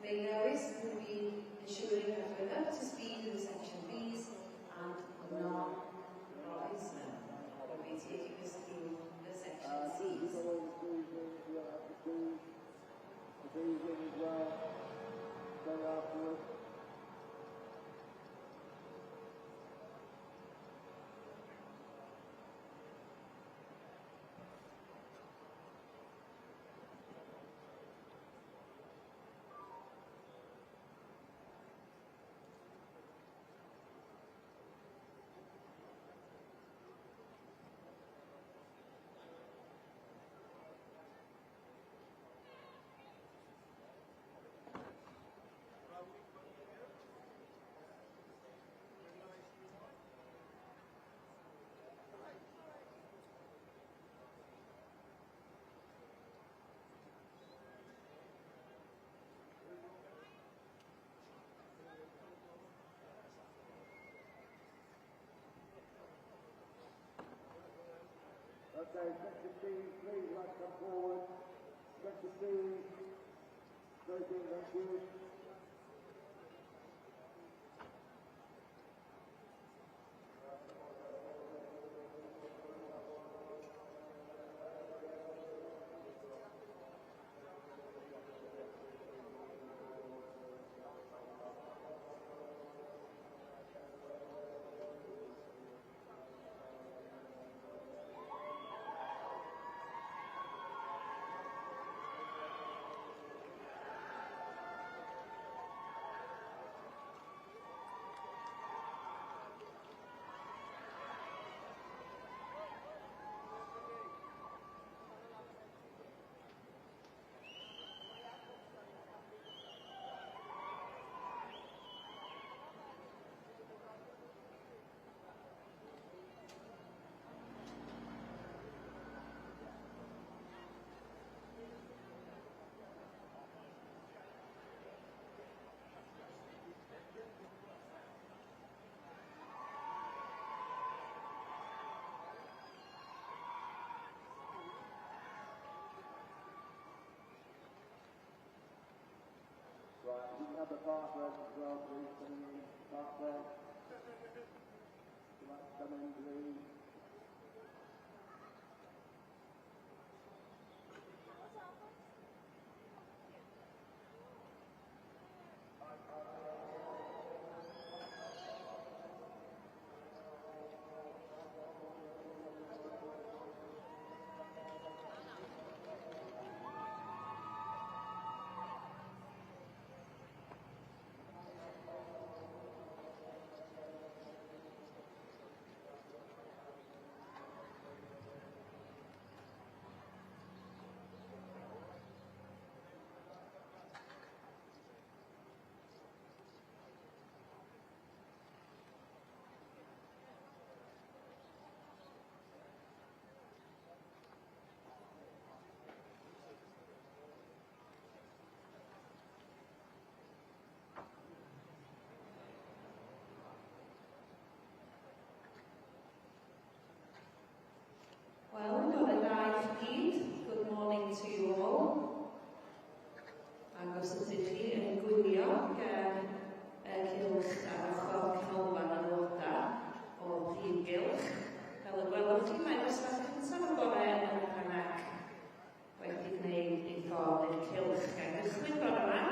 They know is going to be ensuring that we're up to speed in Section Bs and non-Roysman will be taking us through the Section Cs. Okay, Section C, please, let's come forward. Section C, very good, thank you. Right, you can have the partner as well, please. Coming in, partner. Come in, please. Well, we've got a live feed. Good morning to you all. Agos ydych chi yn gwylio cylch ar ochr canolfan aeloda o Prif Gylch. Fel y gwelwch chi, mae'r ystafell cyntaf o'r bore yn y Panag wedi gwneud ei ffordd i'r cylch gan gychwyn bore yma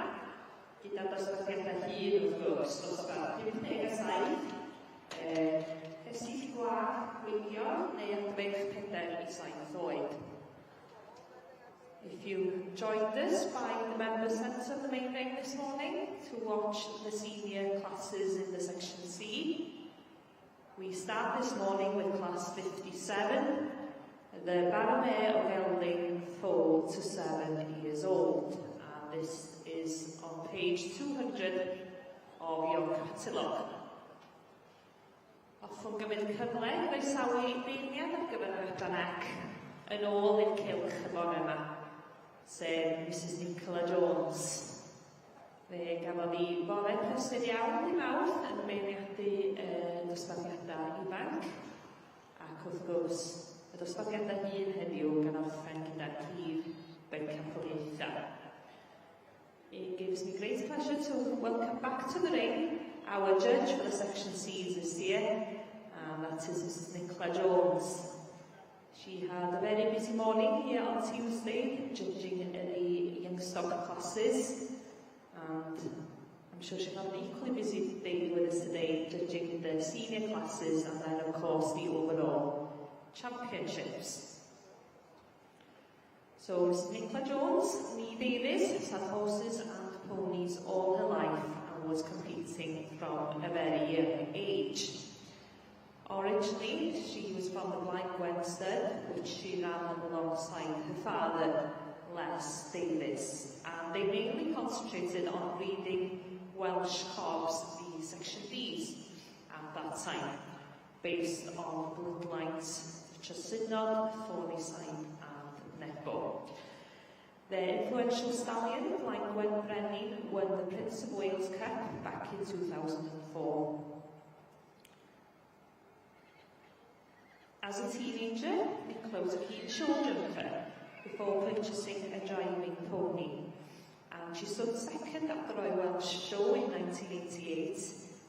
gyda dosbarthiadau hyd wrth gwrs dosbarth 57 Cysyll gwag gwylio neu ymdrech 4 i 7 oed. If you joined us by the Member Centre of the main ring this morning to watch the senior classes in the Section C, we start this morning with Class 57, the Baromere of Elding 4 to 7 years old. And this is on page 200 of your catalogue. Hoffwn gymryd cyfle i groesawu beirniad ar gyfer y Banag yn ôl i'r cylch y bore yma, sef Mrs Nicola Jones. Fe gafodd hi bore prysur iawn i mawrth yn beirniadu dosbarthiadau ifanc, ac wrth gwrs y dosbarthiadau hyn heddiw gan orffen gyda'r prif bencampwriaethau. It gives me great pleasure to welcome back to the ring our judge for the Section C's this year, and that is Mrs Nicola Jones. She had a very busy morning here on Tuesday, judging the Youngstock classes, and I'm sure she'll have an equally busy day with us today, judging the senior classes and then, of course, the overall championships. So, Mrs Nicola Jones, Nee Davies, has had horses and ponies all her life and was competing from a very young age. Originally, she was from the Blaen Gwensted, which she ran alongside her father, Les Davies, and they mainly concentrated on breeding Welsh cobs, the Section Ds, at that time, based on bloodlines such as Synod, Thornyside and Nebo. Their influential stallion, Blaen Gwenbrenin, won the Prince of Wales Cup back in 2004. As a teenager, Nicola was a keen childrenker before purchasing a driving pony, and she stood second at the Royal Welsh Show in 1988,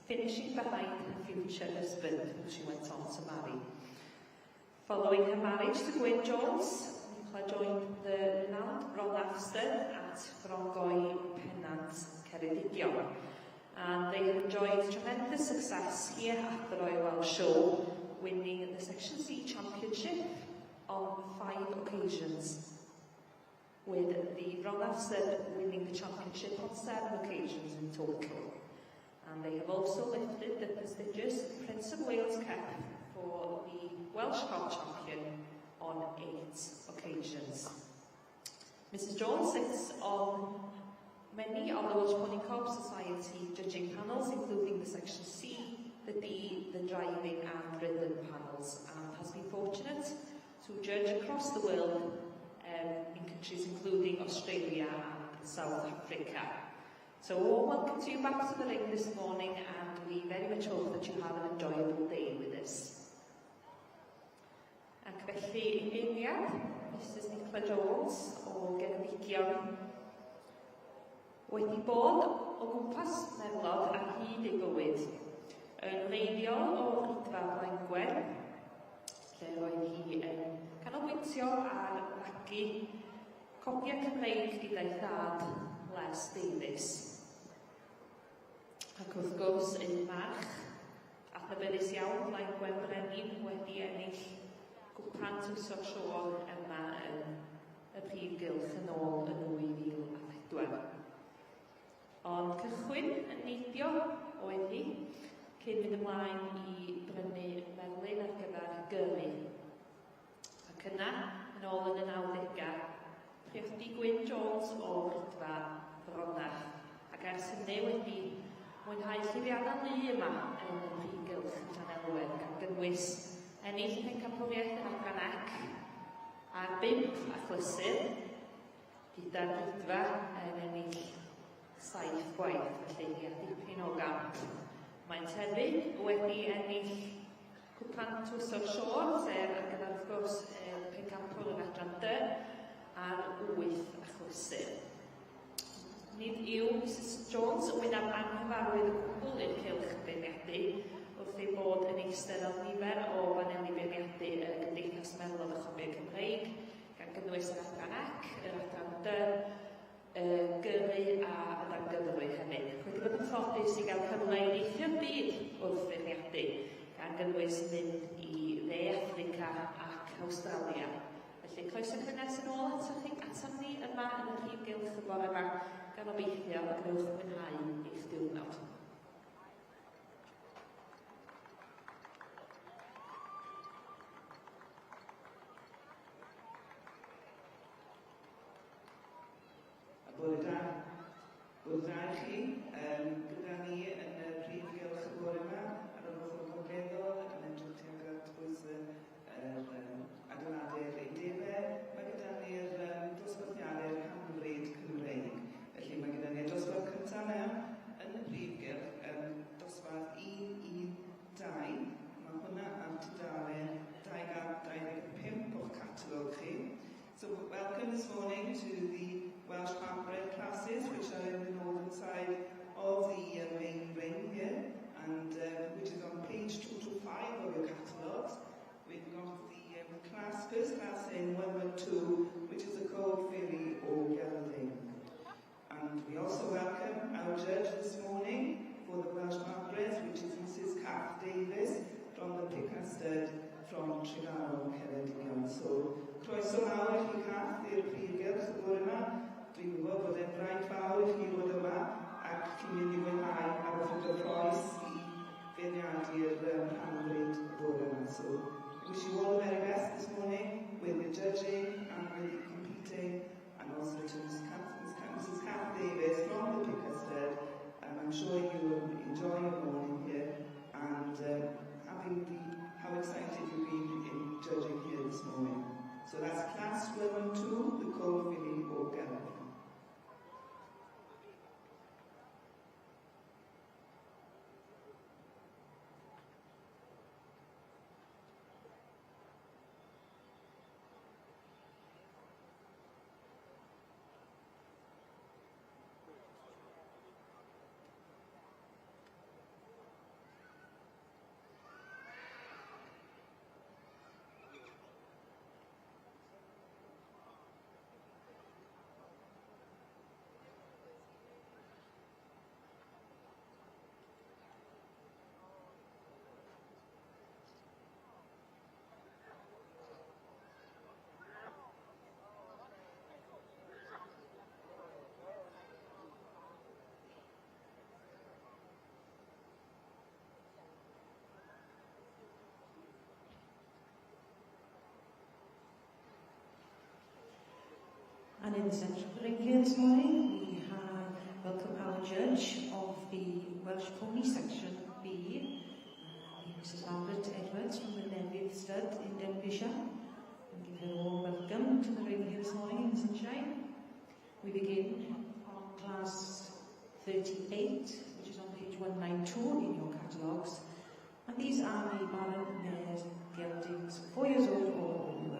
finishing behind her future husband, who she went on to marry. Following her marriage to Gwyn Jones, Nicola joined the renowned Rhondafster at Frongoy Pennant, Ceredigion, and they have enjoyed tremendous success here at the Royal Welsh Show, winning the Section C Championship on 5 occasions, with the Rhondafster winning the championship on 7 occasions in total. And they have also lifted the prestigious Prince of Wales Cup for the Welsh Cob Champion on 8 occasions. Mrs Jones sits on many of the Welsh Pony Cob Society judging panels, including the Section C, the D, the driving and rhythm panels, and has been fortunate to judge across the world in countries including Australia and South Africa. So a warm welcome to you back to the ring this morning, and we very much hope that you have an enjoyable day with us. Ac felly, eiliad, Mrs Nicola Jones o Geredigion wedi bod o gwmpas Merlod ar hyd ei bywyd. Yn leiddiol o Rhydfa Blaengwen, lle roedd hi yn canolbwyntio ar fagu copiau Cymreig gyda'i thad Les Davies. Ac wrth gwrs yn march, adnabyddus iawn Blaen Gwenbrenin wedi ennill gwpan twyso'r sioe yma yn y prif gylch yn ôl yn 2004. Ond cychwyn yn neidio oedd hi, cyn mynd ymlaen i brynu melyn ar gyfer gyrru. Ac yna, yn ôl yn y 90au, priodi Gwyn Jones o Rhydfa Fronach, ac ers hynny wedi mwynhau llwyddiannau lu yma yn y prif gylch Llanelwen, gan gynnwys ennill pencampwriaeth yn Adran Ec, a 5 achlysur, gyda'r Rhydfa yn ennill 7 gwaith, felly hi a dipyn o gamp. Mae'n hefyd wedi ennill cwpan twyso'r sioe, sef ar gyfer wrth gwrs pencampwr yn Adran D, a'r 8 achlysur. Nid yw Mrs Jones yn wyneb anghyfarwydd o gwbl i'r cylch beirniadu, wrth ei bod yn eistedd ar nifer o faneli beirniadu y Gymdeithas Melod a Chopiau Cymreig, gan gynnwys yr Adran Ec, yr Adran D, gyrru a Adran Gyfrwy hefyd. Wedi bod yn ffodus i gael cyfle i neithio'r byd wrth beirniadu, gan gynnwys mynd i dde Affrica ac Awstralia. Felly, croeso cynnes yn ôl atam ni yma yn y prif gylch y bore yma, gan obeithio y gnewch mwynhau eich diwrnod. Bwyd da i chi, gyda ni yn y prif gylch y bore yma, ar y ochr gogleddol, yn edrych tuag at bwys adeiladau'r eidefau. Mae gyda ni'r dosbarthiadau'r hamryd Cymreig. Felly mae gyda ni'r dosbarth cyntaf mewn yn y prif gylch, dosbarth 112. Mae hwnna ar tudalen 225 o'ch catalog chi. So welcome this morning to the Welsh Pamphlet classes, which are in our judge this morning for the Welsh Margaret, which is Mrs. Kath Davis from the Picasterd from Tregaron, Ceredigion. So, croeso mawr i chi Kath i'r prifgyrch y bore yma. Dwi'n gwybod bod e'n braint fawr i chi fod yma ac chi'n mynd i mwynhau a bod yn gyffroes i feirniadu'r rhanbryd y bore yma. So, I wish you all the very best this morning with the judging and with the competing, and also to Mrs. Kath Davis from the Picasterd. I'm sure you will enjoy your morning here and how excited you've been in judging here this morning. So that's class 1 and 2, the Colville Organ. And in the centre of the ring here this morning, we have welcome our judge of the Welsh Pony Section B, Mrs. Margaret Edwards from the Newydd Stud in Denbighshire. And give her a warm welcome to the ring here this morning in the sunshine. We begin on class 38, which is on page 192 in your catalogues. And these are the Baron Mares geldings, 4 years old or older.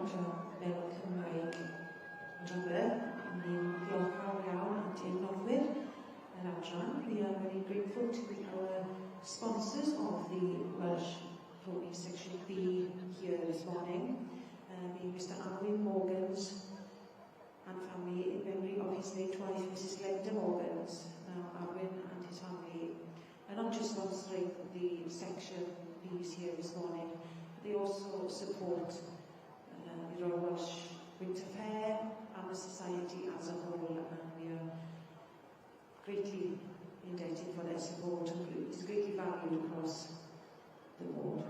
adran fel Cymraeg Rhyfedd. Ni'n ddiolchgar iawn am teimlowyr yr adran. We are very grateful to our sponsors of the Welsh Rugby Section B here this morning, being Mr Alwyn Morgans and family in memory of his late wife, Mrs Glenda Morgans. Now, Alwyn and his family are not just sponsoring the Section Bs here this morning, they also support the Royal Welsh Winter Fair and the Society as a whole, and we are greatly indebted for their support, and it's greatly valued across the board.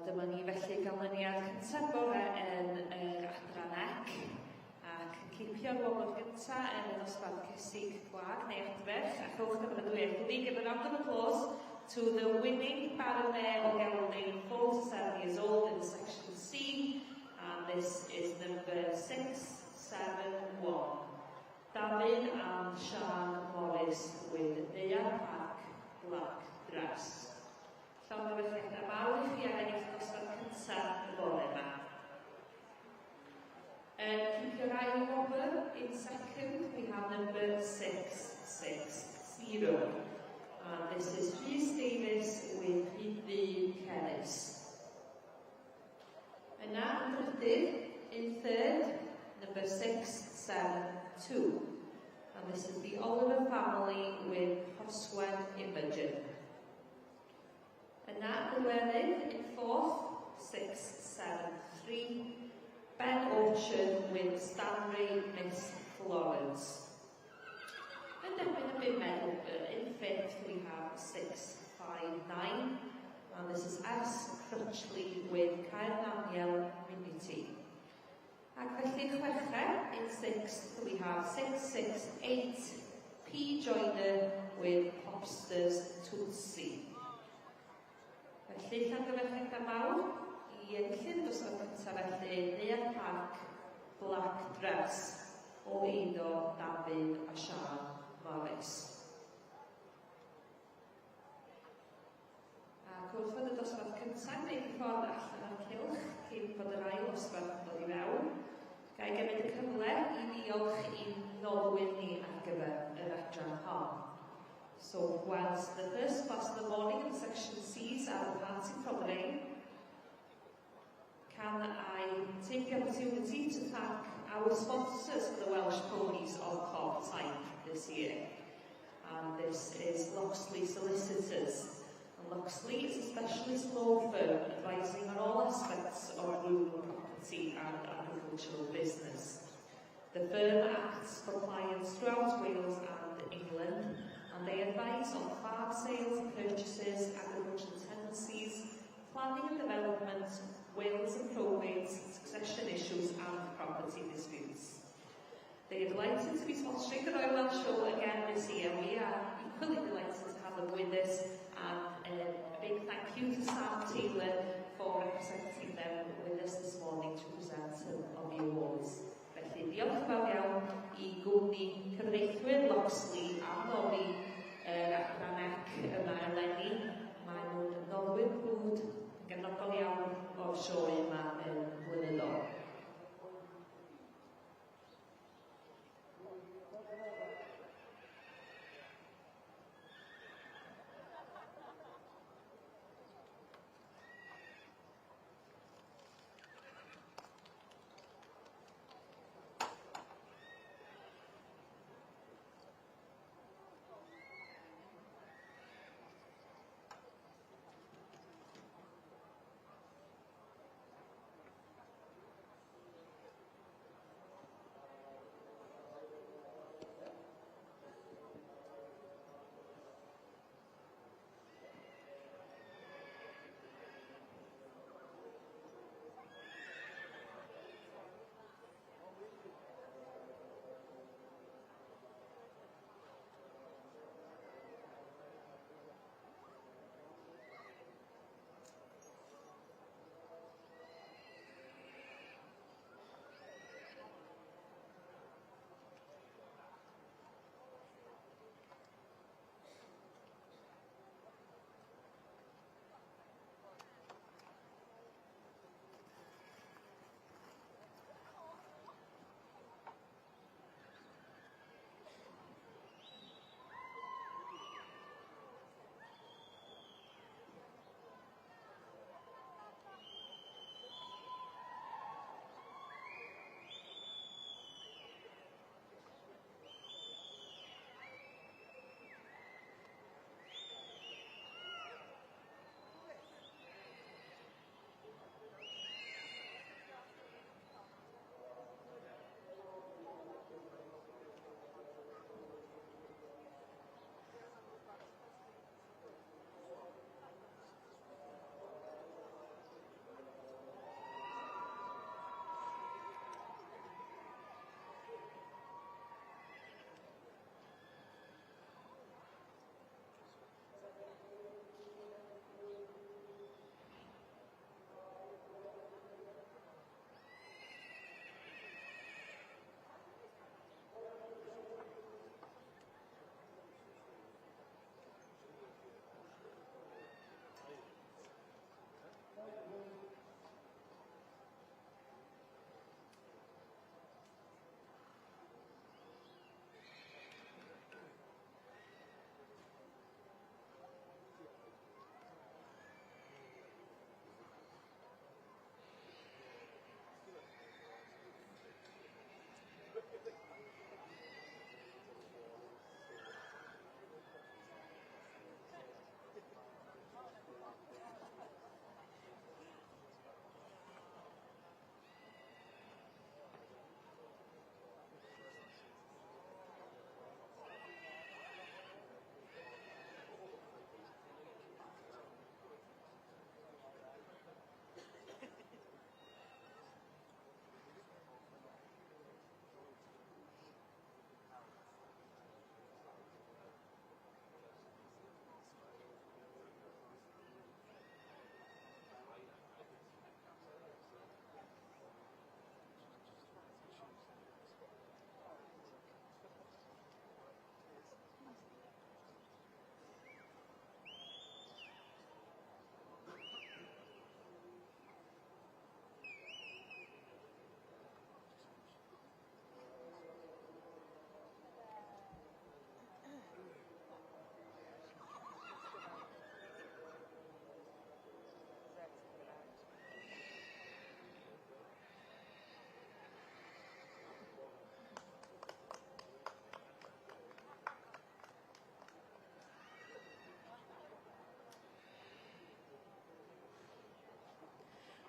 Dyma ni felly ganlyniad cyntaf bore yn yr adran ec, ac yn cipio'r wobr gyntaf yn y dosbarth cysig gwag neu adferch, a chwch gyfredwyr. We give a round of applause to the winning Baronet o Gelwyn, 47 years old in section C, and this is number 671. David and Sian Morris with Deia Park Black Dress. Llawn o weithredau mawr i chi a ennill dosbarth cyntaf y bore yma. Keep your eye on wobr. In second, we have number 660. And this is Rhys Davis with Rhyddi Celis. Yna yn drydydd, in third, number 672. And this is the Oliver family with Hoswen Imogen. Yna yn ddiweddydd, in fourth, 673. Ben Orchard with Stanley Miss Florence. And then with a bit medal, in fifth we have 659, and this is S. Crutchley with Caernaniel Minity. Ac felly chweched, in sixth we have 668, P. Joyner with Popsters Tootsie. Felly llongyfarchiadau mawr i enillydd dosbarth cyntaf felly Deia Park Black Dress o eiddo David a Sian Morris. Ac wrth fod y dosbarth cyntaf wneud i ffordd allan o'r cylch cyn bod yr ail dosbarth yn dod i fewn, gai gymryd y cyfle i ddiolch i'n noddwyr ni ar gyfer yr adran hon. So, whilst the first class of the morning in section C's are departing from the rain, can I take the opportunity to thank our sponsors for the Welsh Ponies on Cork Type this year. And this is Loxley Solicitors. And Loxley is a specialist law firm advising on all aspects of rural property and agricultural business. The firm acts for clients throughout Wales and England, and they advise on farm sales, purchases, agricultural tenancies, planning and development, wills and probates, succession issues and property disputes. They are delighted to be sponsoring the Royal Welsh Show again this year. We are equally delighted to have them with us, and a big thank you to Sam Taylor for representing them with us this morning to present some of the awards. Felly diolch fawr iawn I gwmni cyfreithwyr Loxley a Nori adran ec yma eleni. Mae nhw'n noddwyr gwd gefnogol iawn o'r sioe yma yn flynyddol.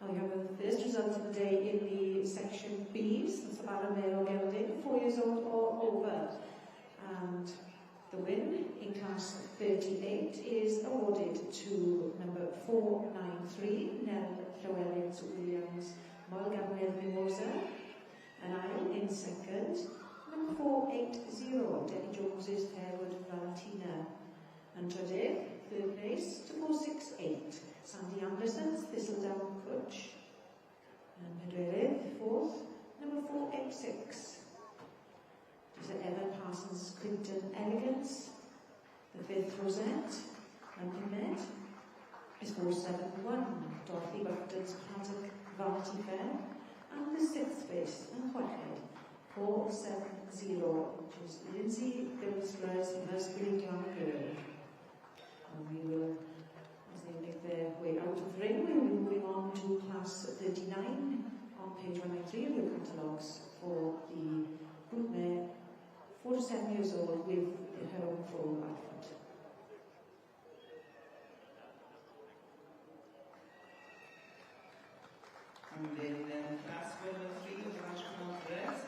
Now we have the first result of the day in the section B's, the Sabana Male Gelding, 4 years old or over. And the win in class 38 is awarded to number 493, Nell Llewellyn Williams, Moel Gabriel Mimosa, and I in second. Number 480, Debbie Jones's Fairwood Valentina. And Trydydd, third place, to 468, Sandy Anderson's Thistledown Coach. And Pedwerydd, fourth, number 486. These are Evan Parsons Clinton Elegance. The fifth Rosette, Uncommit, is 471, Dorothy Bufton's Paddock Vanity Fair. And the sixth place, Unchweched, 470, which is Lindsay Bilsborough's Musbury Glam Girl. And we will, as they make their way out of the ring, we will be moving on to class 39 on page 193 of your catalogues for the broodmare, 4 to 7 years old, with her own full outfit. And in class 103 of National Dress,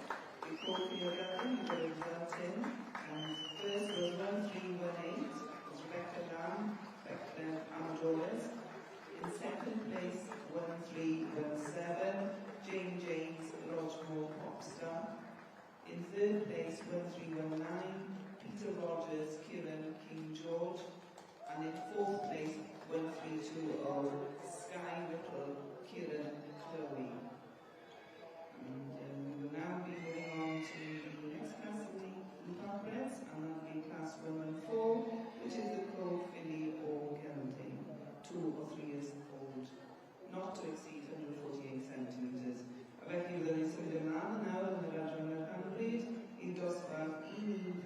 we called the O'Gavin, we got a result in. And first was 1318, was Rebecca Lamb, Rebecca Amadores. In second place, 1317, Jane James, Lodgemore Popstar. In third place, 1319, Peter Rogers, Kieran King George. And in fourth place, 1320, Sky Whittle, Kieran Chloe. And we will now be moving on to the next class in the progress, and that will be class 114, which is the Cold Filly or Gelding, 2 or 3 years old, not to exceed 148 centimetres. Felly byddwn ni'n symud ymlaen nawr yn yr adran ar hyn o bryd i dosbarth 114.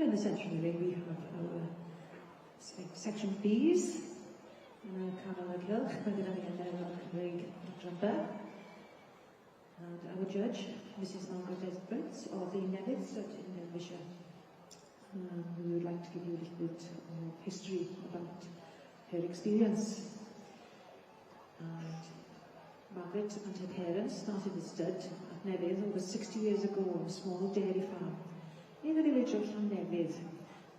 Well, in the central ring we have our section B's, Carol Kilch, Cymraeg Dr. And our judge, Mrs. Margaret Esbrits of the Nevis Stud in Denbighshire. We would like to give you a little bit of history about her experience. And Margaret and her parents started the stud at Nevis over 60 years ago on a small dairy farm in the village of Llannewydd.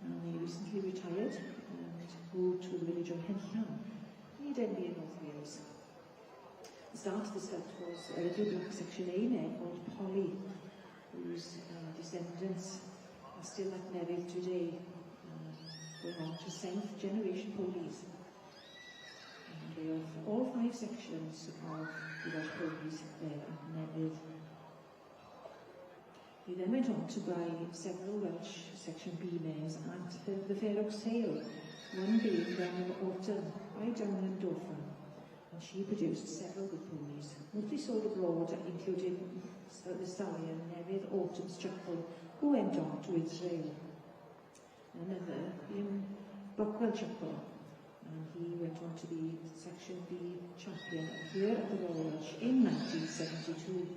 And they recently retired and moved to the village of Henllan, near Denbigh in North Wales. The start of the stud was a little black section A mare called Polly, whose descendants are still at Nevis today, going on to 7th generation ponies. They have all 5 sections of the Welsh ponies there at Nevis. He then went on to buy several Welsh section B mares at the Fair Oaks sale, one being Graham Autumn by Down and Dauphin, and she produced several good ponies, mostly sold abroad, including the stallion Nevis Autumn Chuckle, who went on to Israel. Another being Brockwell Chuckle, and he went on to be Section B champion here at the Royal Welsh in 1972.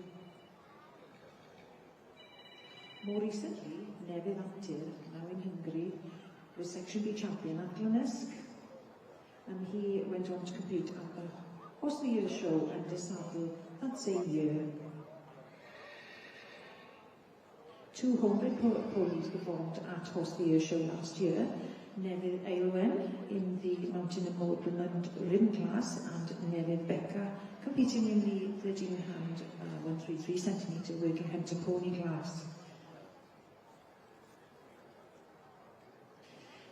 More recently, Nevis Antir, now in Hungary, was Section B champion at Glenesk, and he went on to compete at the Horse of the Year show and Desaddle that same year. 2 homebred ponies performed at Horse of the Year show last year. Nevis Aylwen in the Mountain and Moorland Rim class, and Nevis Becca competing in the 13-hand 133cm working hunter pony class.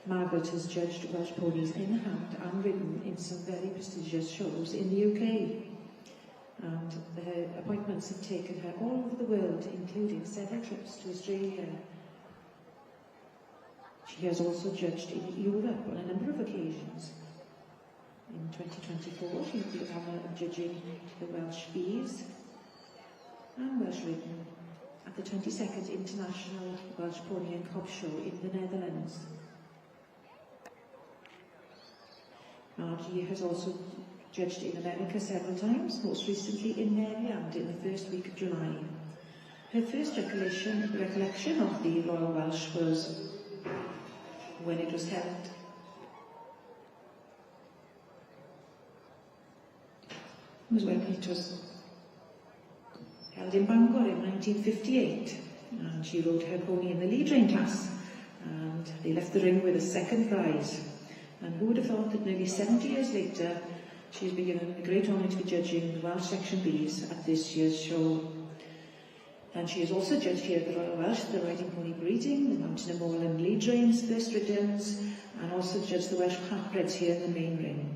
Margaret has judged Welsh ponies in hand and ridden in some very prestigious shows in the UK. And her appointments have taken her all over the world, including several trips to Australia. She has also judged in Europe on a number of occasions. In 2024, she had the honour of judging the Welsh Bees and Welsh Ridden at the 22nd International Welsh Pony and Cob Show in the Netherlands. Margie has also judged in America several times, most recently in Maryland in the first week of July. Her first recollection of the Royal Welsh was when it was held in Bangor in 1958, and she rode her pony in the lead rein class, and they left the ring with a second prize. And who would have thought that nearly 70 years later, she's been given the great honour to be judging the Welsh Section Bs at this year's show. And she has also judged here at the Royal Welsh the riding pony breeding, the Mountain and Moorland lead reins, first riddens, and also judged the Welsh Parkbreds here in the main ring.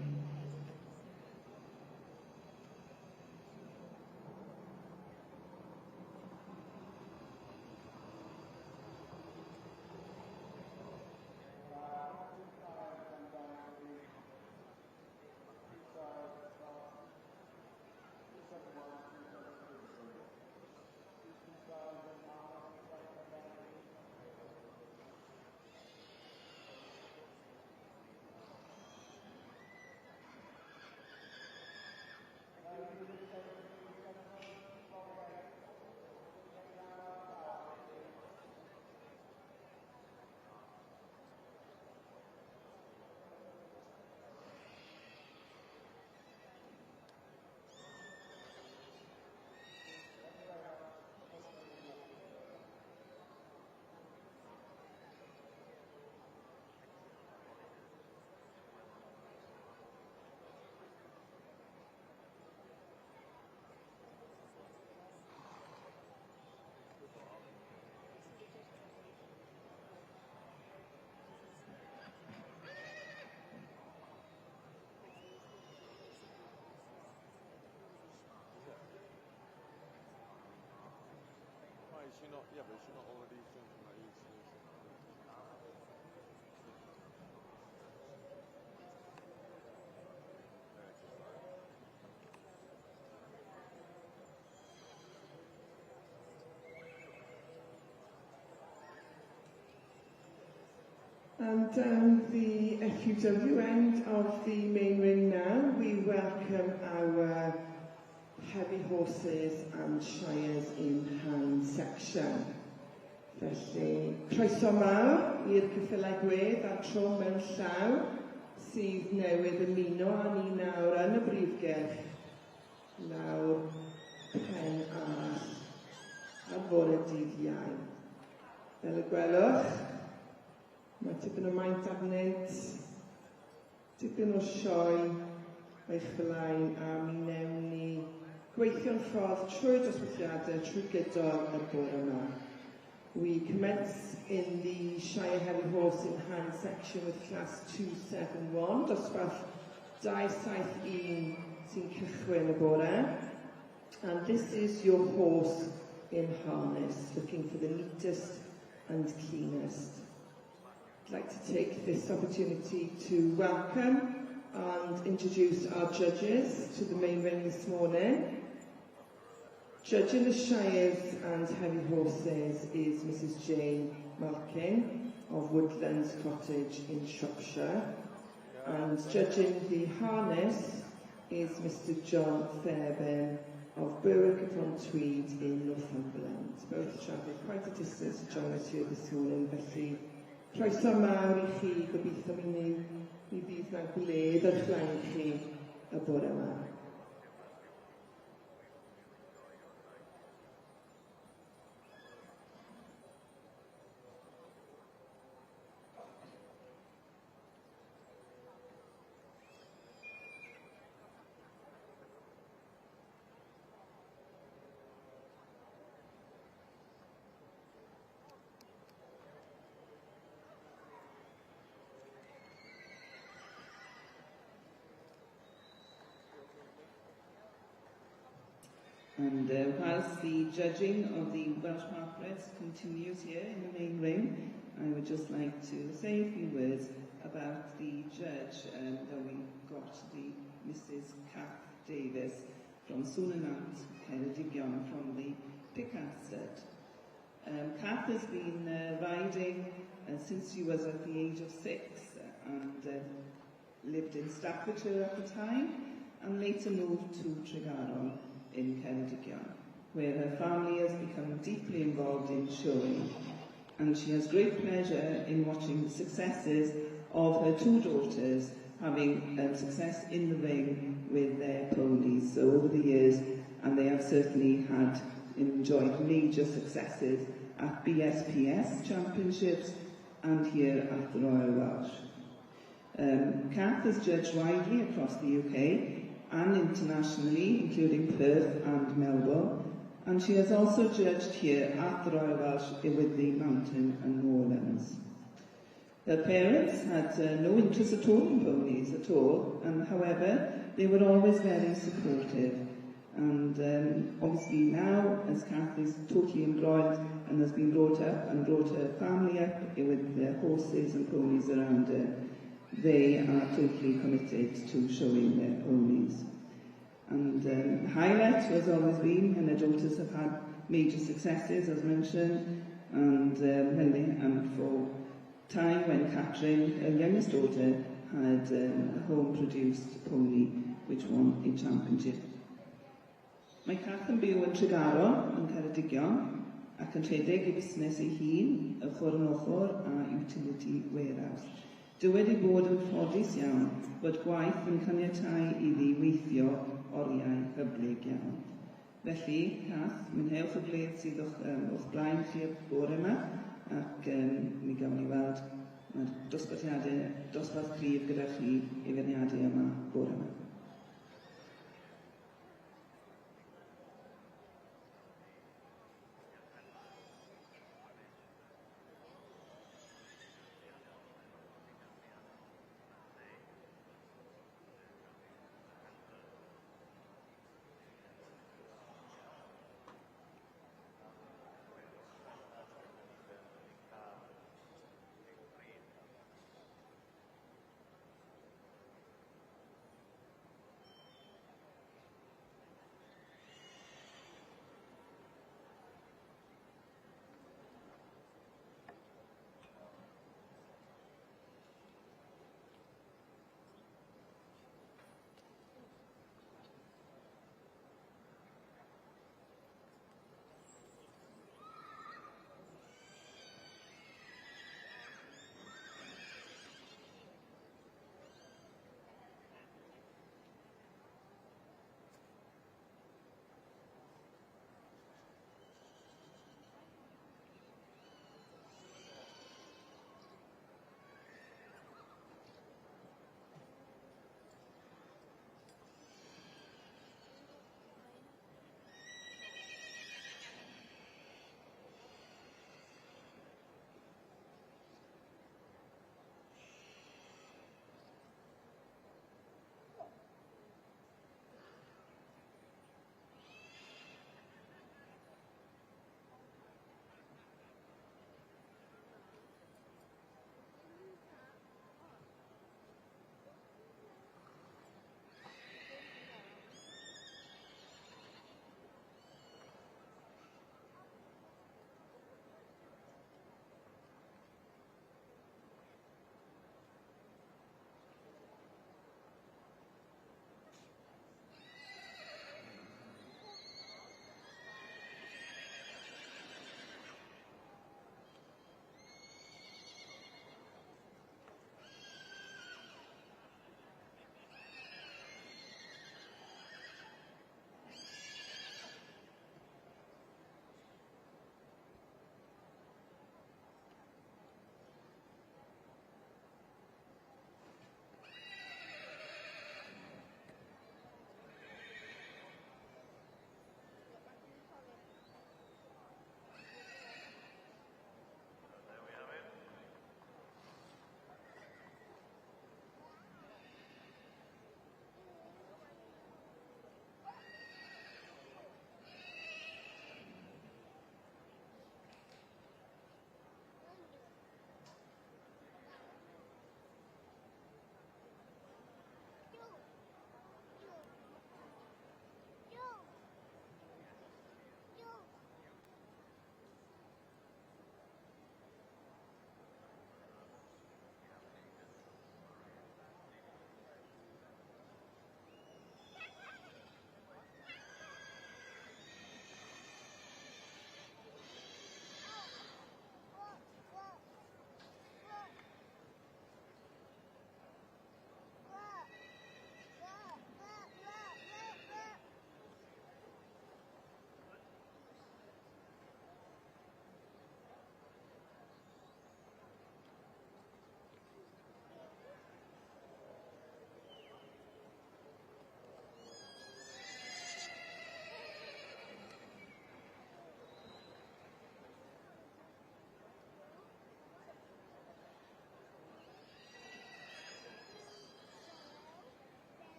Is she not? Yeah, but is she not already thinking that you And down the FUW end of the main ring now, we welcome our heavy horses and shires in hand section. Felly, croeso mawr i'r ceffylau gwedd a'r tro mewn llaw sydd newydd ymuno â ni nawr yn y brifgyrch lawr pen arall ar fore dydd Iau. Fel y gwelwch, mae tipyn o maint arnynt, tipyn o sioe o'ch flaen a mi newn ni gweithio'n ffordd trwy'r dosbarthiadau trwy gydol y bore yma. We commence in the Shire Heavy Horse in Hand section with class 271, dosbarth 271 sy'n cychwyn y bore. And this is your horse in harness, looking for the neatest and cleanest. I'd like to take this opportunity to welcome and introduce our judges to the main ring this morning. Judging the Shires and Heavy Horses is Mrs Jane Malkin of Woodlands Cottage in Shropshire, and judging the harness is Mr John Fairbairn of Berwick-upon-Tweed in Northumberland. Both travel quite a distance to join us here this morning, felly croeso mawr I chi, gobeithio mi fydd na gwledd ar flaen chi y bore yma. And whilst the judging of the Welsh Marquettes continues here in the main ring, I would just like to say a few words about the judge that we got, the Mrs Kath Davis from Sunanant, Ceredigion, from the Picasset. Kath has been riding since she was at the age of 6 and lived in Staffordshire at the time and later moved to Tregaron in Ceredigion, where her family has become deeply involved in showing, and she has great pleasure in watching the successes of her two daughters having success in the ring with their ponies. So over the years, and they have certainly enjoyed major successes at BSPS championships and here at the Royal Welsh. Kath has judged widely across the UK and internationally, including Perth and Melbourne, and she has also judged here at the Royal Welsh with the Mountain and Moorlands. Her parents had no interest at all in ponies at all, and however, they were always very supportive. And obviously now, as Kath is totally embroiled and has been brought up and brought her family up with horses and ponies around her, they are totally committed to showing their ponies. And highlight has always been, and her daughters have had major successes, as mentioned, and for time when Catherine, her youngest daughter, had a home-produced pony which won a championship. Mae Kath yn byw yn Tregaron, yn Ceredigion, ac yn rhedeg I busnes ei hun, ochr yn ochr a utility warehouse. Dywed I bod yn ffodus iawn bod gwaith yn caniatáu iddi weithio oriau hyblyg iawn. Felly, Kath, mwynhewch y bledd sydd o'ch blaen chi y bore yma, ac mi gawn ni weld mae'r dosbarth cryf gyda chi I feirniadu yma bore yma.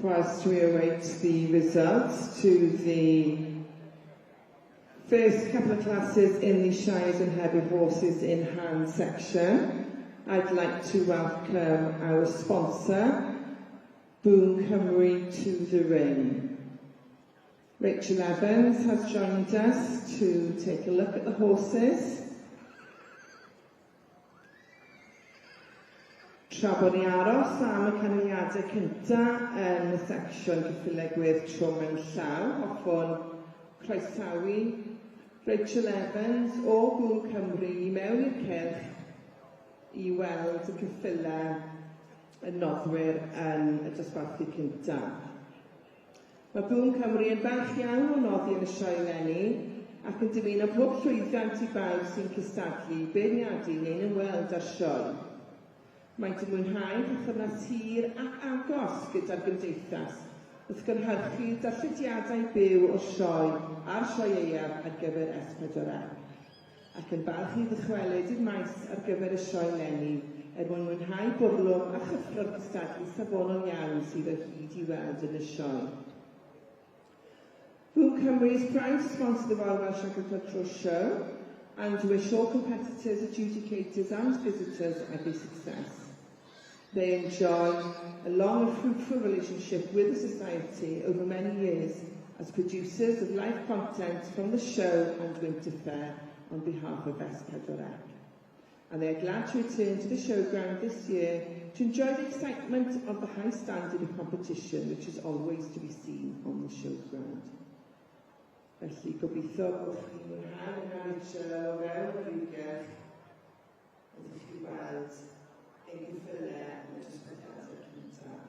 whilst we await the results to the first couple of classes in the Shires and Heavy Horses in Hand section, I'd like to welcome our sponsor, Boom Cymru, to the ring. Rachel Evans has joined us to take a look at the horses. Tra bod ni aros am y canlyniadau cyntaf yn y secsiwn cyffulegwydd trwm yn llaw, hoffwn croesawu Rachel Evans o Boom Cymru I mewn i'r cyrch I weld y cyffulau y noddwyr yn y dosbarthu cyntaf. Mae Boom Cymru yn falch iawn o noddi yn y sioe eleni ac yn dymuno pob llwyddiant I bawb sy'n cystadlu beirniadu neu'n ymweld â'r sioe. Mae'n mwynhau perthynas hir ac agos gyda'r gymdeithas wrth gynhyrchu darllediadau byw o sioe a'r sioe eaf ar gyfer S4C ac yn barch I ddychwelyd i'r maes ar gyfer y sioe eleni mwyn mwynhau bwrlwm a chyffro'r cystadlu safonol iawn sydd o hyd I weld yn y sioe. Boom Cymru is proud to sponsor the Royal Welsh Agricultural Show and wish all competitors, adjudicators and visitors every success. They enjoy a long and fruitful relationship with the Society over many years as producers of live content from the show and Winter Fair on behalf of S4C. And they are glad to return to the showground this year to enjoy the excitement of the high standard of competition which is always to be seen on the showground. Felly, gobeithio bod chi'n mwynhau yn Rachel o fewn y rhywgell wrth I chi weld ein cyffulau yn y dosbarthiadau cyntaf.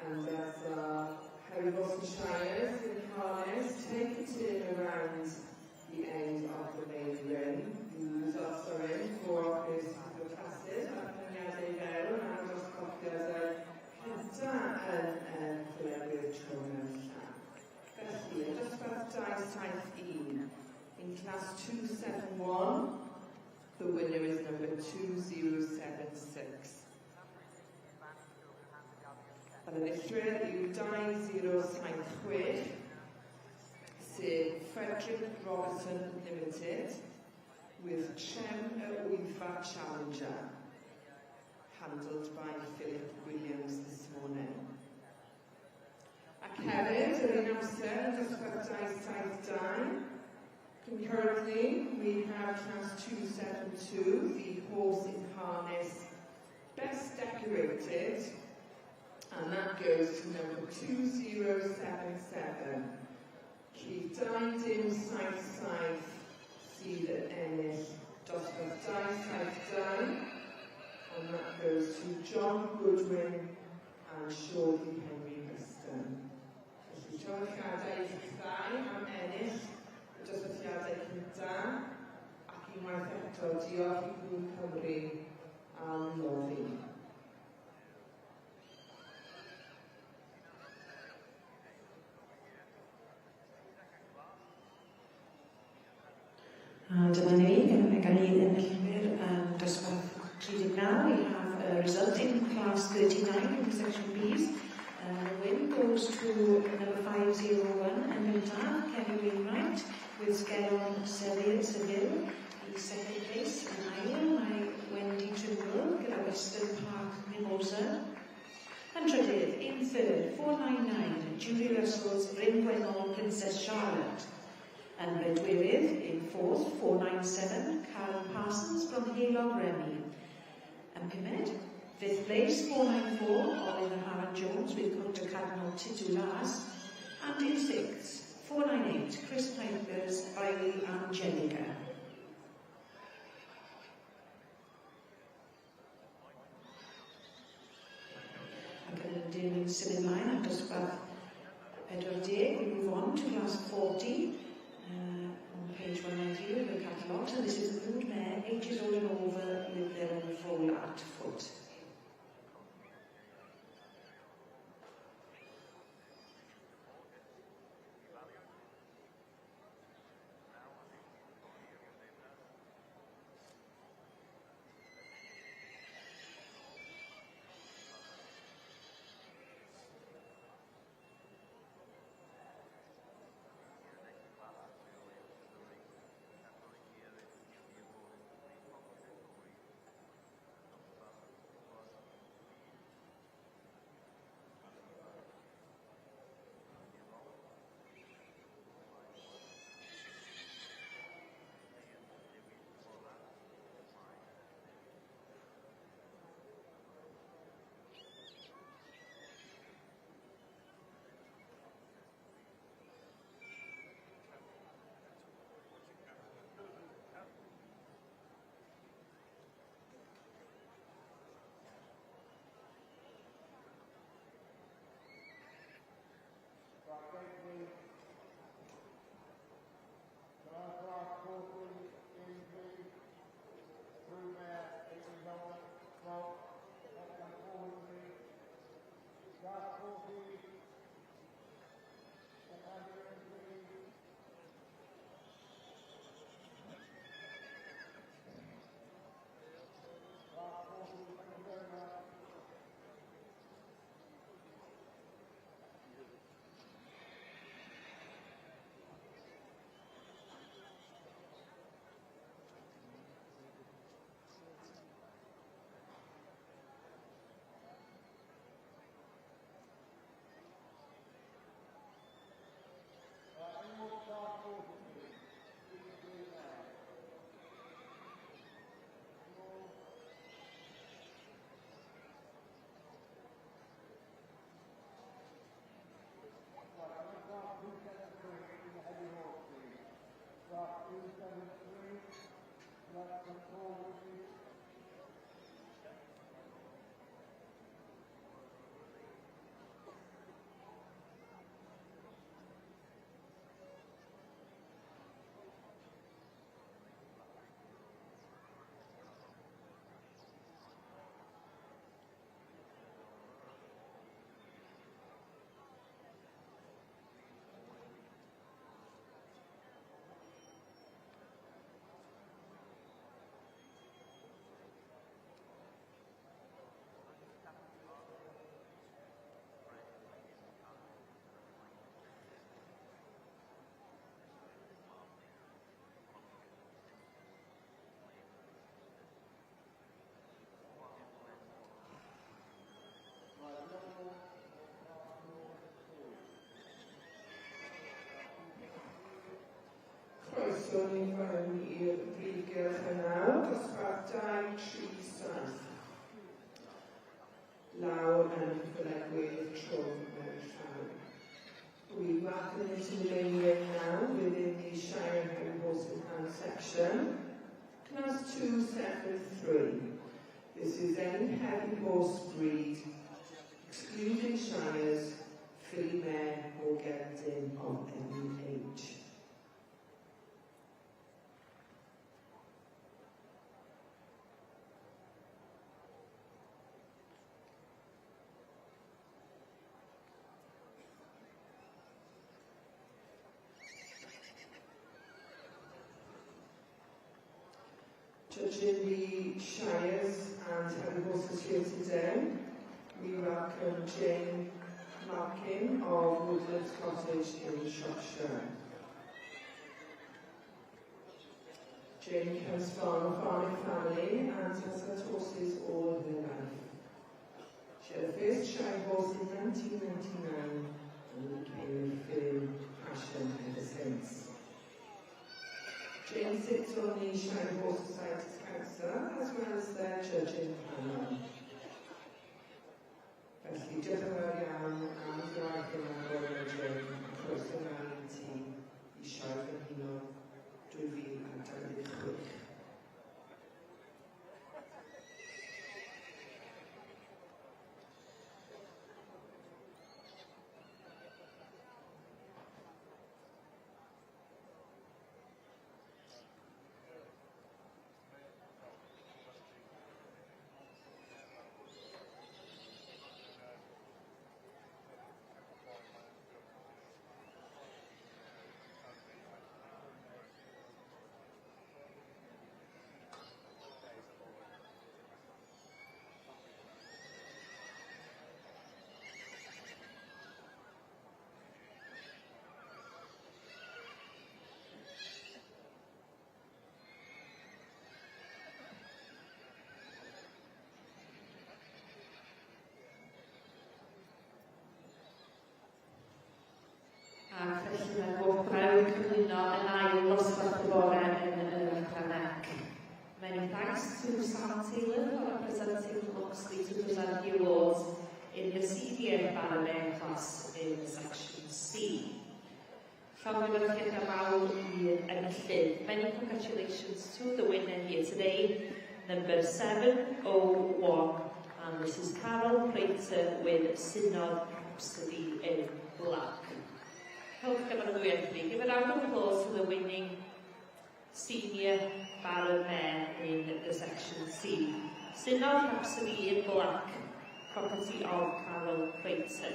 And as Harry Boston Shires in harness take a turn around the end of the main ring. The results are in for our first couple of classes. Canlyniadau fewn a dros copiau cynta yn cyflewydd trwm yn llaw. Felly, yn dosbarth 271, in class 271, the winner is number 2076. Ar y milltir yw 2076, sef Frederick Robertson Limited, with Trem y Wyddfa Challenger, handled by Philip Williams this morning. Ac hefyd, yr un amser yn dosbarth 272. Concurrently, we have class 272, the horse in harness, best decorated, and that goes to number 2077. Lly 277 sydd yn ennill dosbarth 272, and that goes to John Goodwin and Shorty Henry Preston. Felly traddodiadau i'ch ddau am ennill y dosbarthiadau cyntaf, ac unwaith eto diolch i Grŵp Cymru am noddi. Dyma ni, gan ni enillwyr dosbarth 39, we have a result in class 39 in section B's. The win goes to number 501, Emilda Kelly Wainwright, with Sgeron Seville, the second place, and Iron by Wendy Trimble, gyda Western Park Mimosa. And trydydd, in third, 499, Julie Russell's Bryn Gwennol Princess Charlotte. And bedwyrydd, in fourth, 497, Karen Parsons from Heilog Remy. And Pymed, fifth place, 494, Oliver Harran Jones with Cwnt y Cardinal Titulas. And in sixth, 498, Chris Piper's Bailey Angelica. Ac yn dilyn symud ymlaen at dosbarth 40, we move on to class 40. On page 190 of the catalogue, and this is the brood mare, ages all and over, with their own foal at foot. nawr, dosbarth 237. Lawr yn cyflegwydd trwm mewn llaw. We welcome into the main ring now within the Shire and Heavy Horse and Hound section. Class 273. This is any heavy horse breed, excluding Shires, filly mare or gelding of any age. Judging the Shires and heavy horses here today, we welcome Jane Larkin of Woodlands Cottage in Shropshire. Jane comes from a farming family and has had horses all her life. She had her first Shire horse in 1999 and became a firm passion ever since. Jane sits on the Shire Horse Society's Council as well as their judging panel. Felly, diolch yn fawr iawn am y gwaith yma o'r Jane a croeso mlaen i ti I Shire Frenhinol 2026. A felly mae'r hoff brawd cyflwyno yn ail dosbarth y bore yn y Ffranec. Many thanks to Sam Taylor for representing Loxley 2000 Awards in the senior Baronet class in section C. Llongyfarchiadau mawr i'r enillydd. Many congratulations to the winner here today, number 701, and this is Carol Prater with Synod Rhapsody in Black. Help give a round of applause to the winning senior baronet in the section C. Synod Rhapsody in Black, property of Carol Prater.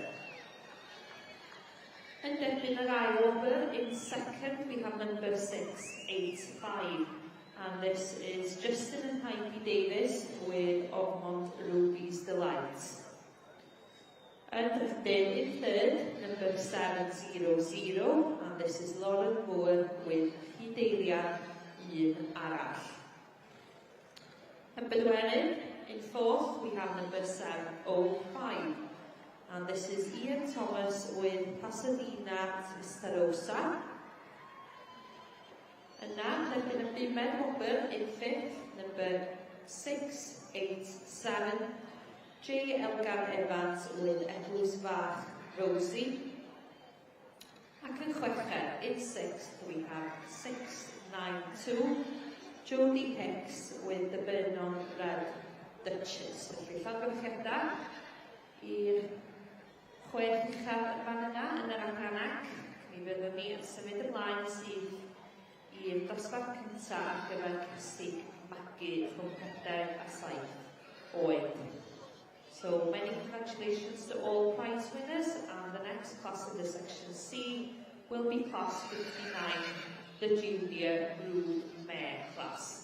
And derbyn yr ail order, in second we have number 685, and this is Justin and Heidi Davis with Ormond Ruby's Delight. And then in third, number 700, and this is Lauren Moore with Hidelian Un Arall. And bedwerin, in fourth, we have number 705, and this is Ian Thomas with Pasadena Testarossa. And now, derbyn y bumed order, in fifth, number 687, J. Elgar Evans with Eglwys Fach Rosie. Ac yn chweched, in sixth, we have 692, Jodie Hicks with the Vernon Red Duchess. Felly, llongyfarchiadau i'r chwech uchaf fan yna yn yr Ffranec. Mi fyddwn ni yn symud ymlaen sydd i'r dosbarth cyntaf ar gyfer castig magu rhwng 4 a 7 oed. So many congratulations to all prize winners, and the next class in the section C will be class 59, the junior brood mare class.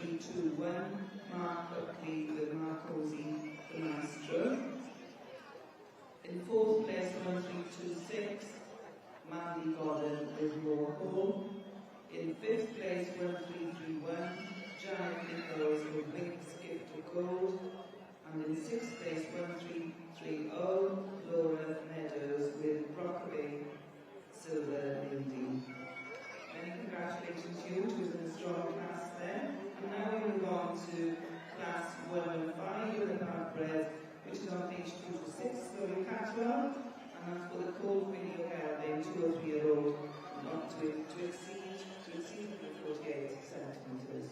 1321, Mark Buckley with Marcosi, the Maestro. In fourth place, 1326, Mandy Godden with Moore Hall. In fifth place, 1331, Giant Nichols with Wink's Gift of Gold. And in sixth place, 1330, Laura Meadows with Rockaway Silver Lady. Many congratulations to you, it was in a strong class there. And now we move on to class 105, Unipark Bread, which is on page 2 to 6, Story Catwell, and that's for the cold video gelding, 2 or 3 year old, not to exceed 48 centimetres.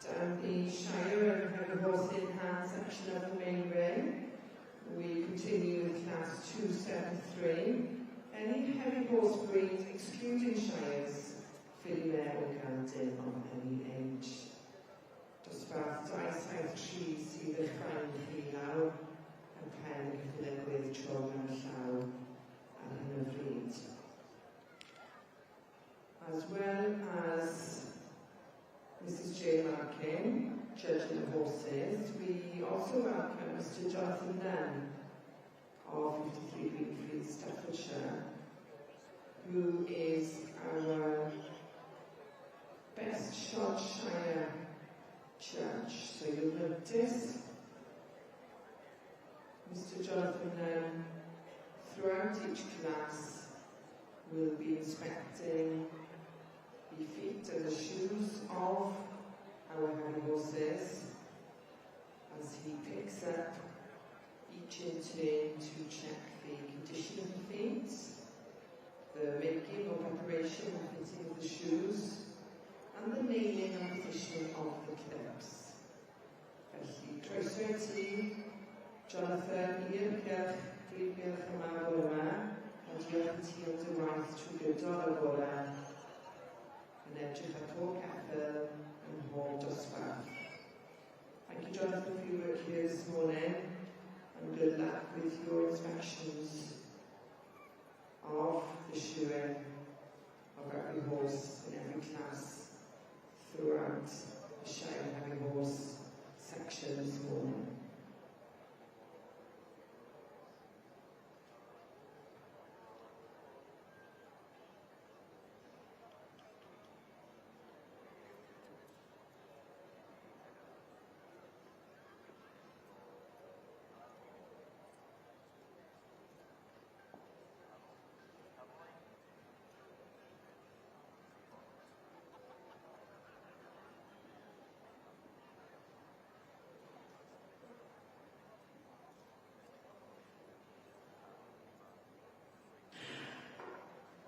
Down the Shire and Heavy Horse in Hand section of the main ring, we continue with class 273. Any heavy horse breeds excluding Shires, filime or galdyn of any age. Dosbarth dau saith tri sydd yn rhain hilaw, yn pen cyflewydd trom yn llaw ar hyn o bryd. As well as Mrs. J. Larkin, judging the horses, we also welcome Mr. Jonathan Nunn of 53 Greenfield, Staffordshire, who is our best Shropshire judge. So you'll notice Mr. Jonathan Nunn throughout each class will be inspecting the feet and the shoes of our heavy horses as he picks up each in turn to check the condition of the feet, the making or preparation and fitting of the shoes, and the nailing and positioning of the clips. Felly, croeso I ti, Jonathan, i'r cylch, brifgylch y mawr yma, a diolch I ti am dy waith trwy gydol y bore, yn edrych ar pob ceffyl yn mhob dosbarth. Thank you, Jonathan, for your work here this morning, and good luck with your inspections of the shoeing of every horse in every class throughout the Shire Heavy Horse section this morning.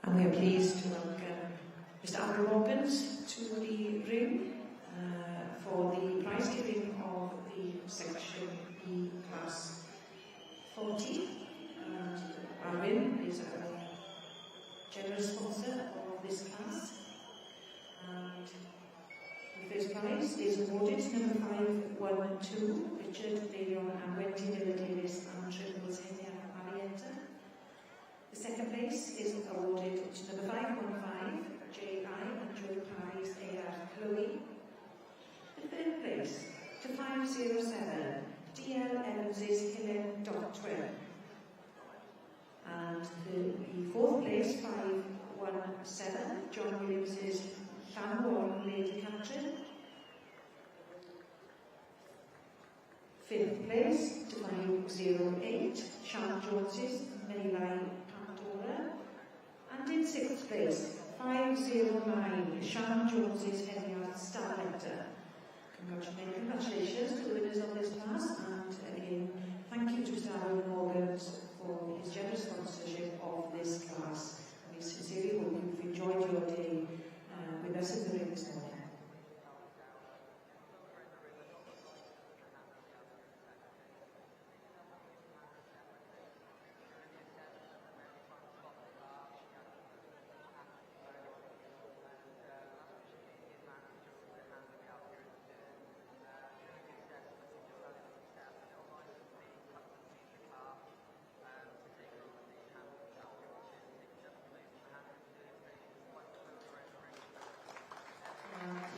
And we are pleased to welcome Mr. Andrew Hawkins to the ring for the prize giving of the section E class 40. Arwin is a generous sponsor of this class. And we first First prize is awarded to number 512, Richard Leon and Wendy Miller Davis and Triple Xenia Marietta. The second place is awarded to number 515, J.I. and Joe Parry's A.R. Chloe. The third place to 507, D.L. Evans's Helen Doctwell. And the fourth place, 517, John Williams's Llanwon Lady Catrin. Fifth place to 508, Sean Jones's Melai Pandora. And in sixth place, 509, Sean Jones's Henriette Starletter. Congratulations to the winners of this class, and again, thank you to Darren Morgan for his generous sponsorship of this class. We sincerely hope you've enjoyed your day with us in the ring this morning.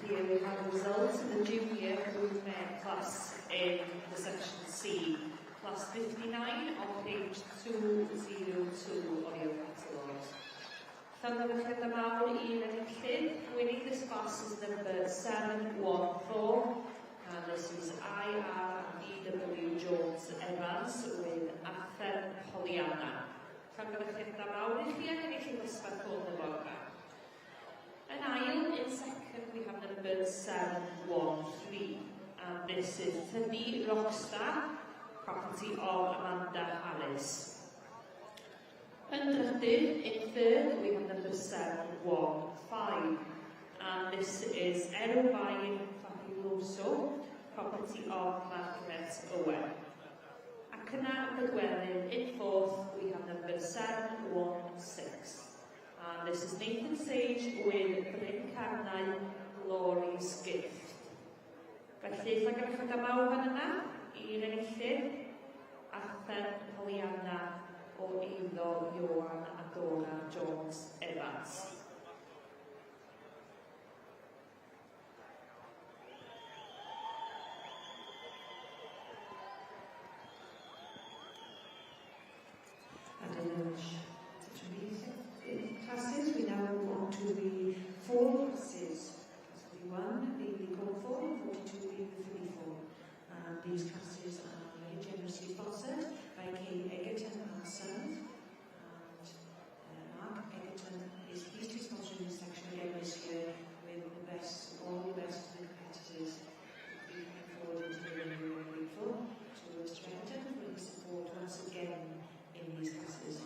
Here we have the results of the junior movement class in the section C, class 59 on page 202 on your catalogues. Llanfairpwllgwyngyll Mawr un enillydd, winning this class is number 714, and this is I.R. and E.W. Jones Evans with Athen Pollyanna. Llanfairpwllgwyngyll Mawr i chi ac enillydd ysbeth o'n y borfa. Yn ail, in second, we have number 713, and this is Thynnu Rockstar, property of Amanda Harris. Yn drydydd, in third, we have number 715, and this is Erwin Fabuloso, property of Margaret Owen. Ac yna, Mydwelyn, in fourth, we have number 716. And this is Nathan Sage with Bryn Carnau, Laurie's Gift. Felly, lle gan ffrindiau mawr fan yna, i'r enillydd, Athen Pollyanna o eiddo Ioan a Dora Jones Evans. And in classes, we now move on to the four classes. Class 41 being the core form, 42 being the free form. And these classes are very generously sponsored by Kay Egerton and Sons. And Mark Egerton is pleased to sponsor this section again this year with the best, all the best of the competitors. We look forward to being very grateful to Mr. Egerton for his support once again in these classes.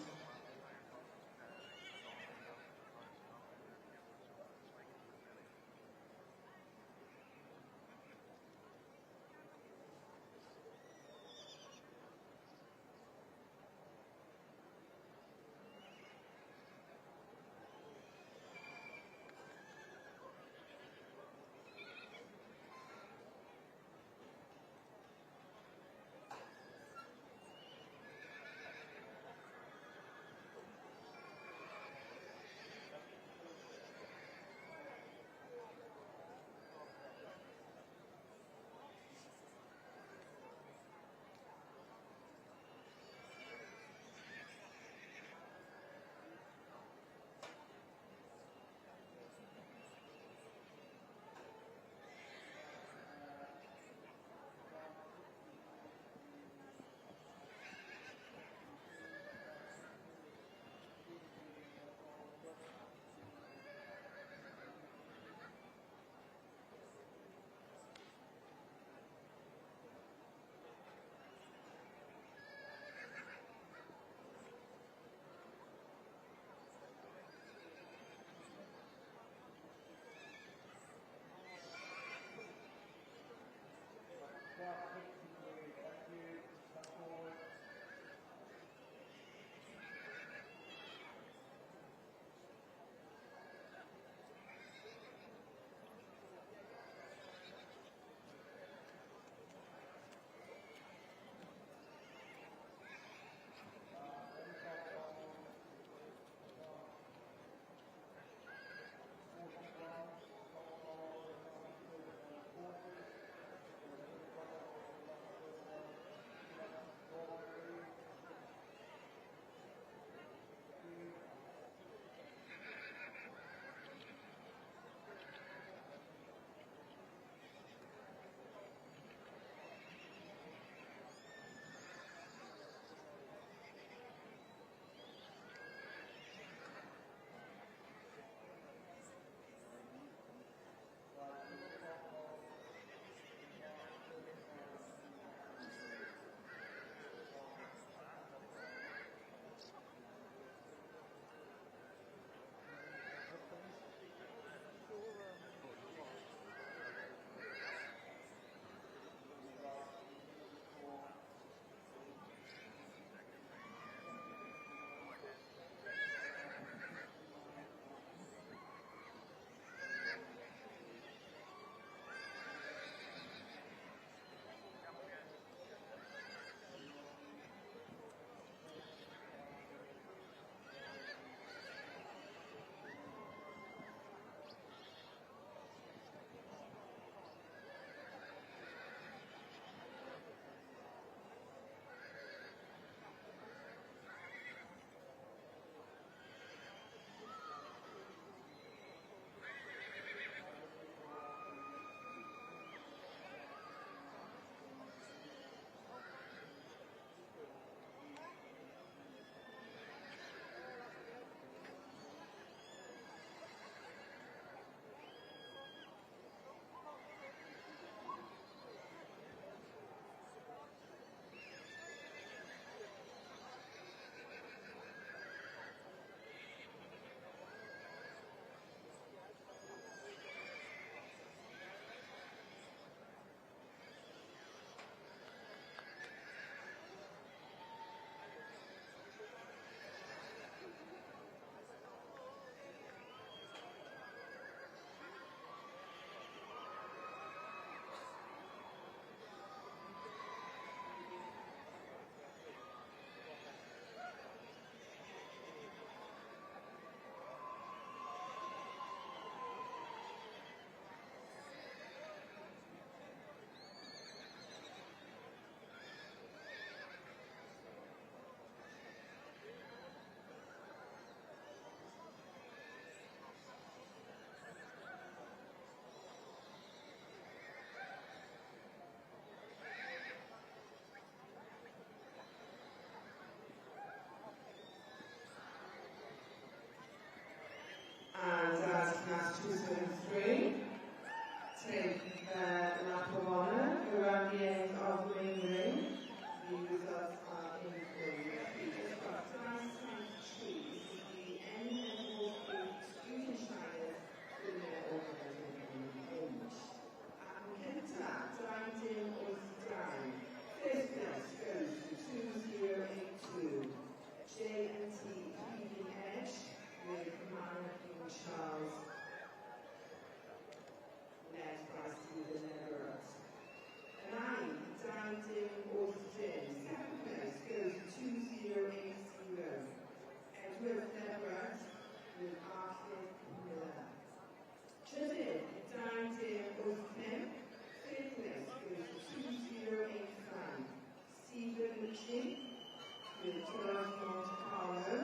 with Tours Monte Carlo,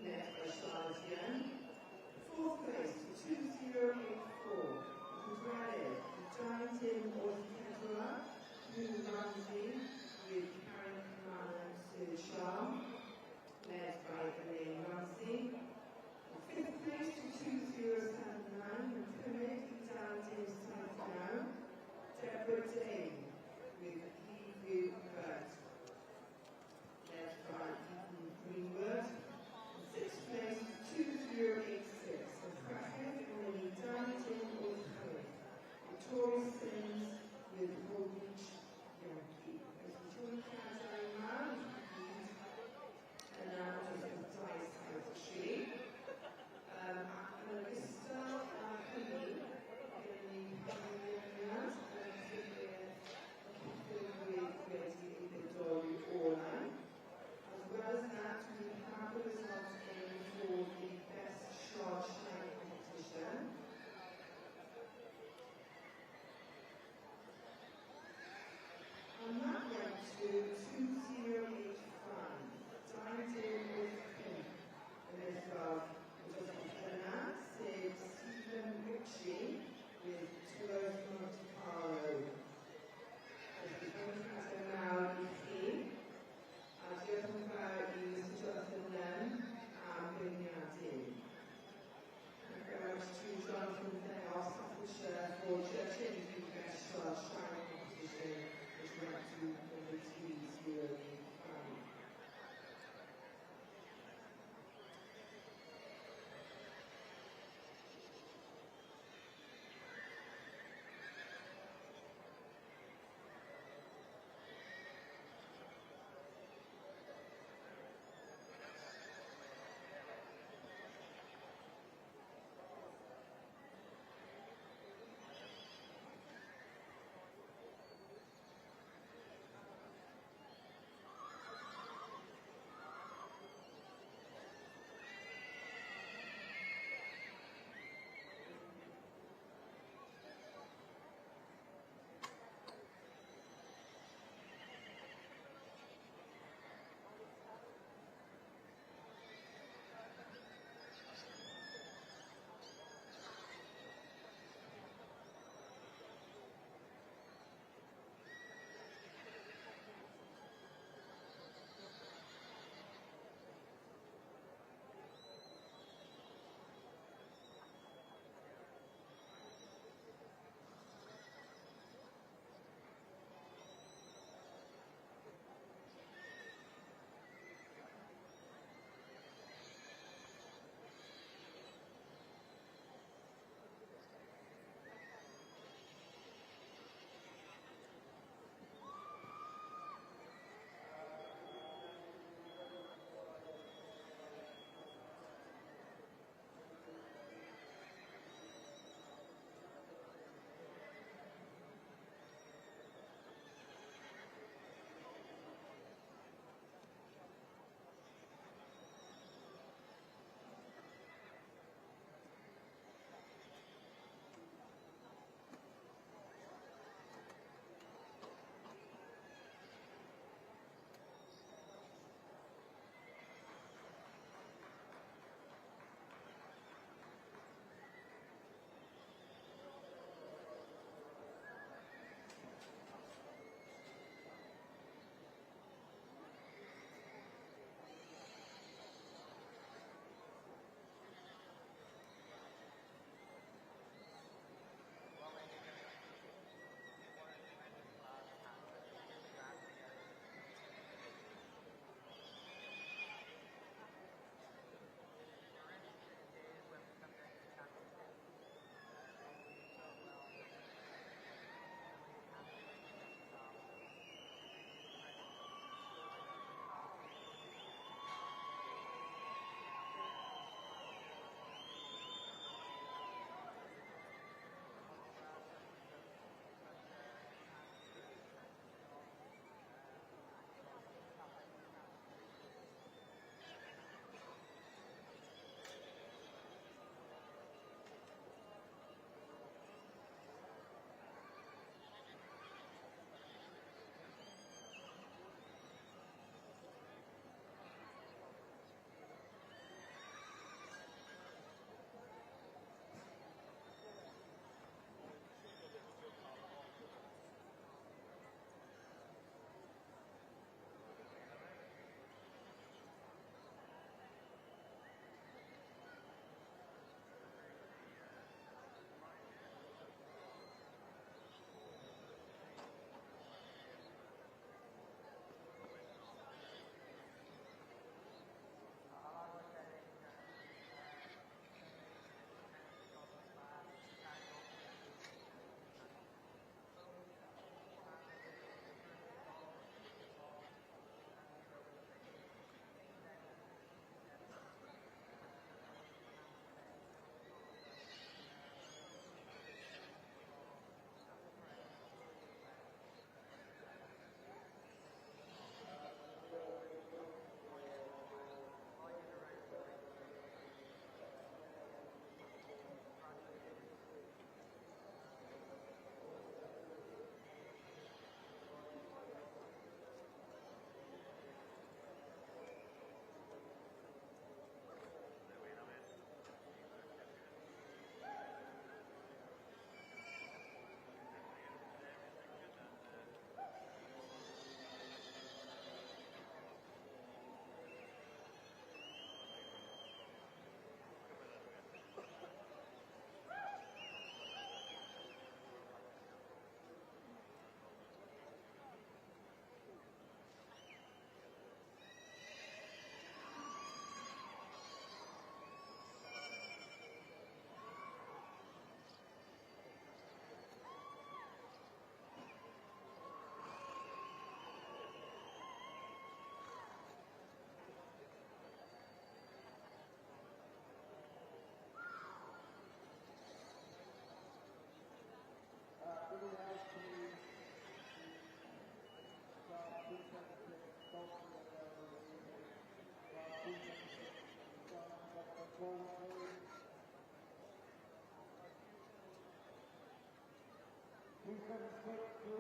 led by Charlotte Young. Fourth place for 2084, Israel, the giant in Orthicadra, New Ramsey, with Karen Kamala Shah, led by Elaine Ramsey. Fifth place for 2079, the Pyramid, the giant in Southdown, Deborah Dane, with Lee Burt, led by Ethan Greenwood. Sixth place for 2086, the Crackhead on the giant in Orthicadra, Victoria Sims with Woolwich Yankee.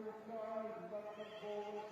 number 5, welcome forward.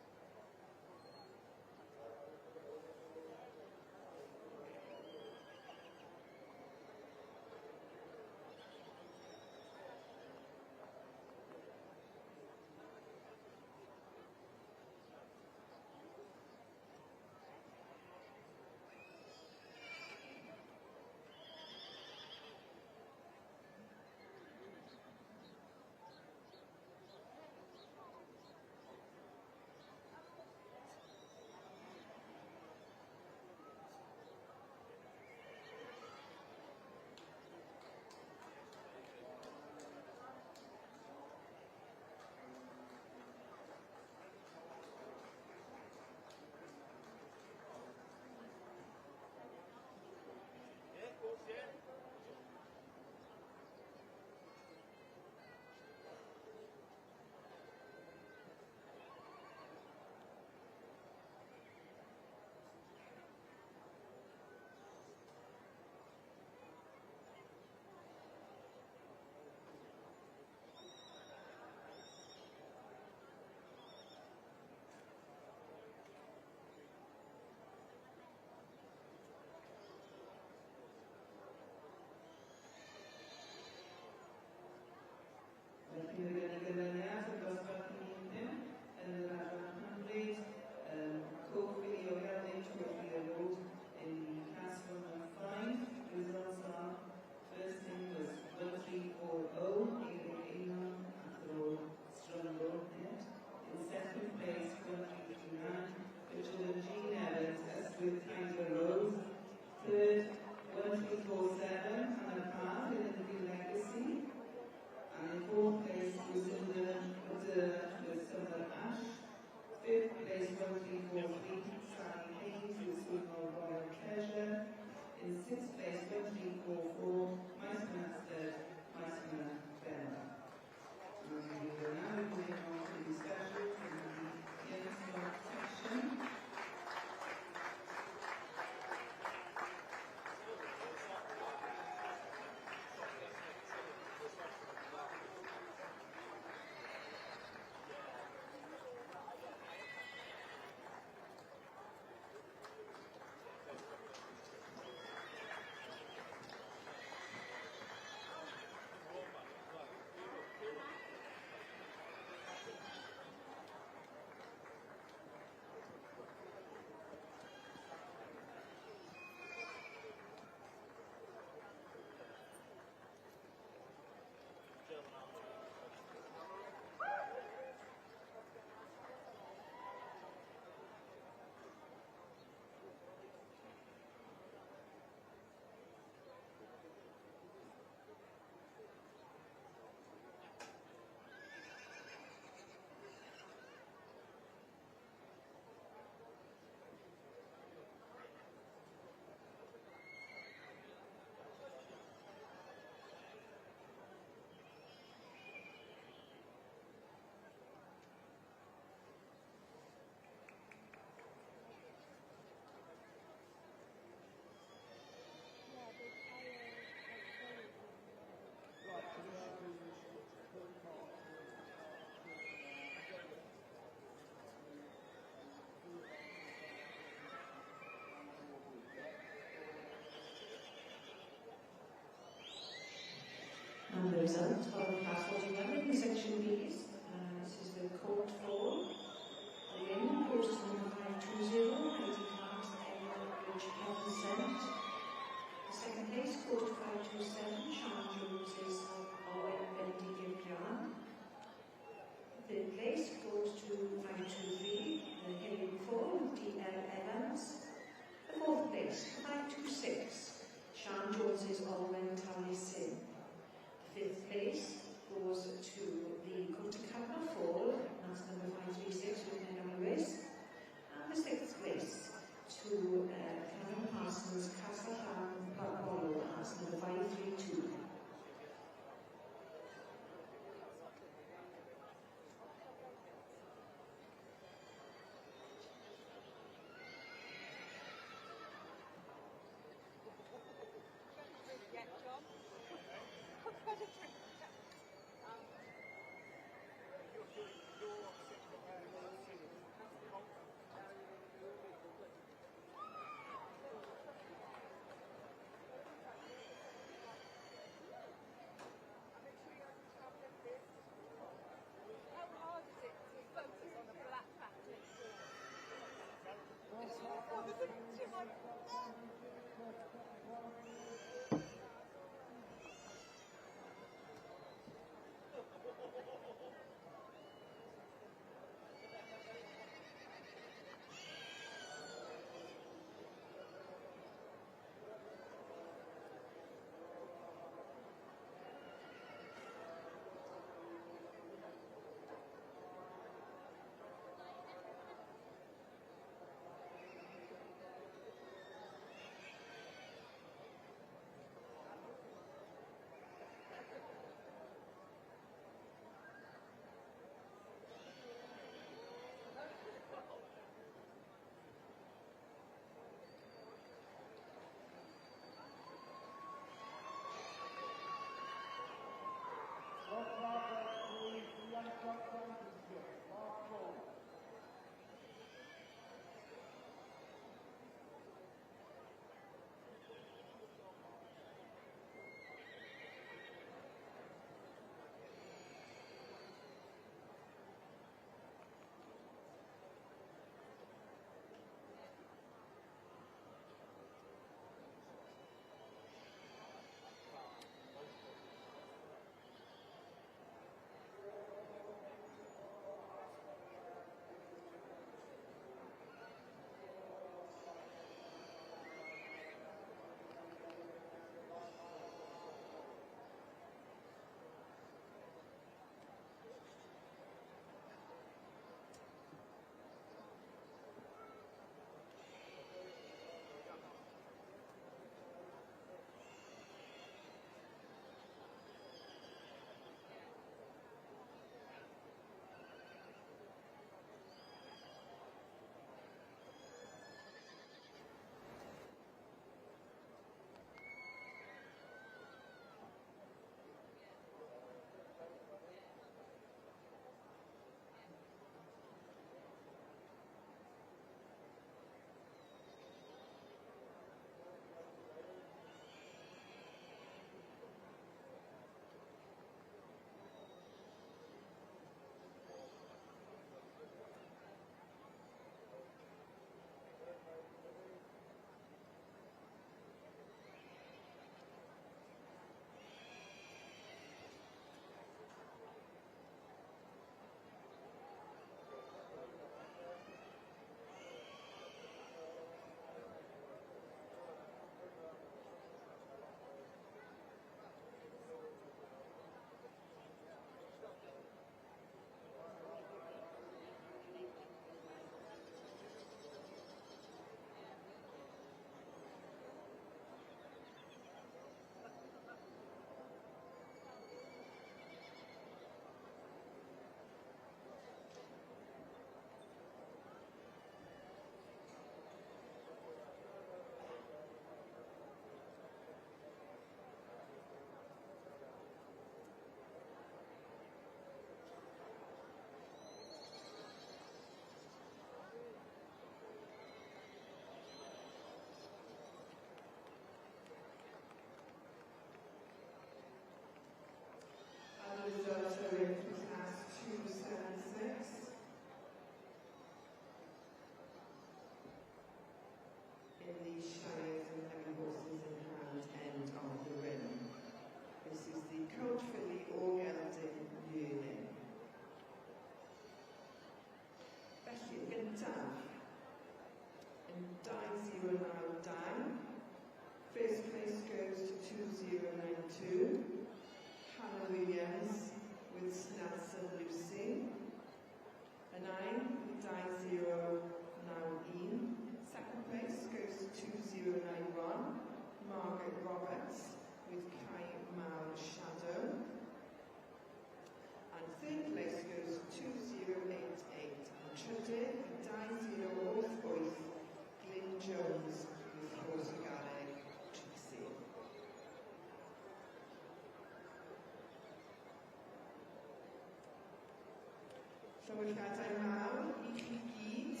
Trawiadau mawr I chi gyd,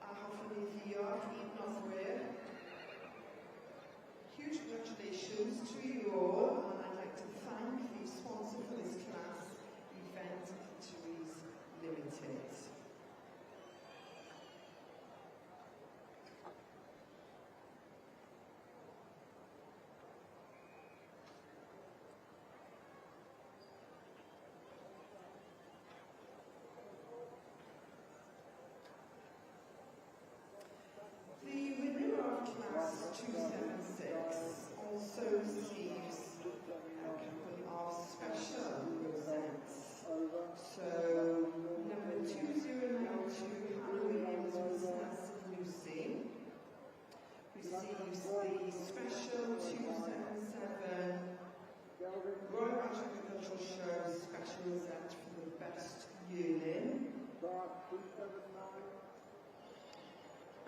a hoffwn I ddiolch i'n noddwyr. Huge congratulations to you all, and I'd like to thank the sponsor for this class, Event Victories Limited. The winner of Class 276 also receives a couple of special presents. So, number 2092, Hannah Williams from St Lucy, receives the special 277 Royal Welsh Agricultural Show special present for the best yearling.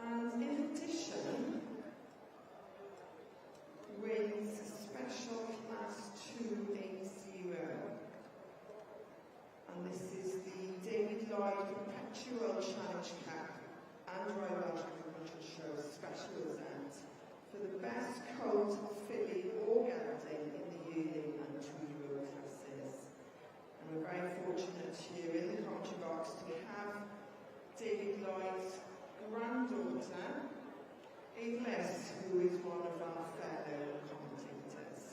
And in addition, wins special class 280. And this is the David Lloyd Perpetual Challenge Cup and Royal Welsh Agricultural Show special present for the best colt of filly or gelding in the yearling and 2-year-old classes. And we're very fortunate here in the commentary box to have David Lloyd's granddaughter, Evelys, who is one of our fellow commentators.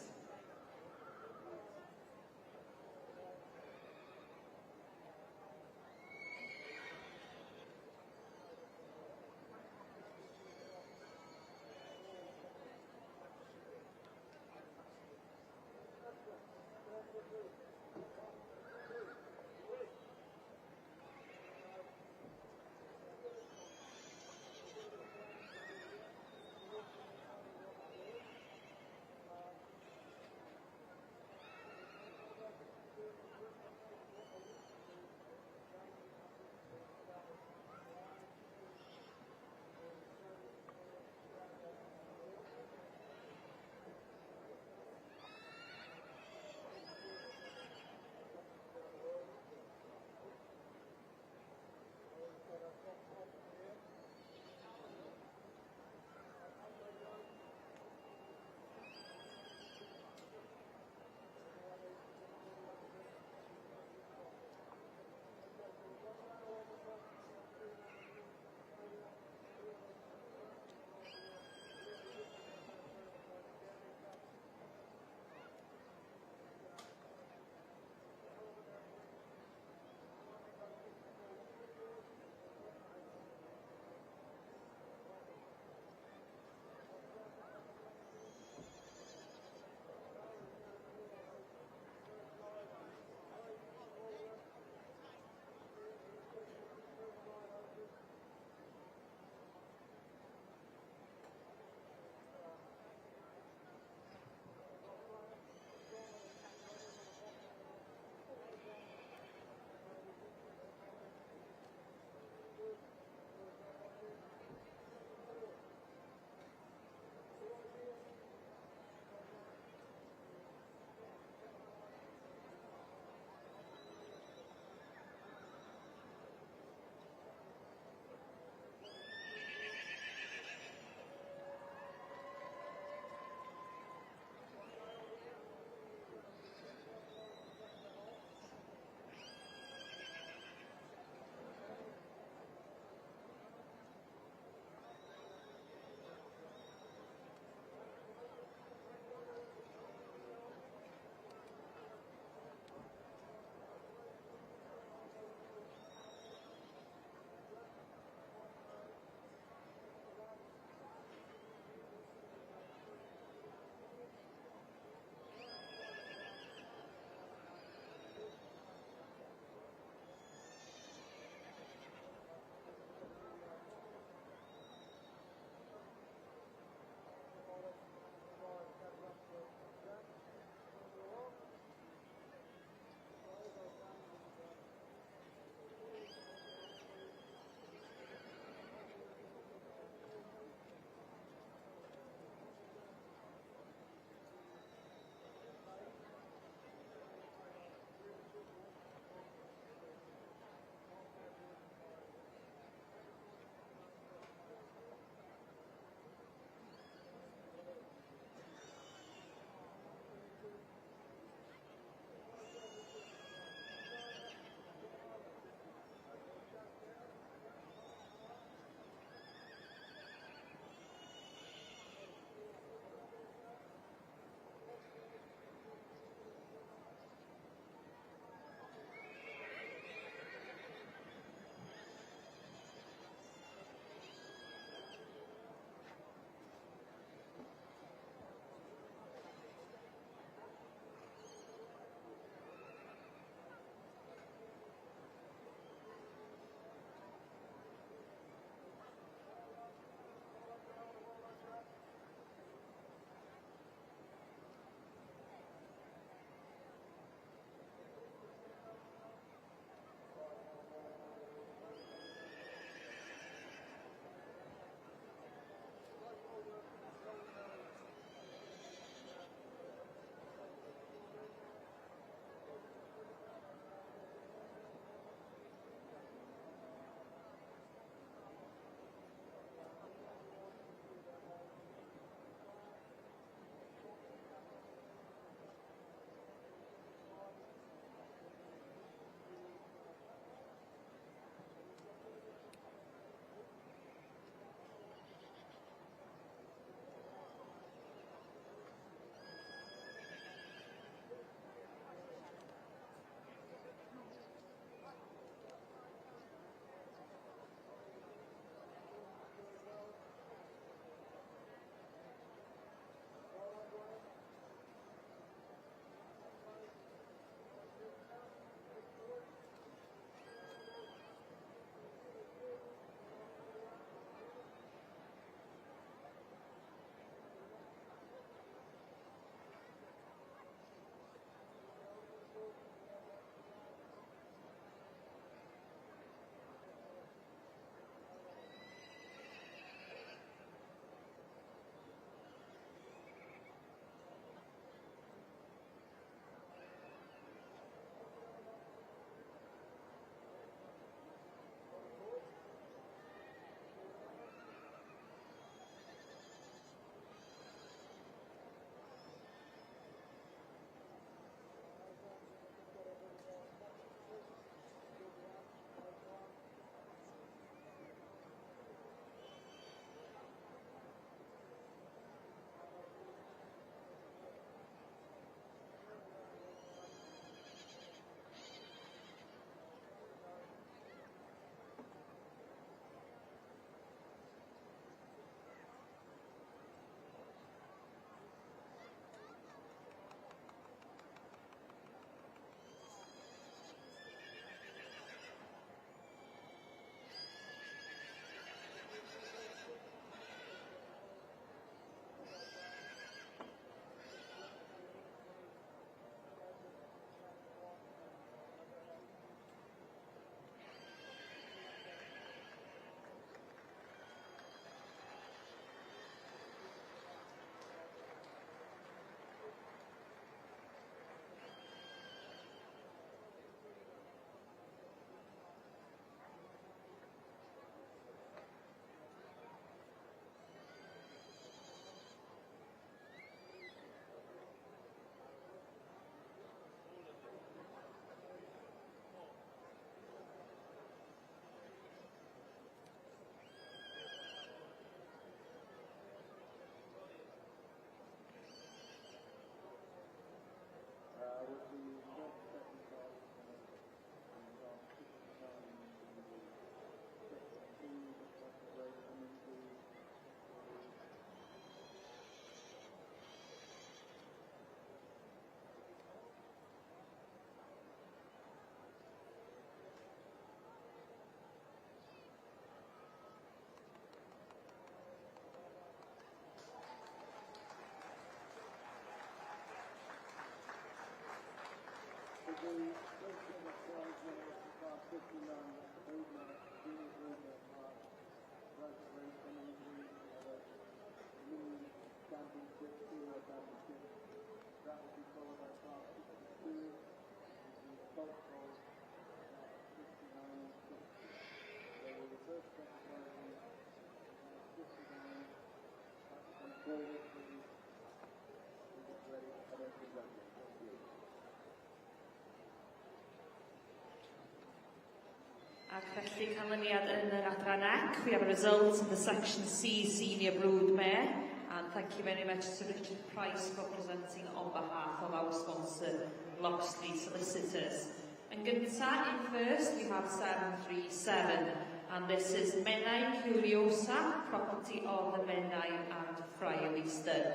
Ac felly canlyniad yn yr adran ec, we have a result in the section C senior broodmare, and thank you very much to Richard Price for presenting on behalf of our sponsor, Locksley Solicitors. And gynta, in first, we have 737, and this is Menai Curiosa, property of the Menai and Friar Easton.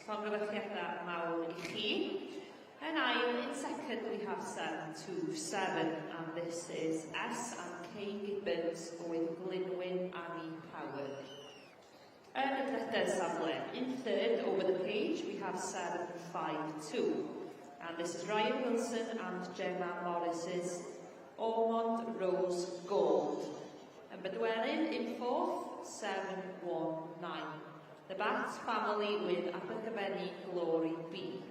Llongyfarchiadau mawr i chi. And in second, we have 727, and this is S and K Gibbons with Glynwyn and E. Power. In third, over the page, we have 752, and this is Ryan Wilson and Gemma Morris's Ormond Rose Gold. And Bedwellyn in fourth, 719. The Bats family with Abergavenny Glory B.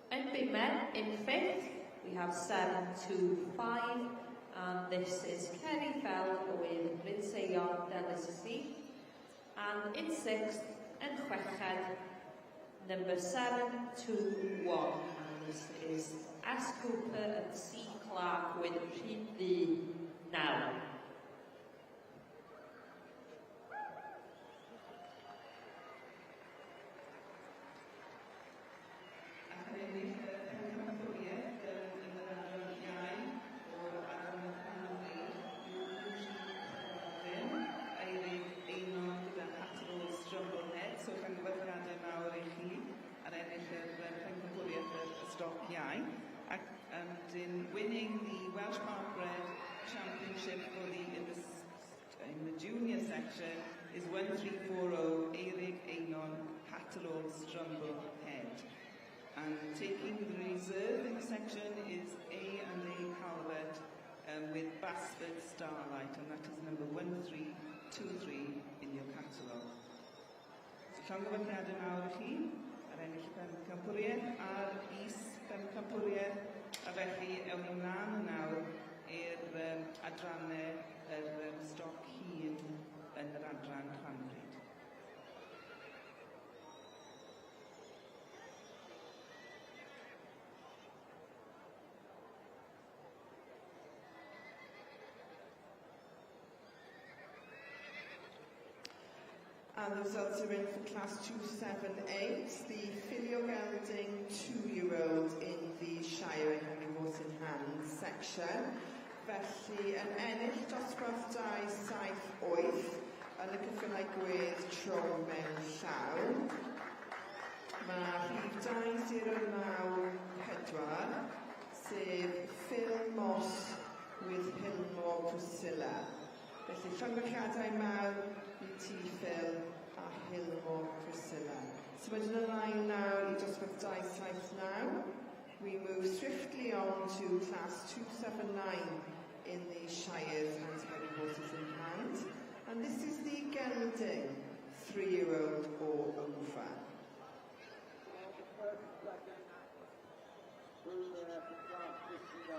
And Bimer in fifth, we have 725, and this is Kerry Fell with Prince Aeon Delicacy. And in sixth, and Chweched, number 721, and this is S. Cooper and C. Clark with Pryd Now. And in winning the Welsh Parkbred Championship for in the junior section is 1340 Eirig Einon Catalog Strumble Head. And taking the reserve in the section is A and A Howlett with Bastard Starlight, and that is number 1323 in your catalogue. So llongyfarchiadau mawr i chi, ar ennill pencampwriaeth a'r is pencampwriaeth, a felly ewn ni mlaen nawr i'r adrannau, stoc hun yn yr adran Llanbryd. And the results are in for class 278, the Filio Gelding 2-year-old in the Shire and Horse in Hand section. Felly, yn ennill dosbarth 278 yn y cyffynnau gwedd tro mewn llaw. Mae rhif 209 sef Phil Moss with Hilmore Priscilla. Felly, llongyfarchiadau mawr i ti Phil a Hilmore Priscilla. So wedyn ymlaen nawr i dosbarth 279. We move swiftly on to class 279 in the Shires and Heavy Horses in Hand. And this is the gelding, 3-year-old or over. Through there for class 59.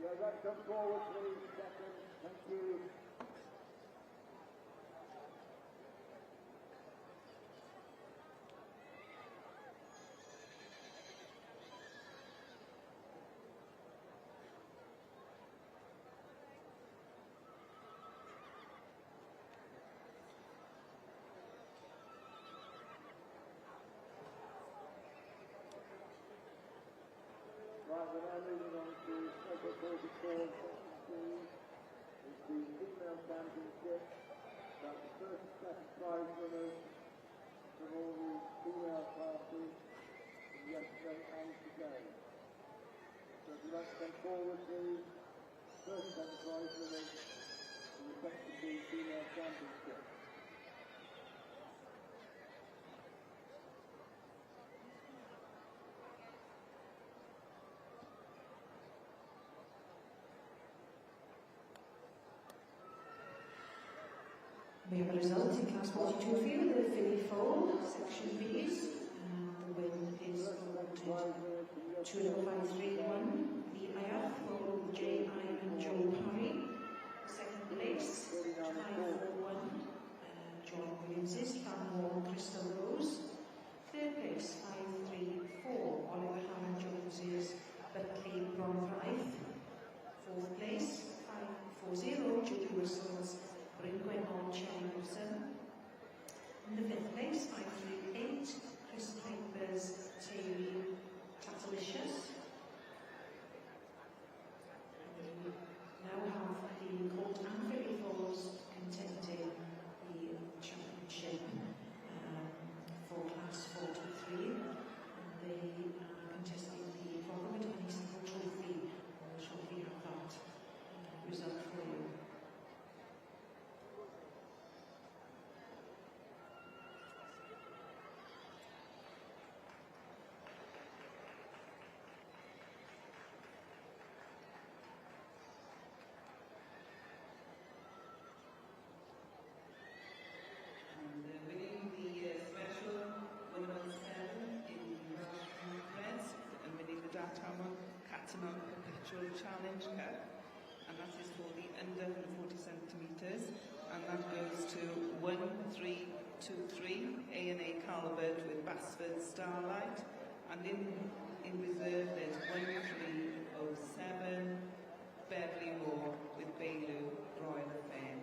Yeah, that come forward, please, second. Thank you. Right, we're now moving on to Snowball 44 and 62. It's the female championship. That's the first set prize winners from all the female classes from yesterday and today. So if you'd like to come forward, please. First second prize winners in the Section B Female Championship. We have a result in Class 42 field, the Philly Foal, Section B's. The win is awarded to number 531, the IF for J.I. and Joe Parry. Second place, 541, John Williams' Fanmore Crystal Rose. Third place, 534, Oliver Hammond Jones's Berkeley Bronfraith. Fourth place, 540, Judy Whistle's Bryn-Gwenol Cherry Wilson. In the fifth place, 538, Chris Piper's Terry Tatalicious. We now have the Colt and Philly Falls contending the championship for Class 43. And they are contesting the Robert Honeysuckle Trophy. We'll shortly have that result for you. Challenge Cup, and that is for the under 40 centimetres, and that goes to 1323 A&A Calvert with Basford Starlight, and in reserve there's 1307 Beverly Moore with Bailey Royal Affair.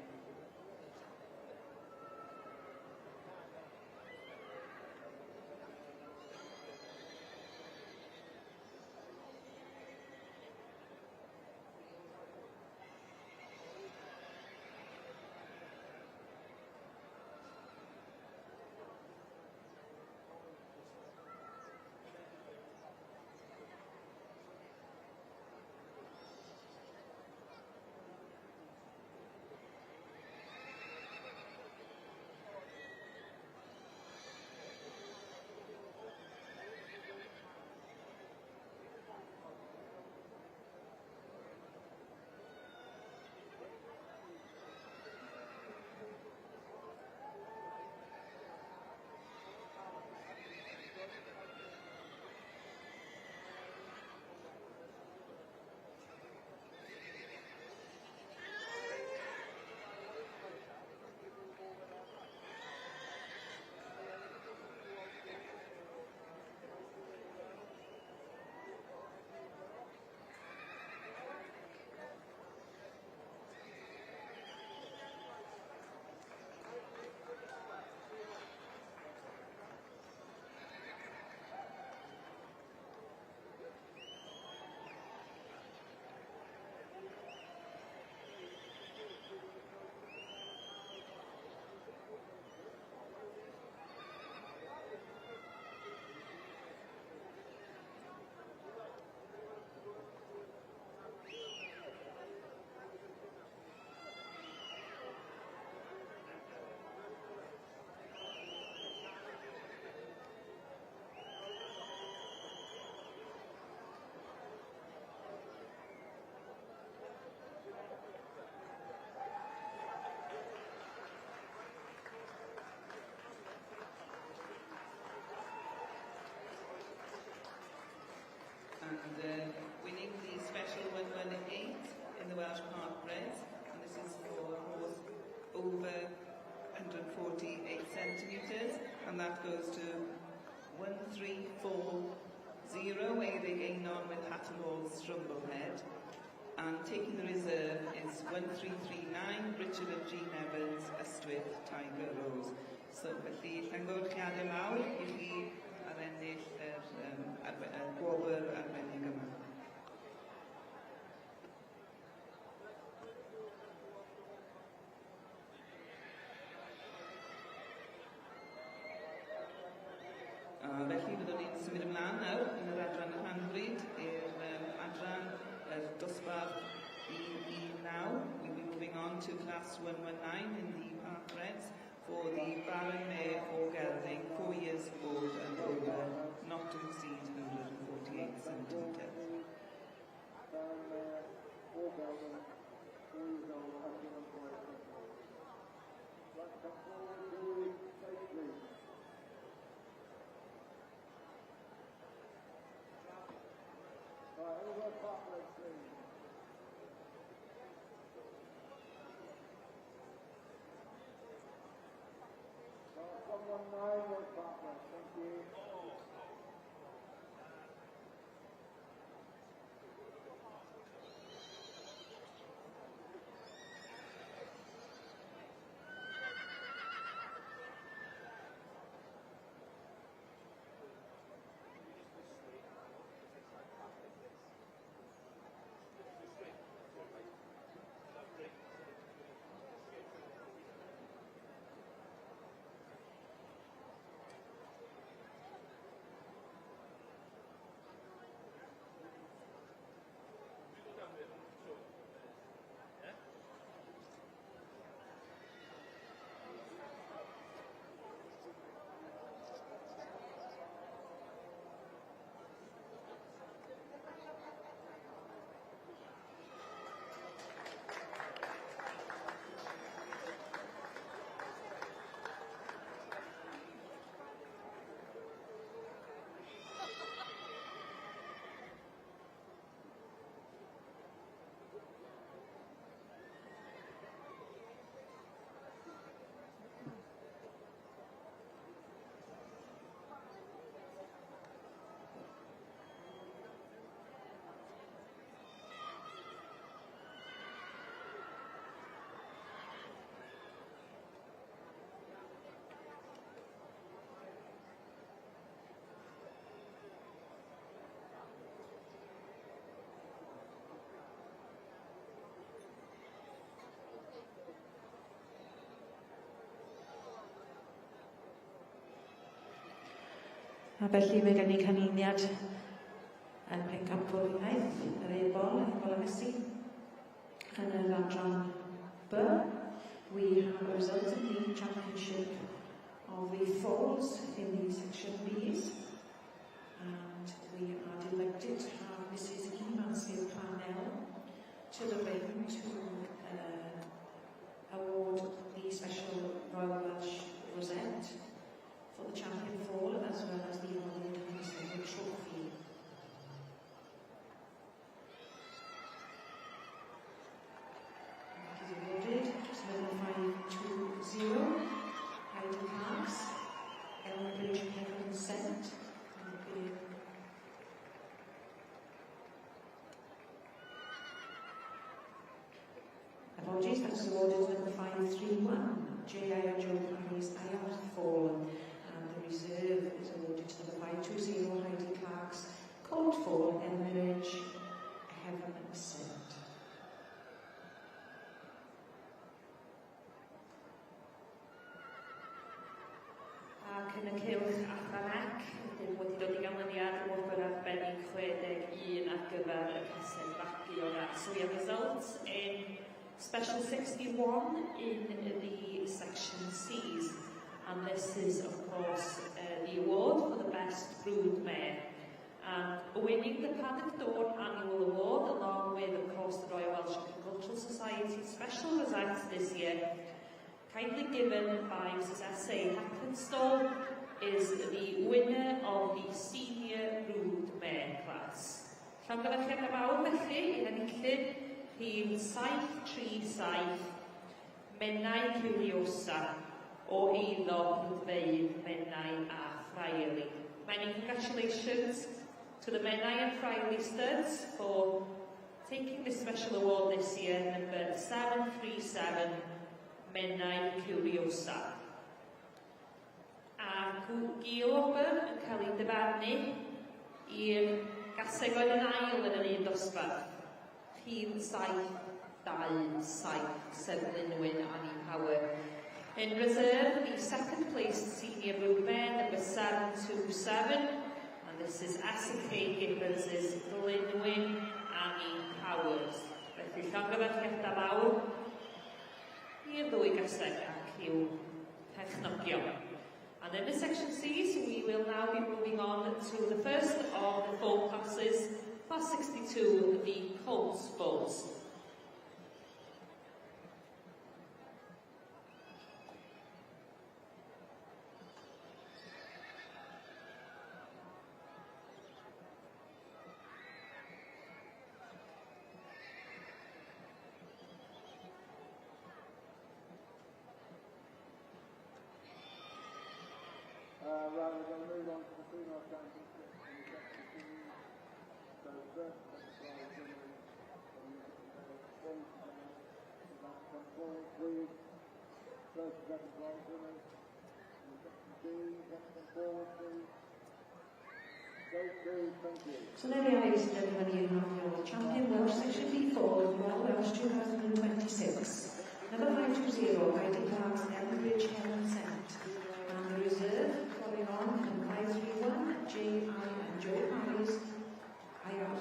And winning the special 118 in the Welsh Park Breds, and this is for a horse over 148 centimetres, and that goes to 1340, Eirig Einon with Hatterhall Strumblehead, and taking the reserve is 1339, Richard and Jean Evans, Ystwyth, Tiger Rose. So felly, llongyfarchiadau mawr I chi ar ennill yr gwobr arbennig yma. Felly byddwn ni'n symud ymlaen nawr yn yr adran y rhan bryd i'r adran to Class 119 in the Park Reds for the Baron Mayor for Gelding, 4 years old and over, not to exceed 148 centimetres. A felly mae gen i canlyniad yn pencampwriaeth yr ebol a Messi yn yr adran B. We have a result in the championship of the falls in the section B's, and we are delighted to have Mrs. Emancip Parnell to the ring to award the special Royal Welsh Rosette for the champion fall as well as the award of the trophy. It is awarded to number 520, Heidi Parks, Elbridge Heaven Consent. Apologies, that's awarded to number 531, J.I. Joe Parry's Ayard Fall. The reserve is awarded to number 520, Heidi Clark's Cold Fall, Emerge, Heaven Sent. Ac yn y cylch Athanec, ydym wedi dod i ganlyniad o wobr arbennig 61 ar gyfer y cysau fagu o'r so we have results in Special 61 in the Section C's. And this is, of course, the award for the Best Brood Mare. And winning the Paddock Dawn Annual Award, along with, of course, the Royal Welsh Agricultural Society Special Rosette this year, kindly given by Mrs. S.A. Heckenstall, is the winner of the Senior Brood Mare class. Llongyfarchiad y mawr felly, i'n enillydd rhif 737, Menai Curiosa, o eiddo Rhydfeydd, Menai a Friarley. Many congratulations to the Menai and Friarley studs for taking this special award this year, number 737, Menai Curiosa. A Gil-Ober yn cael ei dyfarnu i'r gasegoedd yn ail yn yr un dosbarth. Rhif 727, Seflynwyn Annie Power. In reserve, the second placed senior brood mare, number 727, and this is S.K. Gibbons' Glynwyn Annie Powers. Felly llongyfarchiadau mawr fwy gyseg ac i'w perchnogio. And in the section C, so we will now be moving on to the first of the 4 classes, class 62, the Colts Boats. Right, we're going to move on to the female championship in the section team. So first prize winners from boys come forward, please. First and second prize winners in the section B, come forward, please. Those two, thank you. So there we are, ladies and gentlemen, you have your champion Welsh section B4, Royal Welsh 2026. Number 520, ID Class Elbridge Helen Cent. And the reserve, following on, and advisory 1, J.I. and Joe Harris, IR.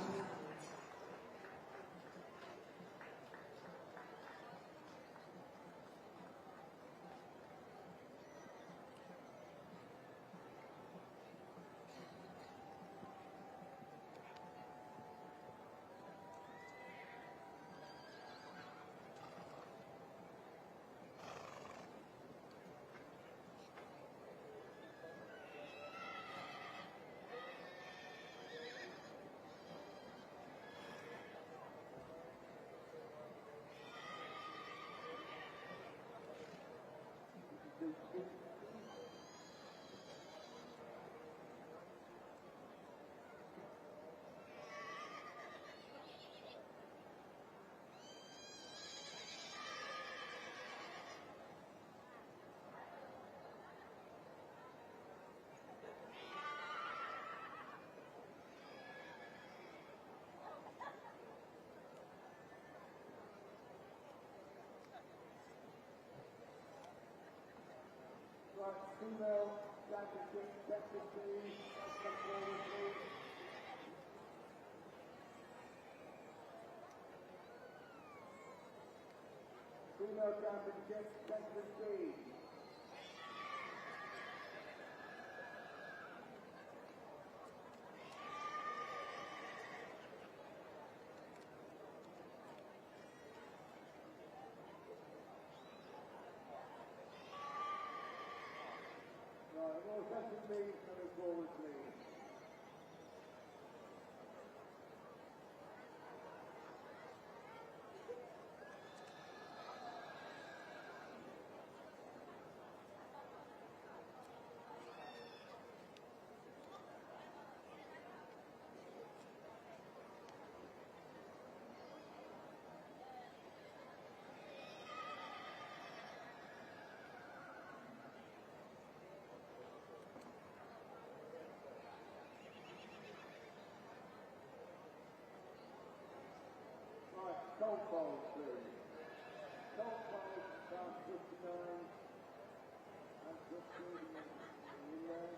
Right, female championship, section B, come forward, please. Female championship, section B. Right, well, section B is coming forward, please. Right, Colt Bowls, please. Colt Bowls, class 59, and 15 in there.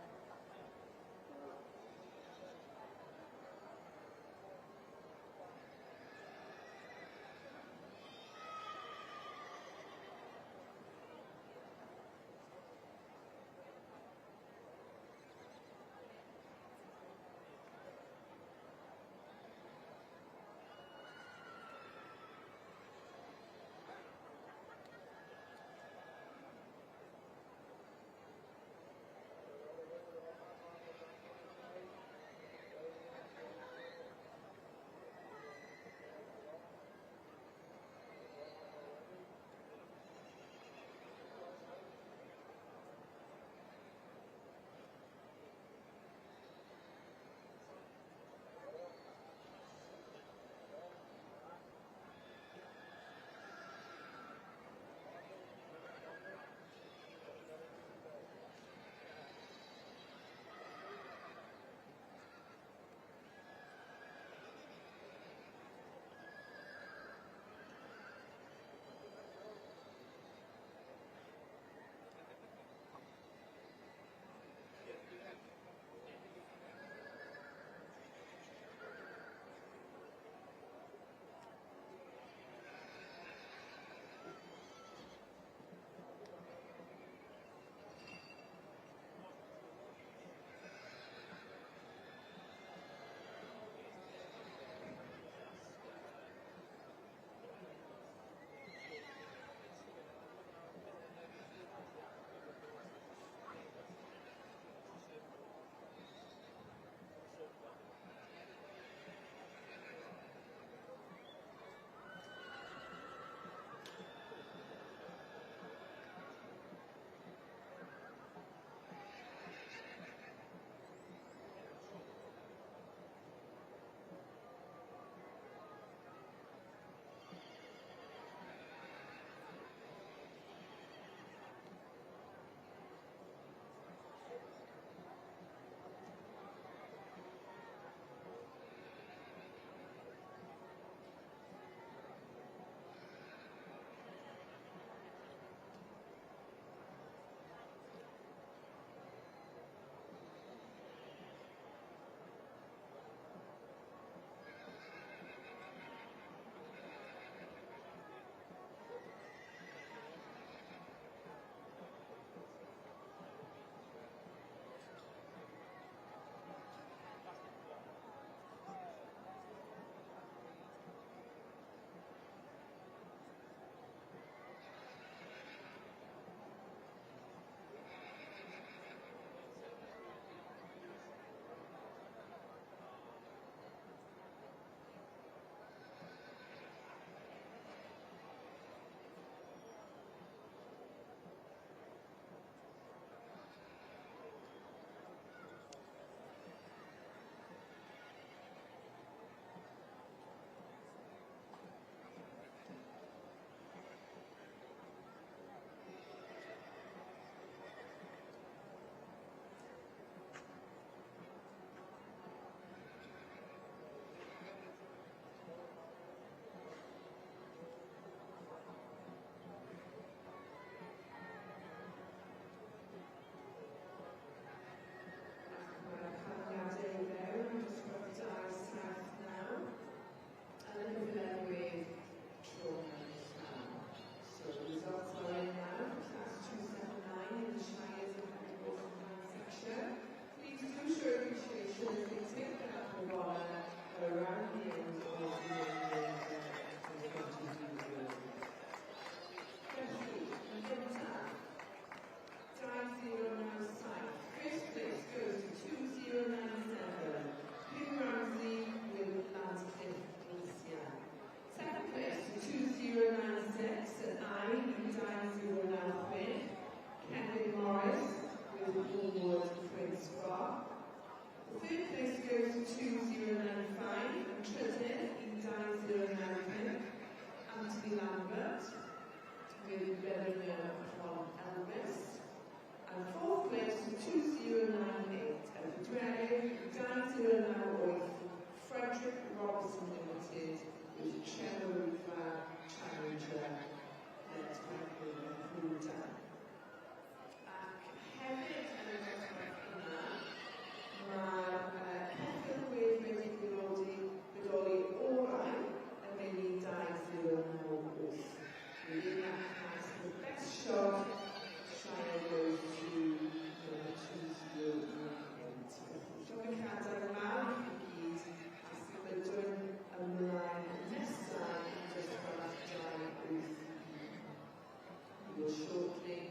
will shortly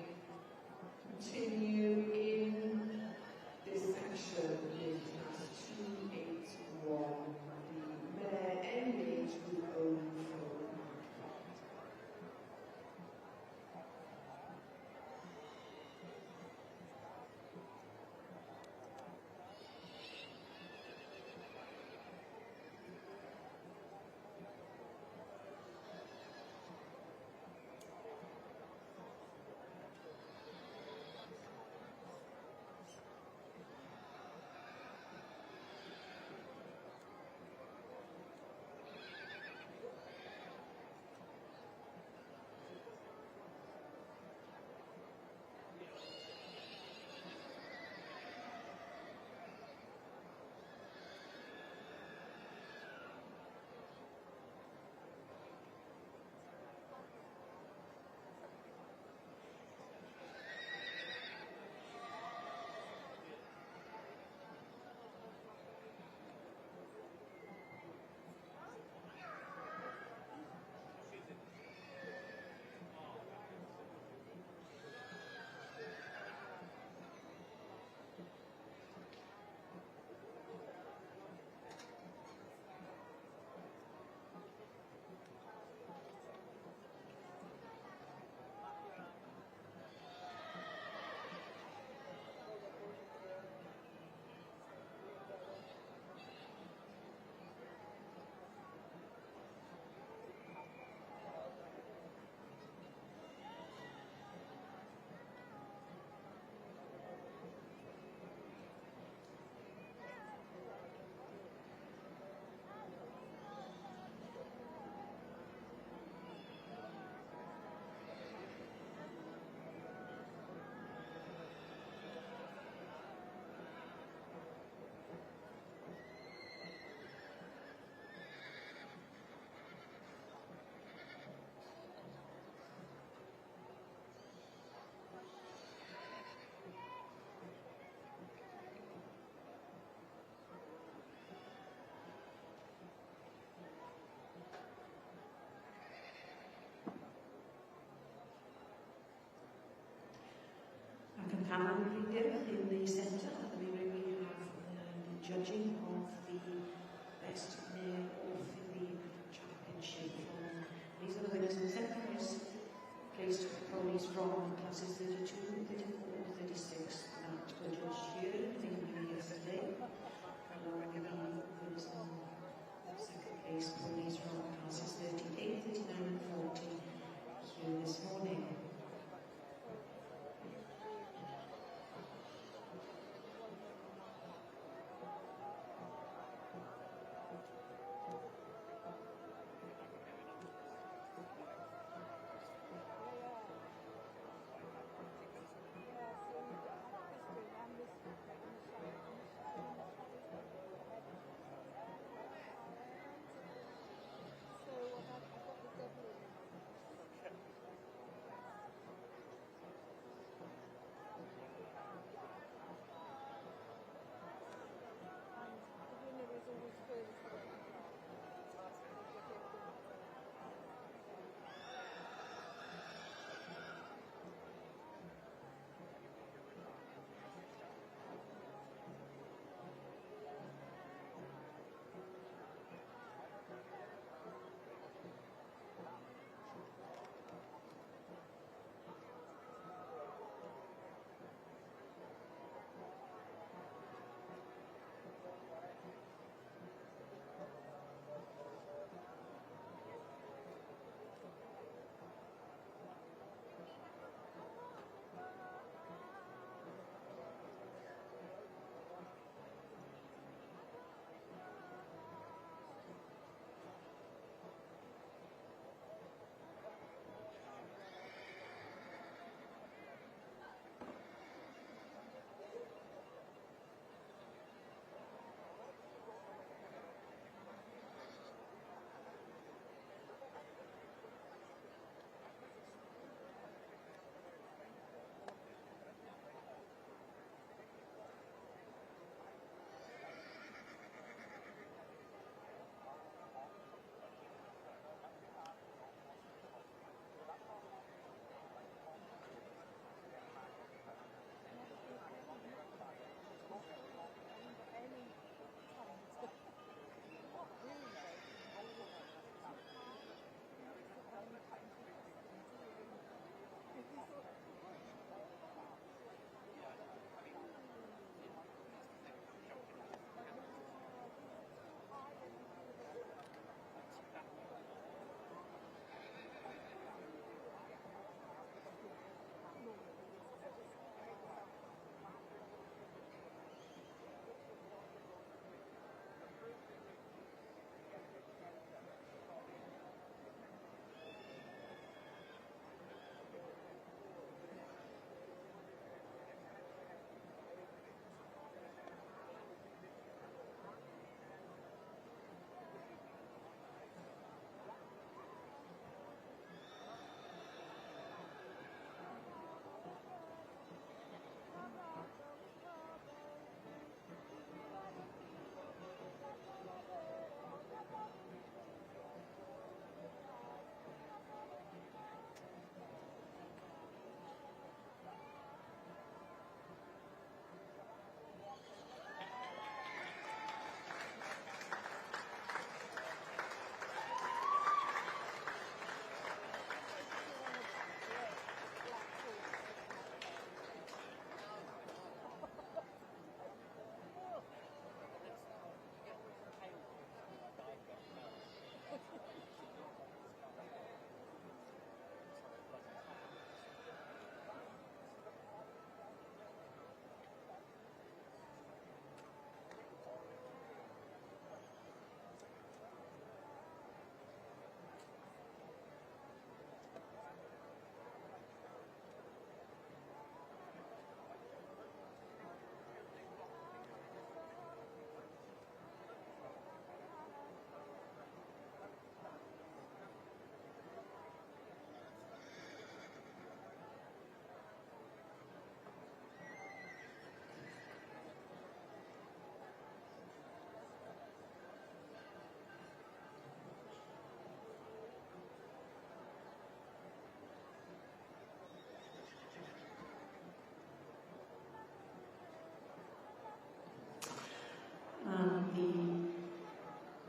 continue in this section with class 281, the Mayor NH Group Overflow. Panel reader in the centre at the moment we have the judging of the best male or female championship from these are the winners in the second place ponies from classes 32, 34, 36 that were judged here, I think yesterday. And already the winners in second place ponies from classes 38, 39 and 40 here this morning. So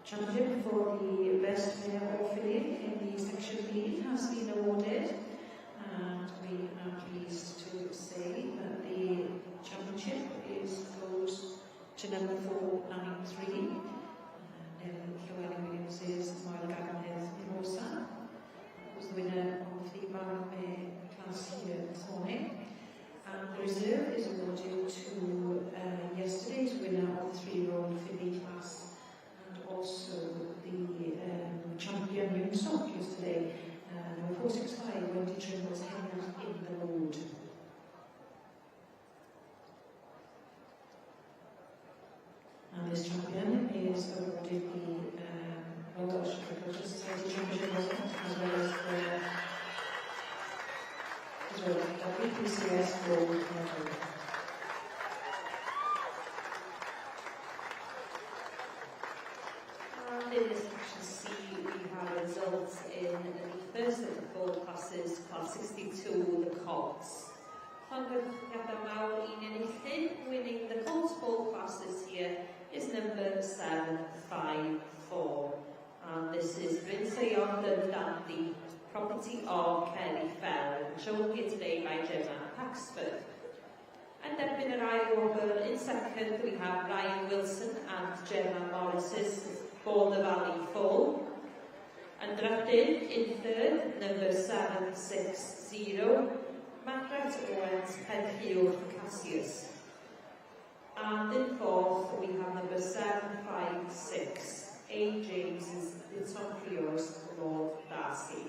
champion for the best male orphanage in the section B has been awarded, and we are pleased to say that the championship goes to number 493. Llewellyn Williams' Moira Gagnes Rosa was the winner of the Barame class here this morning. And the reserve is awarded to yesterday's winner of the 3-year-old filly class, and also the champion young stock yesterday, number 465, Wendy Trimble's Held in the Road. And this champion is awarded the Royal Scottish Agricultural Society Championship as well as the WPCS Gold Medal. And in this section C, we have results in the first of the 4 classes, class 62, the Colts. Llongyfarchiadau mawr un enillydd, winning the Colts 4 class this year is number 754. And this is Brynseon Dandy, property of Kelly Fell, shown here today by Gemma Paxford. And then in the Ryan in second, we have Ryan Wilson and Gemma Morris's For the Valley Fall. And drafted in third, number 760, Margaret Owens Penfield Cassius. And in fourth, we have number 756, A. James's The Tonfrios Lord Darcy.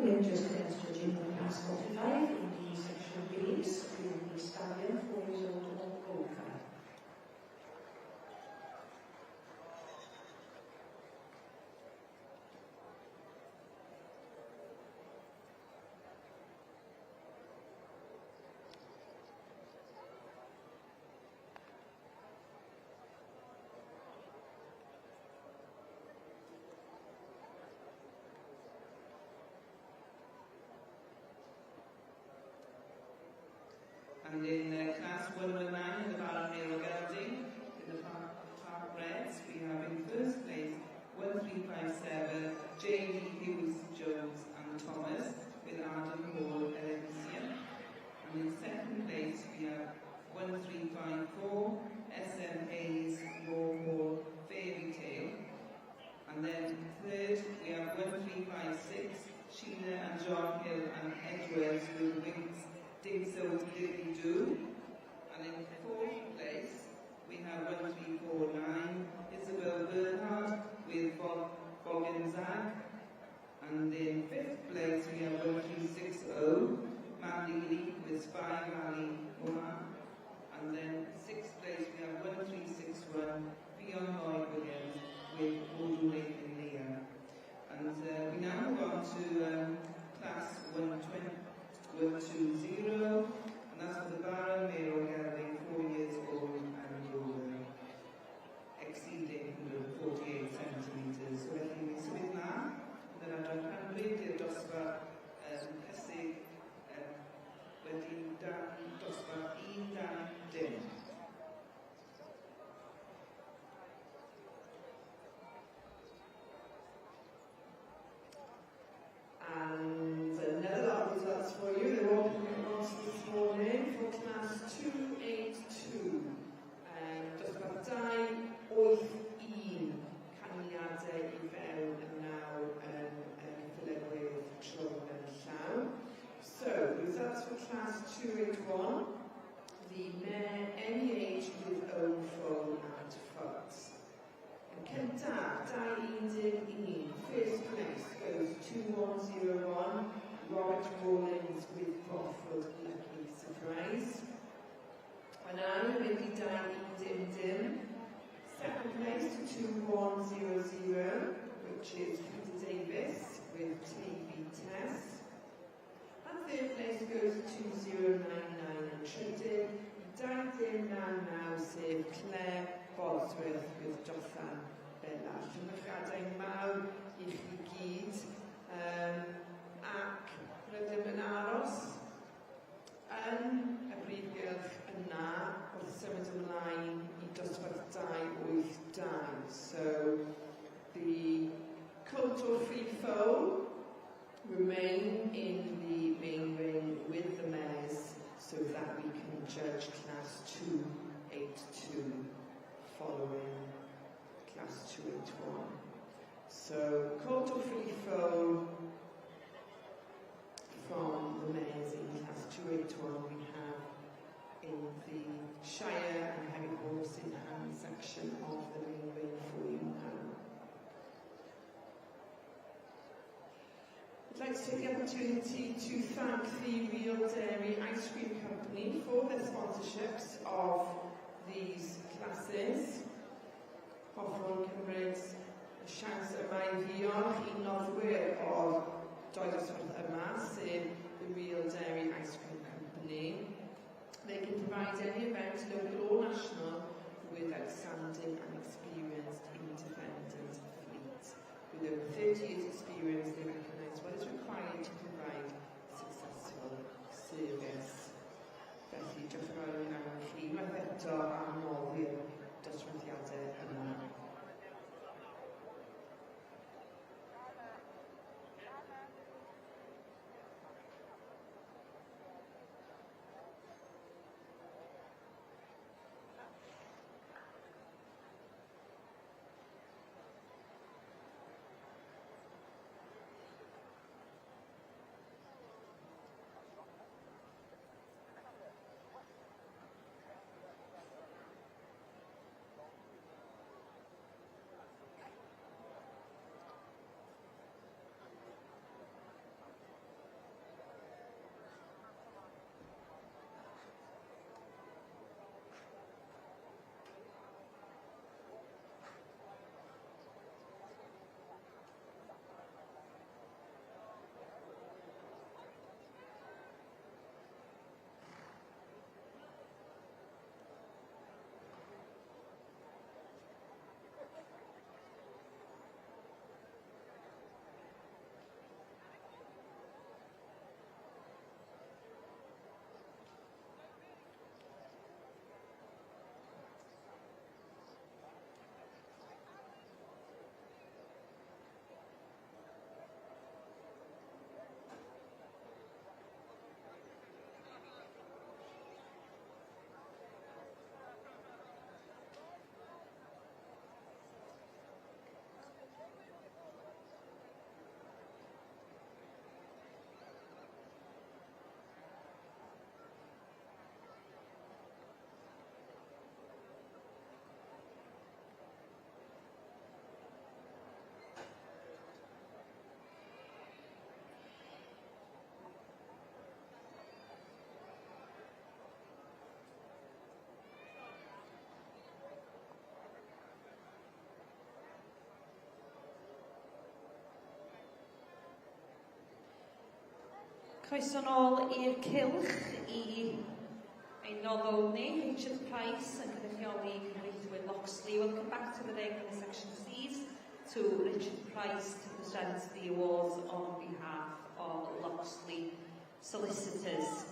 we're just judging on class 45 in the section B, so we will be studying 4 years old or over. And in class 109 in the Ballinale Gelding, in the Park Reds, we have in first place 1357, J.D. Hughes, Jones and Thomas, with Adam Hall, Elysium. And in second place, we have 1354, S.M. Hayes, Moore Hall, Fairy Tale. And then third, we have 1356, Sheila and John Hill and Edwards with Wings, Dig So Diddly Do. And in fourth place, we have 1349, Isabel Bernhard with Boggenzag. And in fifth place, we have 1360, Mandy Lee with Spy Valley Mohan. And then sixth place, we have 1361, Fionn Lloyd Williams with Voodoo Lake and Leah. And we now move on to class 120. 120, and that's for the Baron Mayo Gelding, 4 years old and over, exceeding 148 centimetres. So felly mi symud mlaen, yn yr adran canrif i'r dosbarth cysig wedi dosbarth 1-2-dim. And another lot of results for you. They're all coming across this morning for class 282. Dosbarth 2-8-1 canlyniadau I fewn yn naw Philegwydd Trwm yn Llaw. So, results for class 281. The mare NEH with own foal and foot. Yn cyntaf, 2-1-1. First place goes 2101, Robert Rawlins with Brothwood Lucky Surprise. Anna with the 2-1-dim. Second place 2100, which is Peter Davis with TV Tess. And third place goes 2099 and Traded. 2-dim now sef Claire Bosworth with Jothan Bella. Llymychadau mawr I chi gyd, ac rydym yn aros yn y brifgylch yna wrth symud ymlaen I dosbarth 282. So the colt or free foal remain in the main ring with the mares so that we can judge class 282 following class 281. So, colt or free foal from the mares in class 281 we have in the Shire and Heavy Horse in Hand section of the main ring for you now. I'd like to take the opportunity to thank the Real Dairy Ice Cream Company for their sponsorships of these classes. Hoffwn cymryd y siawns yma I ddiolch I noddwyr o'r doi dosbarth yma, sef the Real Dairy Ice Cream Company. They can provide any event, local or national, with outstanding and experienced independent fleet. With over 30 years experience, they recognise what is required to provide successful service. Felly, diolch yn fawr iawn I chi. Mae eto am noddi'r dosbarthiadau yma. Croeso nôl i'r cylch I ein noddol ni, Richard Price, yn cynrychioli Cynrychiolwyr Loxley. Welcome back to the ring in the section C's to Richard Price to present the awards on behalf of Loxley solicitors.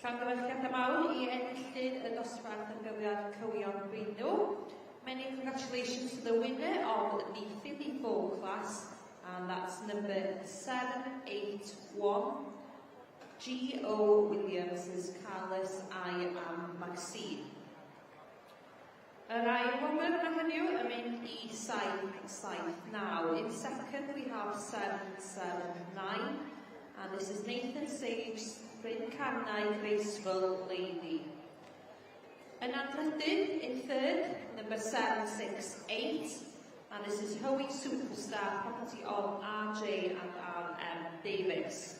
Llongyfarchiad mawr I enillydd y dosbarth yn gyfer cywion Brynw. Many congratulations to the winner of the Philly 4 class, and that's number 781. G.O. Williams' Carlos I am Maxine. Yr ail wobr yna hynnyw yn mynd I 779. In second we have 779, and this is Nathan Sage, Bryn Carnau, Graceful Lady. Yn adrydydd, in third, number 768, and this is Hoey Superstar, property of R.J. and R.M. Davis.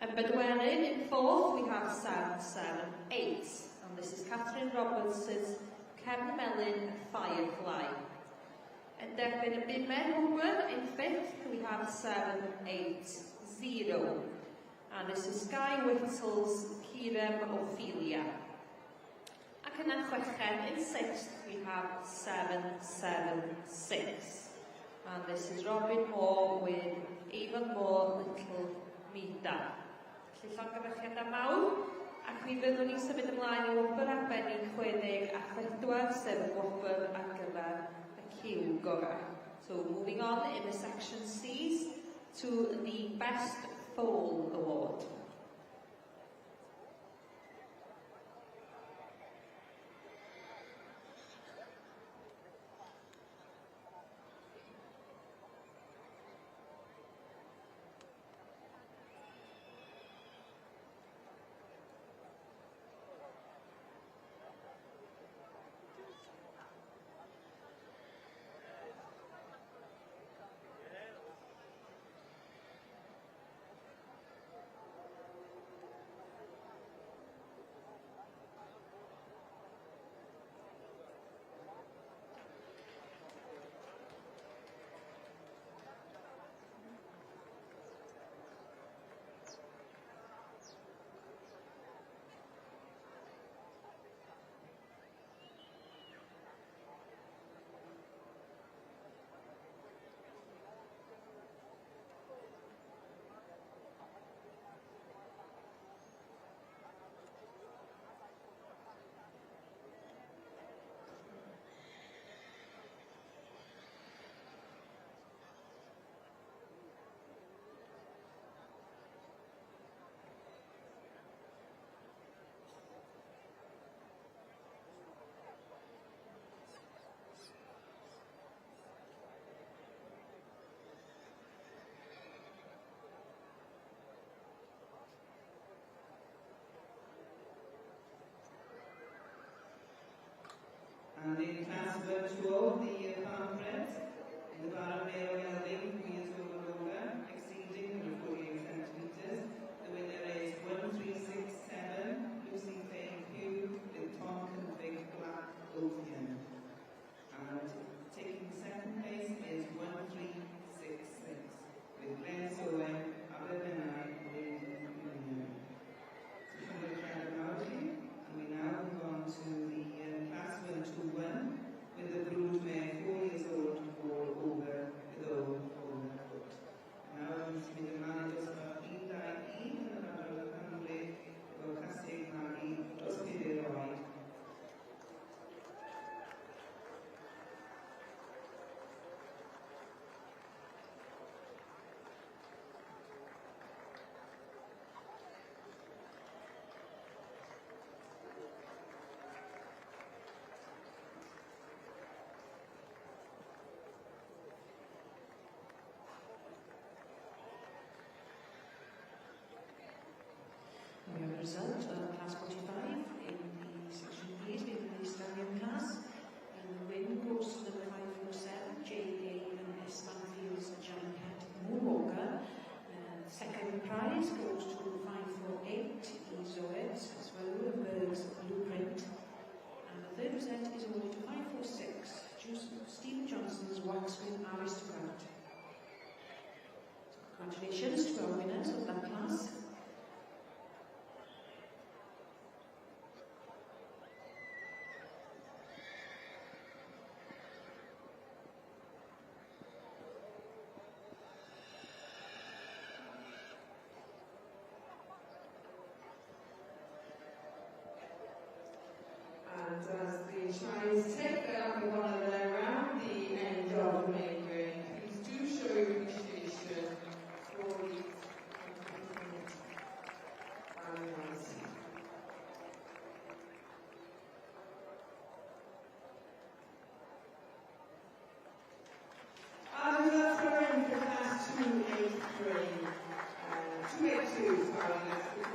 And Bedwerin, in fourth, we have 778, and this is Catherine Robertson's Kevin Mellon Firefly. And derbyn y bumed hwber, in fifth, we have 780, and this is Sky Whittle's Kirem Ophelia. Ac yn chwechen, in sixth, we have 776, and this is Robin Moore with Even More Little Mida. Felly llongyfarchiad mawr, ac mi fyddwn ni'n symud ymlaen I wobr arbennig 60 a 4, sef wobr ar gyfer y ciw gorau. So moving on in the section C's to the Best Foal Award. And in class virtual, the conference, in the bottom male welding, wheels over, exceeding the 48 centimeters. The winner is 1367, Lucy Faye Pugh, with Tom Convict Black Opium. And taking second place is 1366, with Glenn Sowen, Aberbenai, Lady Union. So from the credibility, and we now move on to the class 121 with the broodmare 4 years old all over with all over foot. Now it's with the managers of Indai and another family of Castig Maggie, Hospital. We have a result of class 45 in the section B, in the stallion class. And the win goes to number 547, J.A. and S. Banfield's Janet Moorwalker. Second prize goes to 548, Zoet, as well as Berg's Blueprint. And the third result is awarded to 546, Stephen Johnson's Waxwing Aristocrat. So congratulations to our winners of that class.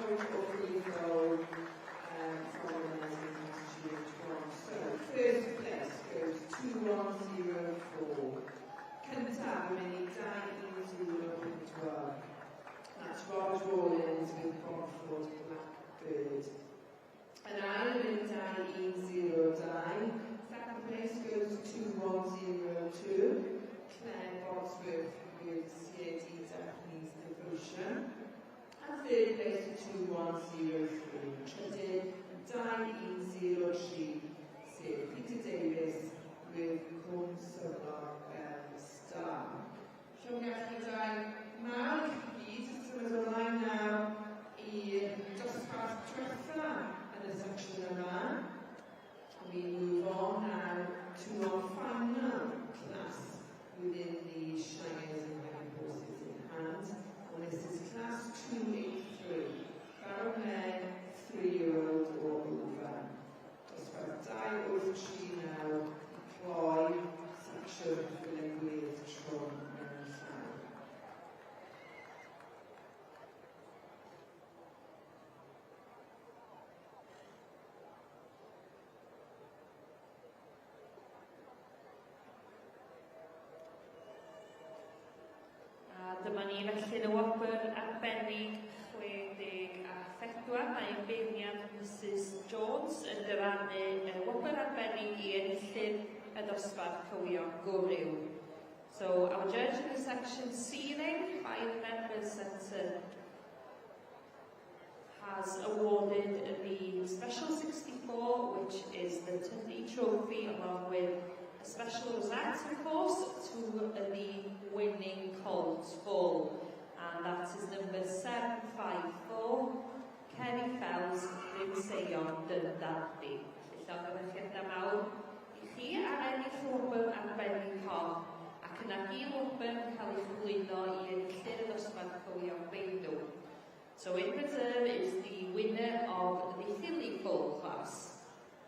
point of Filippo from the GH1. So, first place goes 2104. Cyntaf yn mynd i 2-0-4. That's Robert Rawlins with Bonford Blackbird. Yn ail yn mynd i 2-1-0-2. Second place goes 2-1-0-2. Claire Bosworth with CAD Japanese Devotion. And third place 2-1-0-3. Trydydd 2-1-0-3. Sef Peter Davis with Cwm Sylog Star. Siwn gallu dau mawr i gyd, symud ymlaen nawr I dosbarth trwetha yn y section yma. We move on now to our final class within the Shires and Heavy Horses in hand. And this is class 283. Barrow men, 3-year-old or over. Dosbarth 283 now. Cloi, section filling with Tron and Llaw. Dyma ni felly yn y wobr arbennig 64 mae'n beirniad Mrs Jones yn dyrannu y wobr arbennig I enillydd y dosbarth cywio gwryw. So our judge in the section ceiling by the Members Centre has awarded the Special 64, which is the Tunley Trophy, along with a special rosette, of course, to the winning Colts Bull. And that is number 754, Kerry Fells, Rhyw Dundaldi. Felly gyfeilliadau mawr I chi ar ennill wobr arbennig hon, ac yna un wobr yn cael ei chyflwyno I enillydd y dosbarth cywio beidw. So in reserve is the winner of the Philly Bull class.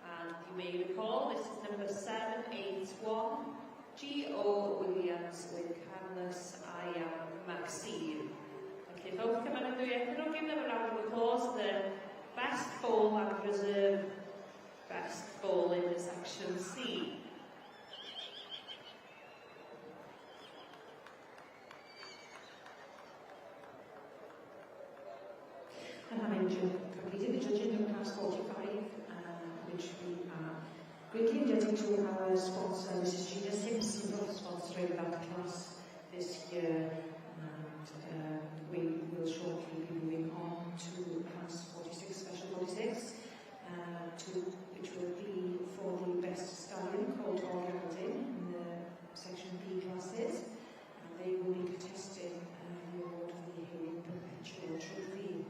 And you may recall this is number 781, G.O. Williams with Carlos Ian Maxine. Okay, both come and do it. We'll give them a round of applause. The best bull and reserve best bull in the section C. And having completed the judging of class 45, which we are greatly indebted to our sponsor, Mrs. Gina Simpson, for sponsoring that class this year. And we will shortly be moving on to class 46, special 46, which will be for the best stallion called Orgeldin in the section B classes. And they will be contesting the award for the Hayden Perpetual Trophy.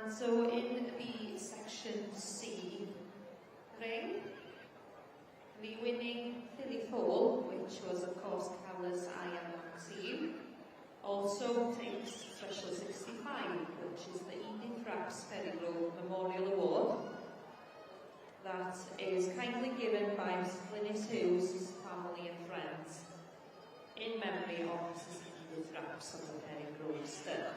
And so in the section C ring, the winning filly foal, which was of course Carlos Ian Maxine, also takes special 65, which is the Edith Rapps Ferrygrove Memorial Award. That is kindly given by Mrs. Glynis Hughes' family and friends in memory of Mrs. Edith Rapps of the Ferrygrove Stud.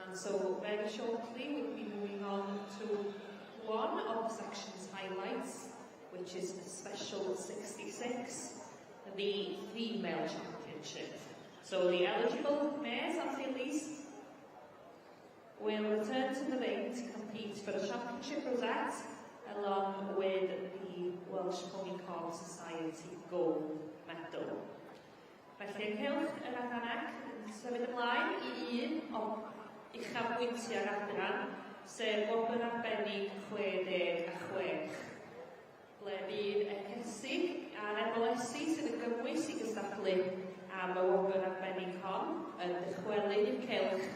And so very shortly we'll be moving on to one of the section's highlights, which is the Special 66, the Female Championship. So the eligible mares and fillies will return to the ring to compete for a championship rosette along with the Welsh Pony Carp Society Gold Medal. Felly, ynghylch yr adraneg yn symud ymlaen i un o uchafbwyntiau'r adran, sef wobr arbennig 66, ble bydd Ecysi a'r Efolesu sydd yn gymwys i gystadlu am y wobr arbennig hon yn dychwelyd i'r cylch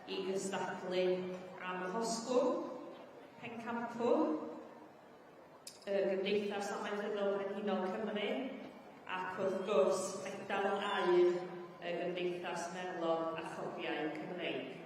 i gystadlu am y hosgwr, pencampwr, y Gymdeithas Amaethyddol Brenhinol Cymru, ac wrth gwrs medal aur y Gymdeithas Merlon a Chopiau Cymreig.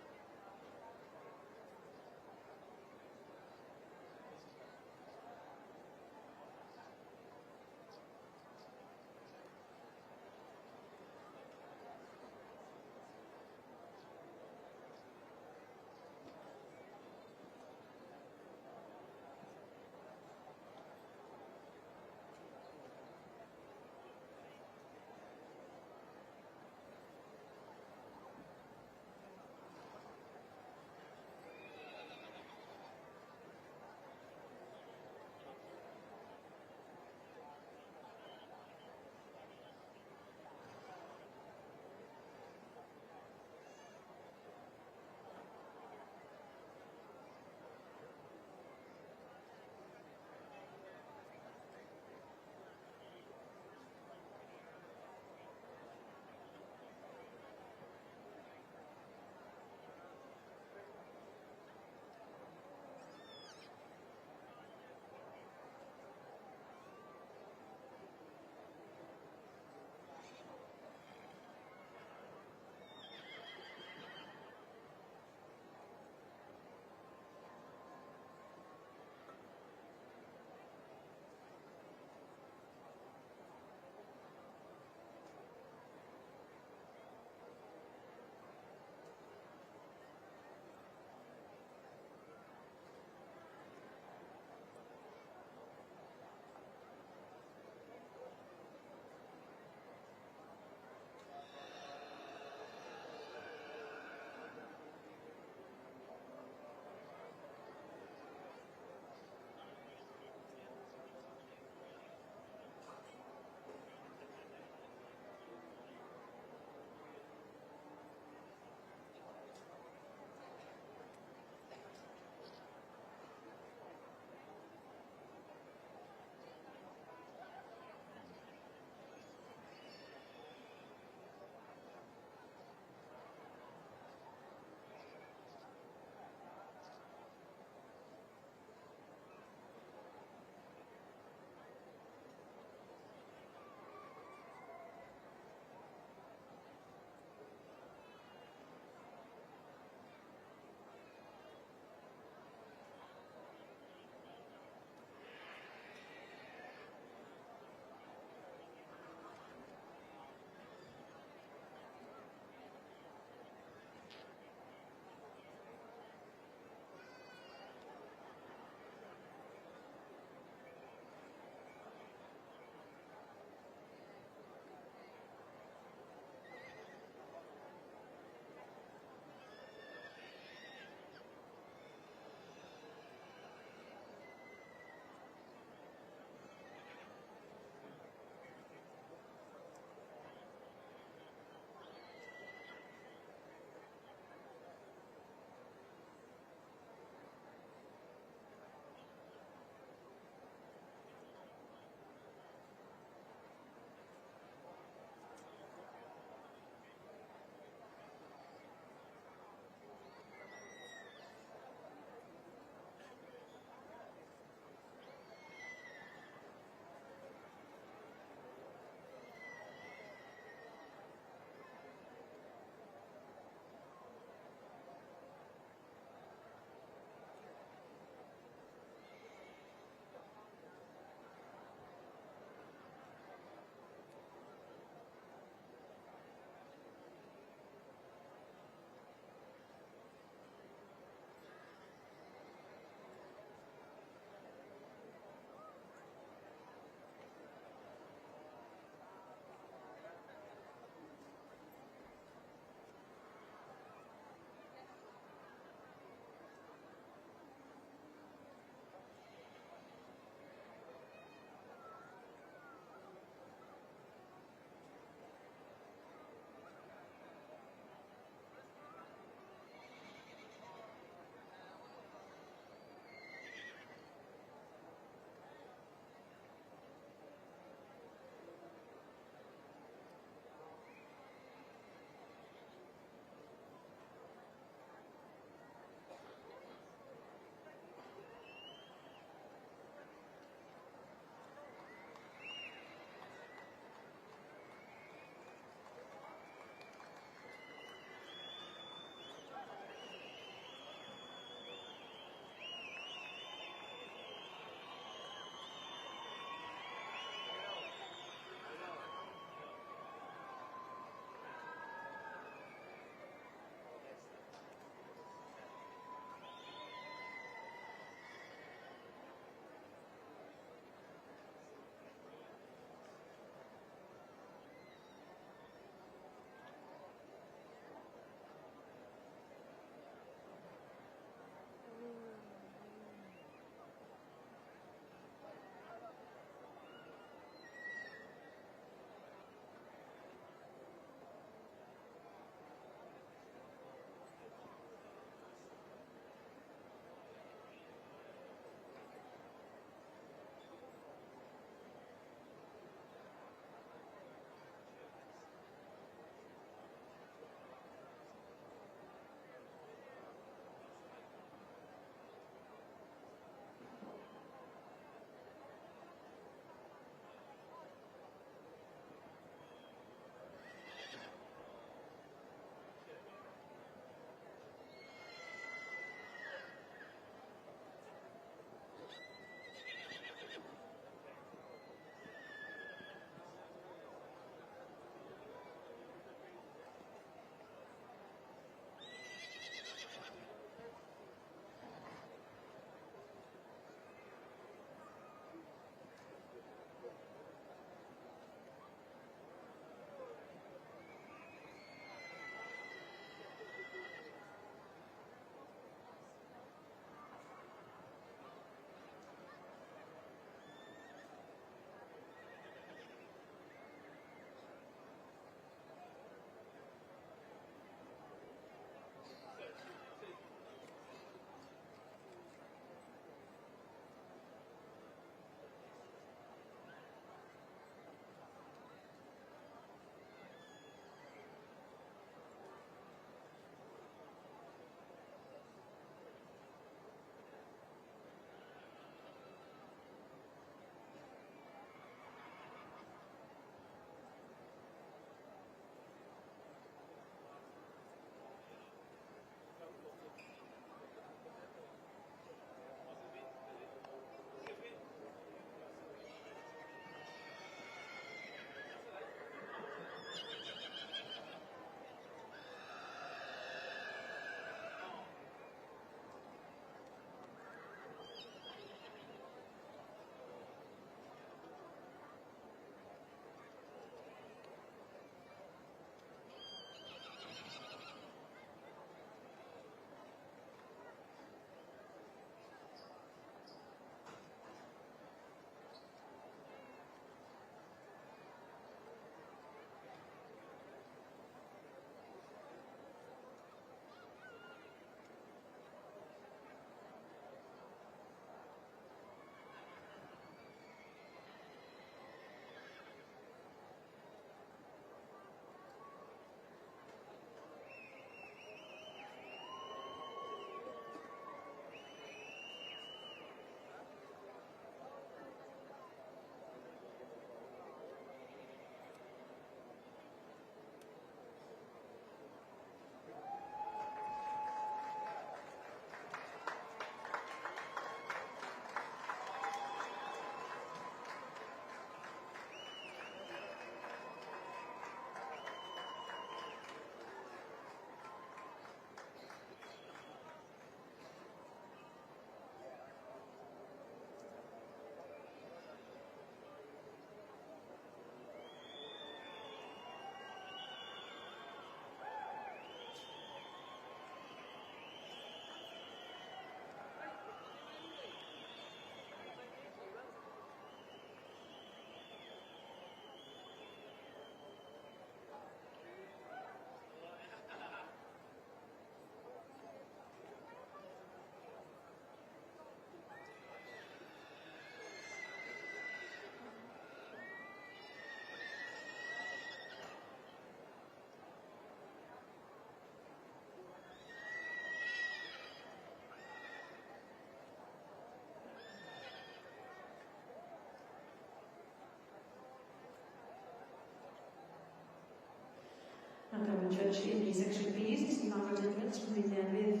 And our judge in the section B is Margaret Edmonds from the Newydd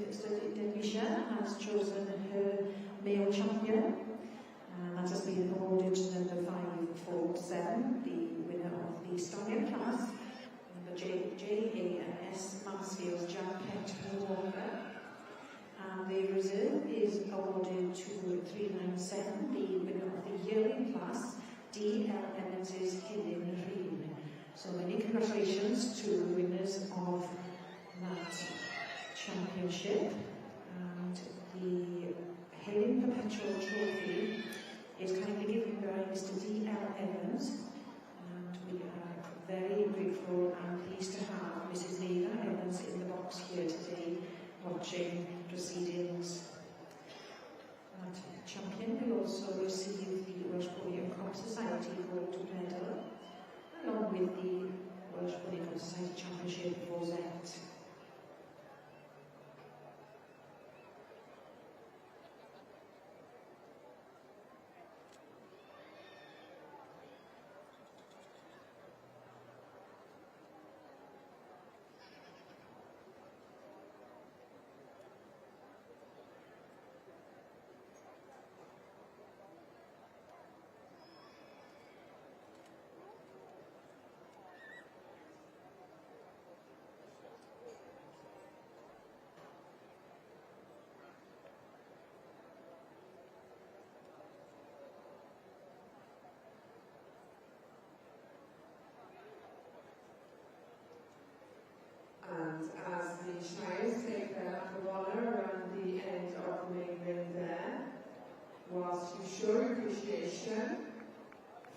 Derbyshire has chosen her male champion. That has been awarded to number 547, the winner of the Stonian class, number JAS Mansfield Jack Pett Walker. And the reserve is awarded to 397, the winner of the yearling class, D.L. Evans' Hidden Reen. So many congratulations to the winners of that championship. And the Helen Perpetual Trophy is kindly given by Mr. D.L. Evans. And we are very grateful and pleased to have Mrs. Neva Evans in the box here today watching proceedings. That champion will also receive the Welsh Podium Club Society Gold Medal, along with the Welsh Podium Club Society Championship Rosette. And as the Shires take their lap of honour around the end of the main ring there, whilst you show appreciation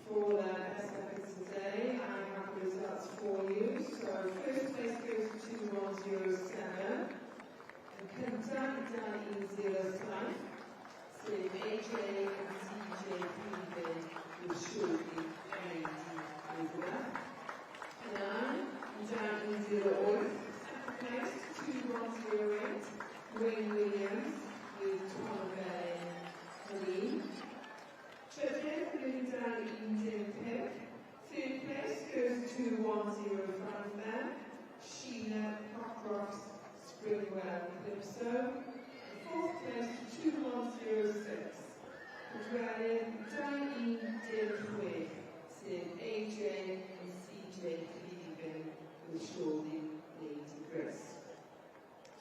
for their best efforts today, I have the results for you. So first place goes to 2107, and Cynta Dan E0 Saith, sef AJ and CJ Cleveland with shortly LED over. And Dan E08, second place 2108, Wayne Williams with Tom Bay Helene. Judges with Dan E10 Pip. Third place goes to 105 then, Sheila Cockroft Springwell Calypso. Fourth place 2106, Adrian Dan E10 sef AJ and CJ Cleveland with Shorty Lady Chris.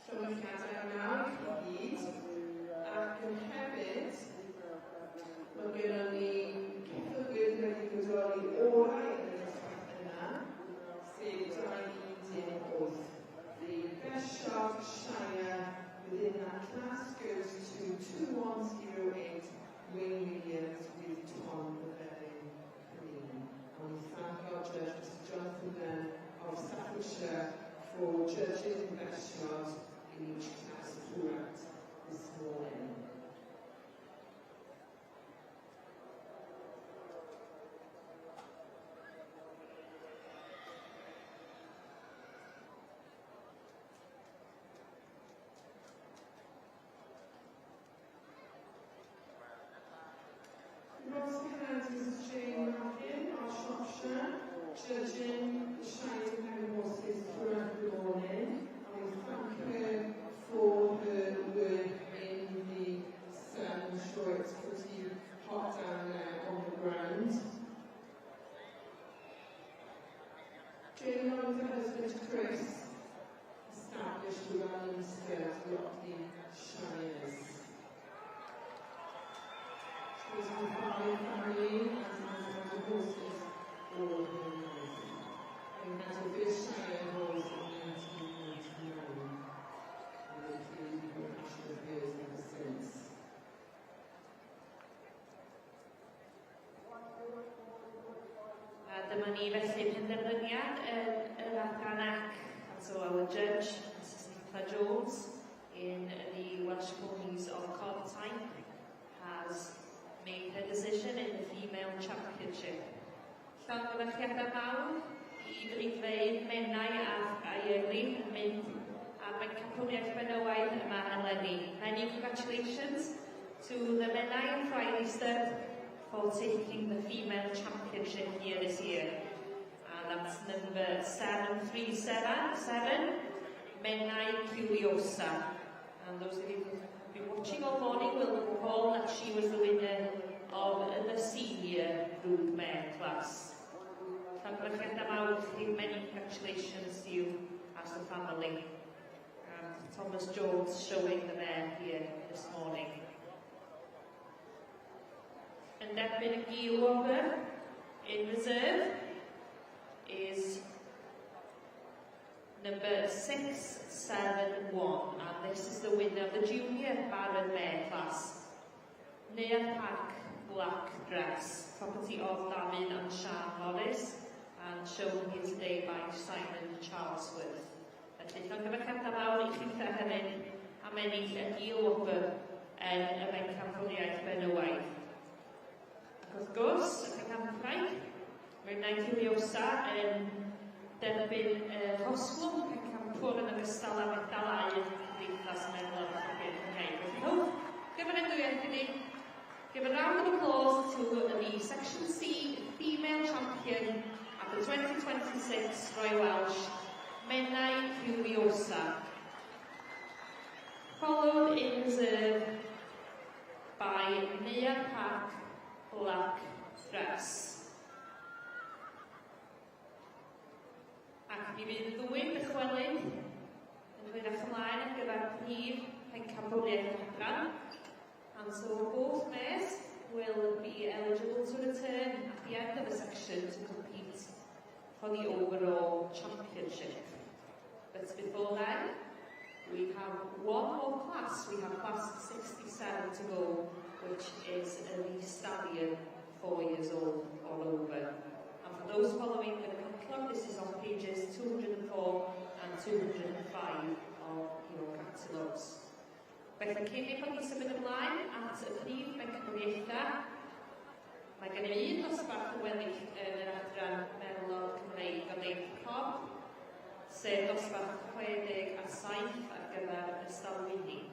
Llongyfarchiadau nawr i gyd, ac yn hefyd, mae gennym ni ceffygydd wedi godoli orau yn y dosbarth yna, sef Dan E08. The best shot Shire within that class goes to 2108, Wayne Williams with Tom Llewellyn Helene. And we thank our judge, Mr. Jonathan Dunn of Staffordshire, for judging the best shot in each class throughout this morning. Ross Cairns, Mrs. Jane Larkin of Shropshire, judging the Shires and horses throughout the morning. And we thank her for her work in the sun. I'm sure it's pretty hot down there on the ground. Jane and her husband Chris established the running skills of the Shires. She was with my family and the horses all her life. We had a first Shire horse in 1999, and they've been the national affairs ever since. Dyma ni felly penderfyniad yr arganach, so our judge, Mrs. Nicola Jones, in the Welsh Ponies of Codtype, has made her decision in the female championship. Llongyfarchiadau mawr i brifeidd Menai a Eirri yn mynd am y capwniaeth benywaidd yma eleni. Many congratulations to the Menai and Friday Stud for taking the female championship here this year. and that's number 737, Menai Curiosa. And those of you who have been watching all morning will recall that she was the winner of the senior group mare class. Many congratulations to you as the family. And Thomas Jones showing the mare here this morning. And Derbyn Gilwalker in reserve is number 671, and this is the winner of the junior Baron mare class. Near Park Black Dress, property of David and Sian Morris, and shown here today by Simon Charlesworth. Felly, llongyfarchiadau fawr I chi hefyd am ennill y Gilwalker yn y bencampwriaeth benywaidd. Ac wrth gwrs, y bencampwriaeth, Menai Curiosa yn derbyn Rhosglwm, pencampwr yn ogystal â medalau yn Cymdeithas Meddwl y Cymraeg. Give a round of applause to the Section C female champion at the 2026 Royal Welsh, Menai Curiosa. Followed in reserve by Near Park Black Dress. Ac mi fydd ddwy'n dychwelyd yn hwyrach ymlaen ar gyfer prif pencampwriaeth y Hadran. And so both mares will be eligible to return at the end of the section to compete for the overall championship. But before then, we have one more class. We have class 67 to go, which is the stallion 4 years old or over. And for those following the curriculum, this is on pages 204 and 205 of your catalogues. Felly, cyn i bod ni'n symud ymlaen at y prif bencampwriaethau, mae gen I un dosbarth yn weddill yn yr Adran Melod Cymreig o Deip Cob, sef dosbarth 67 ar gyfer y Stalwini.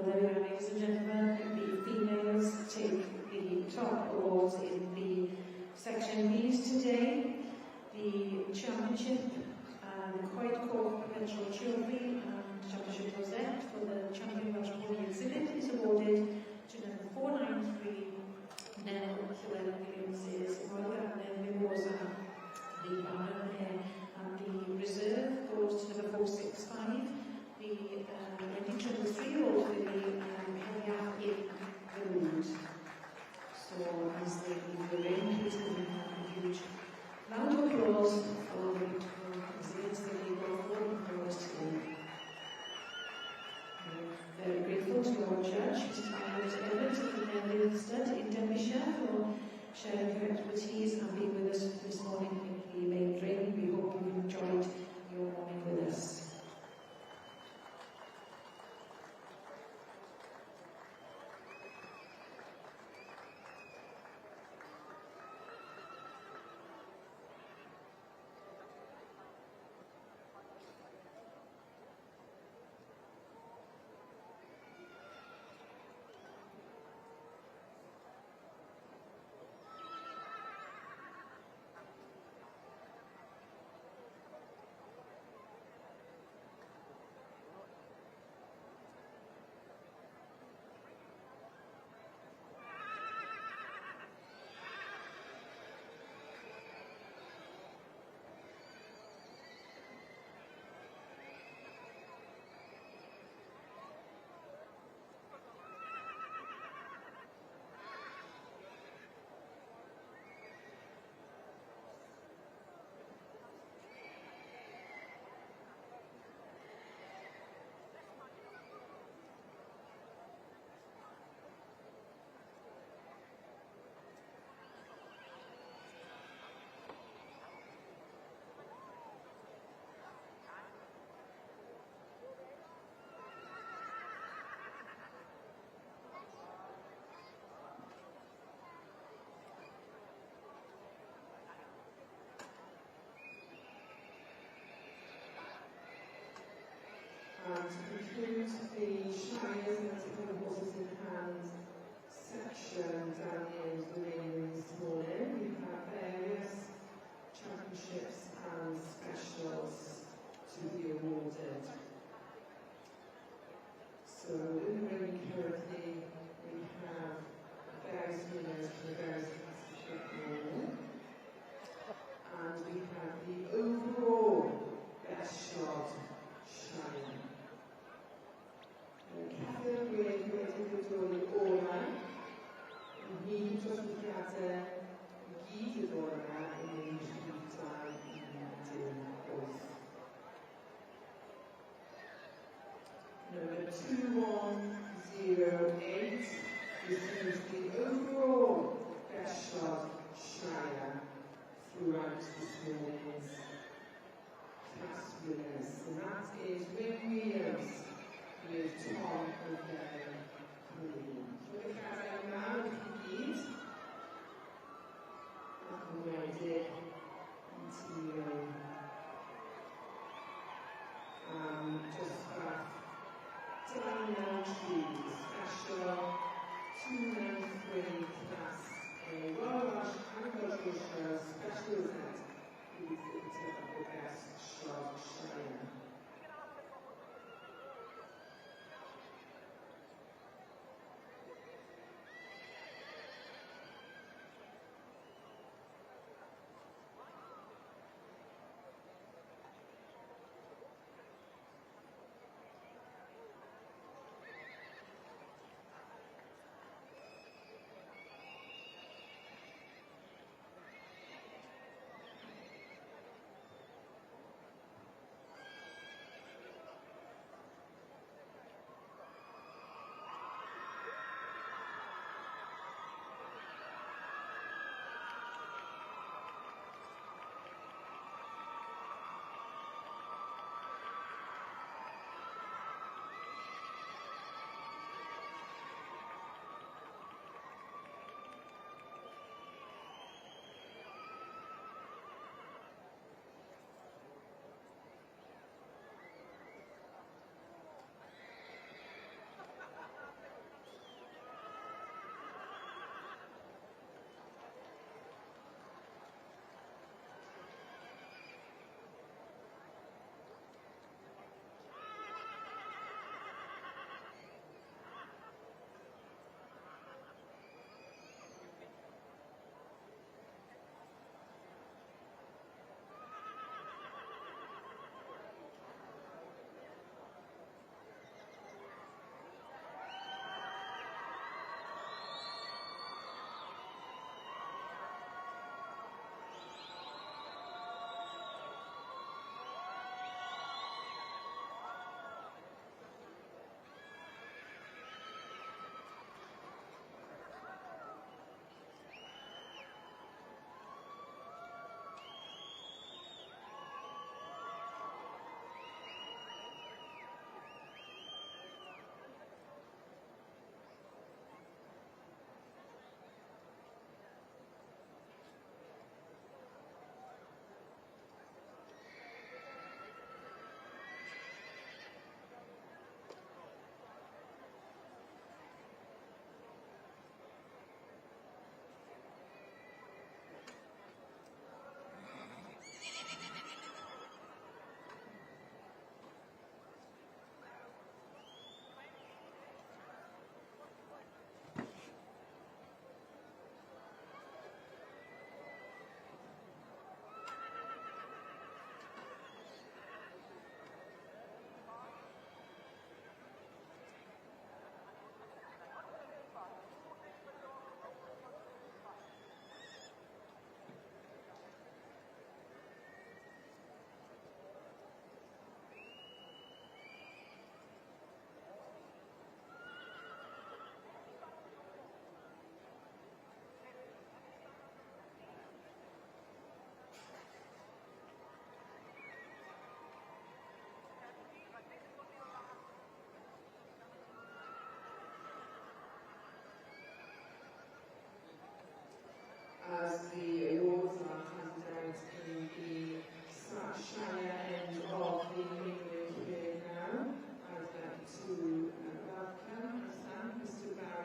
there we are, ladies and gentlemen. The females take the top awards in the section B's today. The championship, the Coed Cork Perpetual Trophy and Championship Rosette for the Champion Welsh Pony exhibit is awarded to number 493, Nell Llewellyn-Williams, Royal Mimosa, the Barrow Hare, and the reserve goes to number 465, the 1923-year-old filly, Heliath in the Mood. So, as they leave the ring, please give them a huge round of applause for the exhibits that they brought forward for us today. We're very grateful to our judge, Mr. Margaret Evans of the Merlin Stud in Derbyshire, for sharing her expertise and being with us this morning in the main ring. We hope you've enjoyed your morning with us. And to conclude the Shires and Antiquary Horses in Hand section down in the ring this morning, we have various championships and specials to be awarded. So in the ring currently we have various winners for the various classes, and we have the overall best shot Shire. Catherine Gwyn wedi dod o'r orau, hyd dros wythniadau i gyd i'r orau yn ein rhifdau i 18. Number 2108 receives the overall best shot Shire throughout this morning's class winners, and that is Wyn Williams with Tom O'Gara Green. So the caravan now with the lead. And wedyn continuing. Dosbarth Daniel Tree, special 293 class A Royal Welsh Agricultural Show special event with the best shot Shire.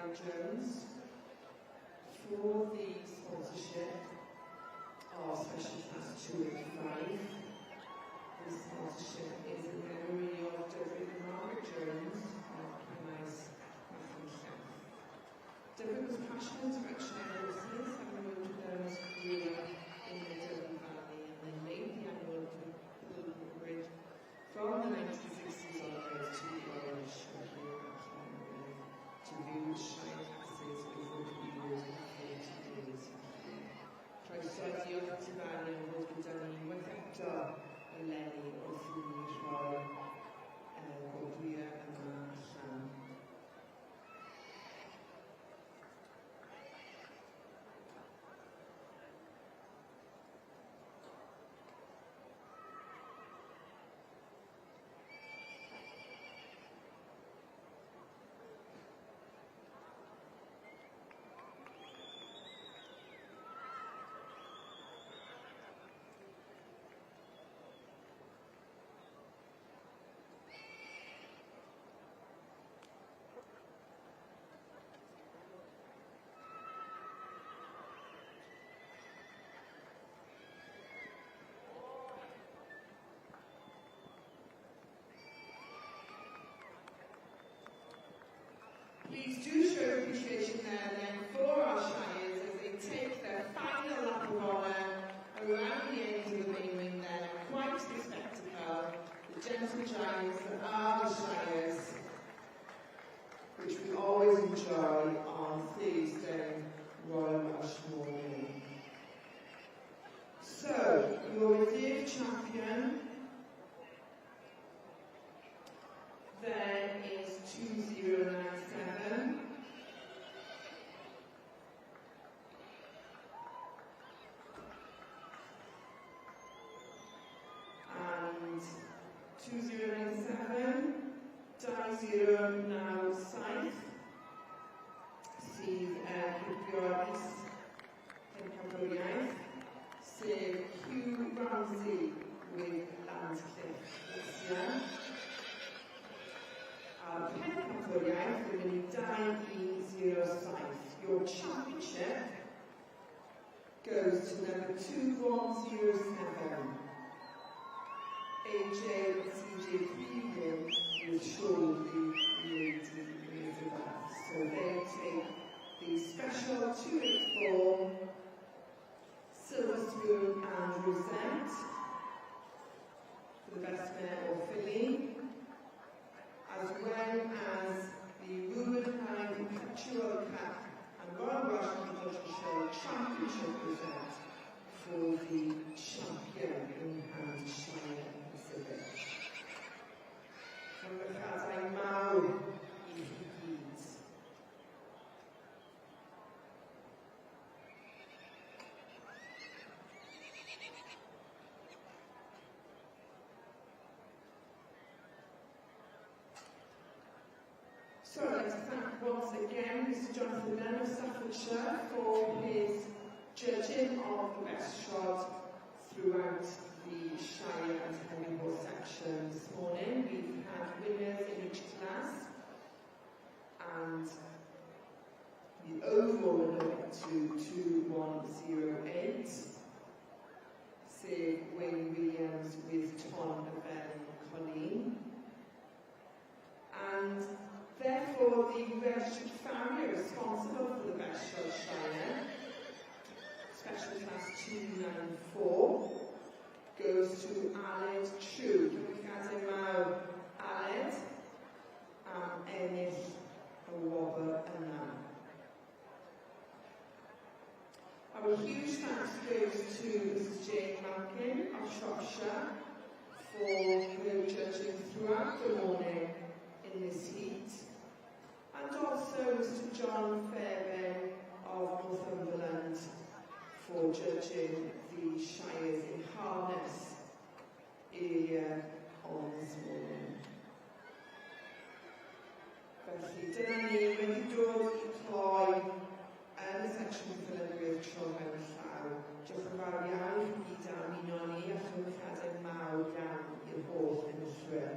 Clive Jones for the sponsorship of Special Class 285. This sponsorship is in memory of Derek and Margaret Jones of Pennice, Nottinghamshire. Derek was passionate about sharing horses, having worked with them as a career in the Derby Valley, and then made the annual pilgrimage from the 1960s onwards to the Orange to view the Shire classes over a period of 40 days. Croeso diolch ti fan yn fod gyda ni unwaith eto eleni wrth i ni rhoi gofio yma allan. Please do show appreciation there then for our Shires as they take their final lap of honour around the end of the main ring then. Quite the spectacle, the gentle giants that are the Shires, which we always enjoy on Thursday Royal Welsh morning. So, your reserve champion then is 2097. And 2097, 209 saith, sydd Cipio'r Pencampwriaeth, sef Hugh Ramsey with Landcliffe Lycia. Pencampwriaeth yn mynd i 207. Your championship goes to number 2107. AJ CJ Freeman with Shawley Lady Elizabeth. So they take the special 284 Silver Spoon and Rosette for the best mare or filly, as well as the Rubenheim Perpetual Cup and Royal Welsh Show Championship result for the champion in Hampshire Pacific. From the Chadai Mawr I chi gyd. So I'd like to thank once again Mr Jonathan Lennon of Staffordshire for his judging of the best shot throughout the Shire and Heavy Horse section this morning. We've had winners in each class, and the overall went to 2108. Save Wayne Williams with Tom Bevan Colleen. And therefore, the registered family are responsible for the best shot Shire. Special class 294 goes to Aled True. Can we gael mawr Aled am ennill y wobr yna. Our huge thanks goes to Mrs Jane Malkin of Shropshire for her judging throughout the morning in this heat, and also Mr John Fairbairn of Northumberland for judging the Shires in harness area on this morning. Felly, dyna ni wedi dod I cloi yn y section ffilynwyr tro mewn llaw. Diolch yn fawr iawn I chi gyd am uno ni a chymryddiadau mawr iawn i'r holl enillwyr.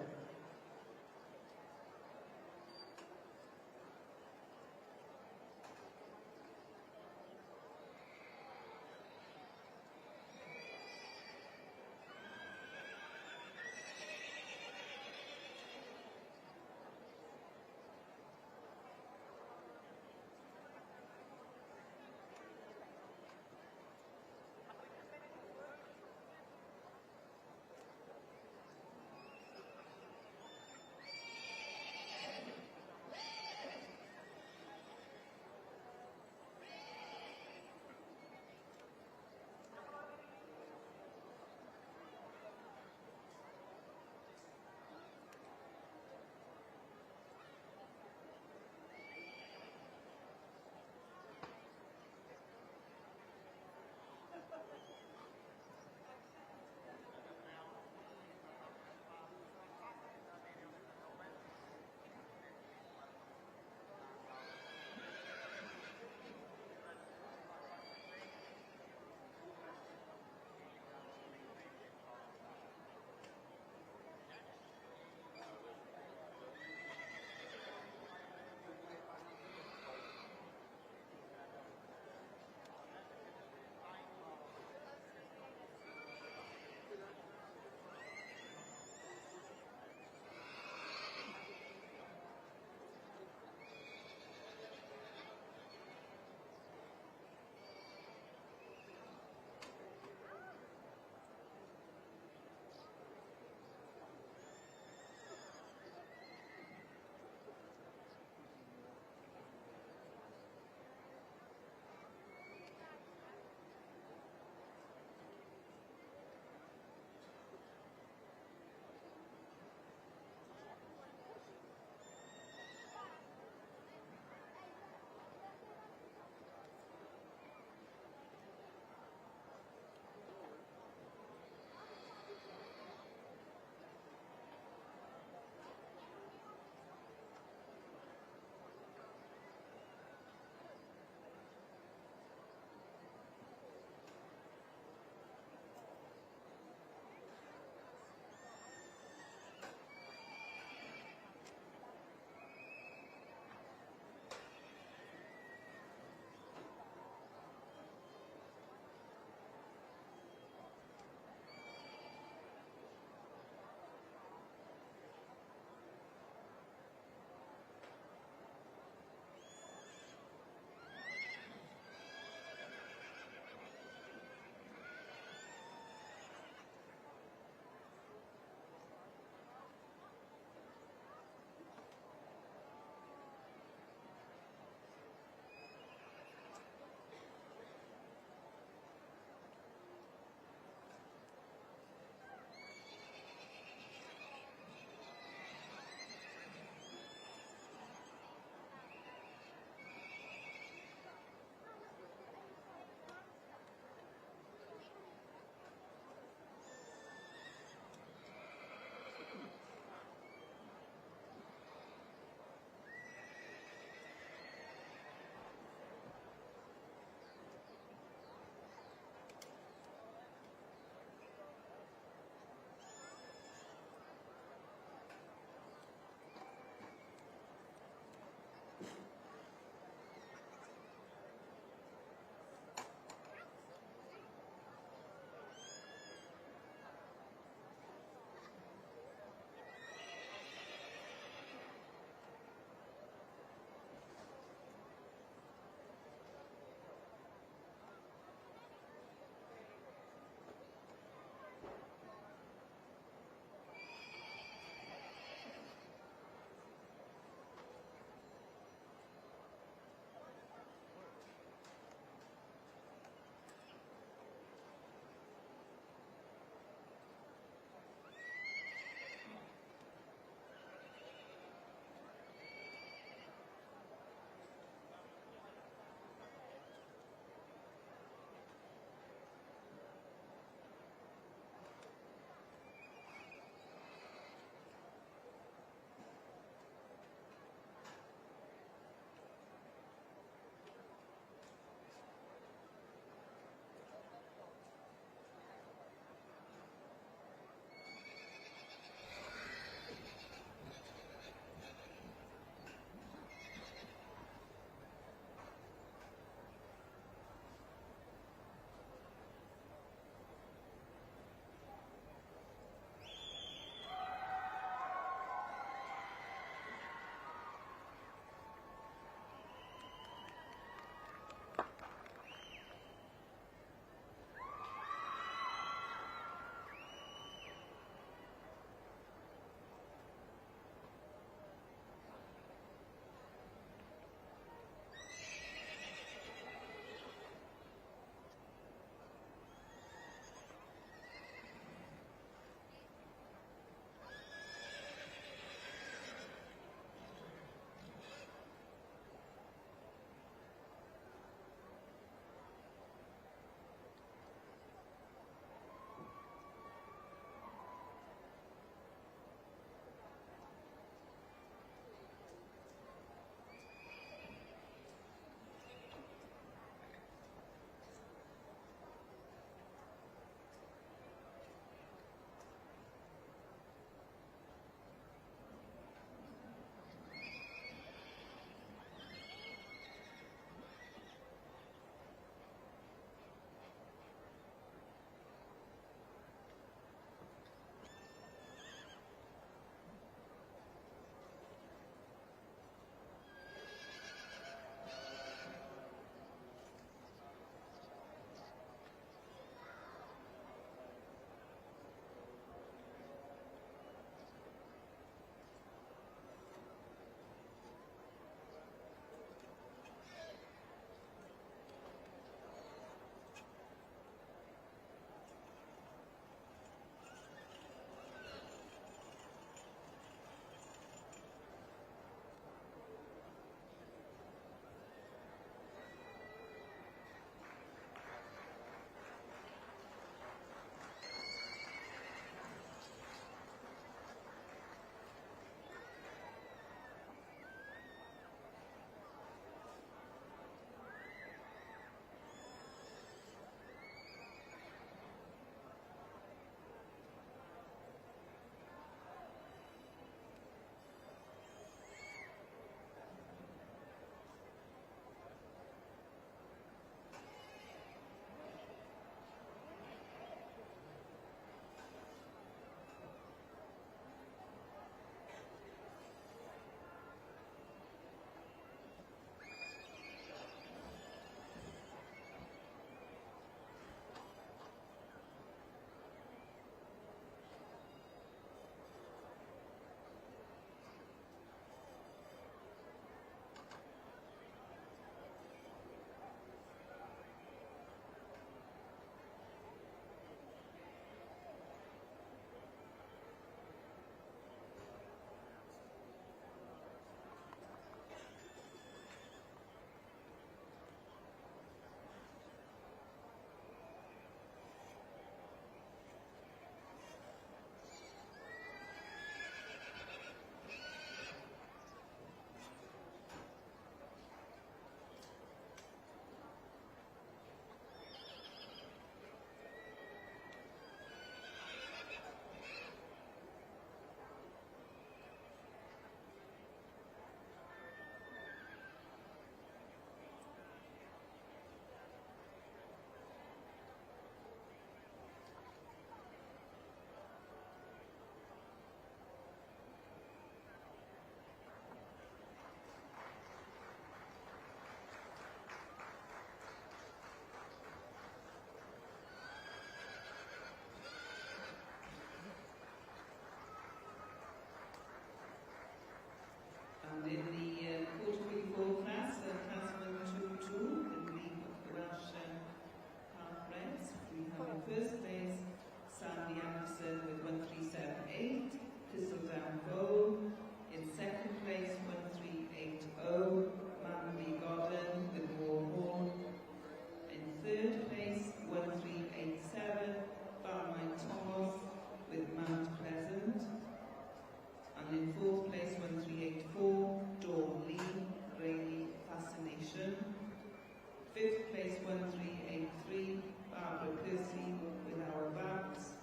Fifth place, 1383, Barbara Piercy with Our Bouts.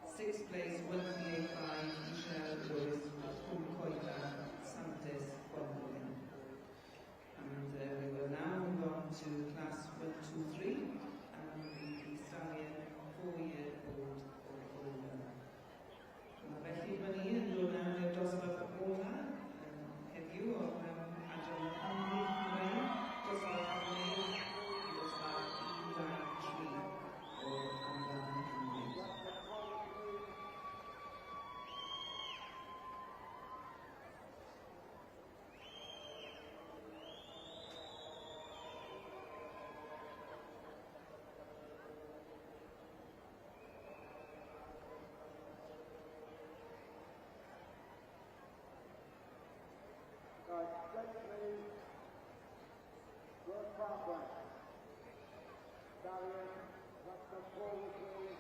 Sixth place, 1385, Michelle Lewis with Kumkoita Santes Gwendolyn. And we will now move on to class 123, and the stallion 4-year-old Olga. Felly, mae ni yn dod mewn i'r dosbarth ola heddiw o'r Adran Cymru Cymraeg, dosbarth Cymru, dosbarth 1-3 o'r Adran Cymru. Right, let's move. Work pathway. Stallion, let's come forward, please.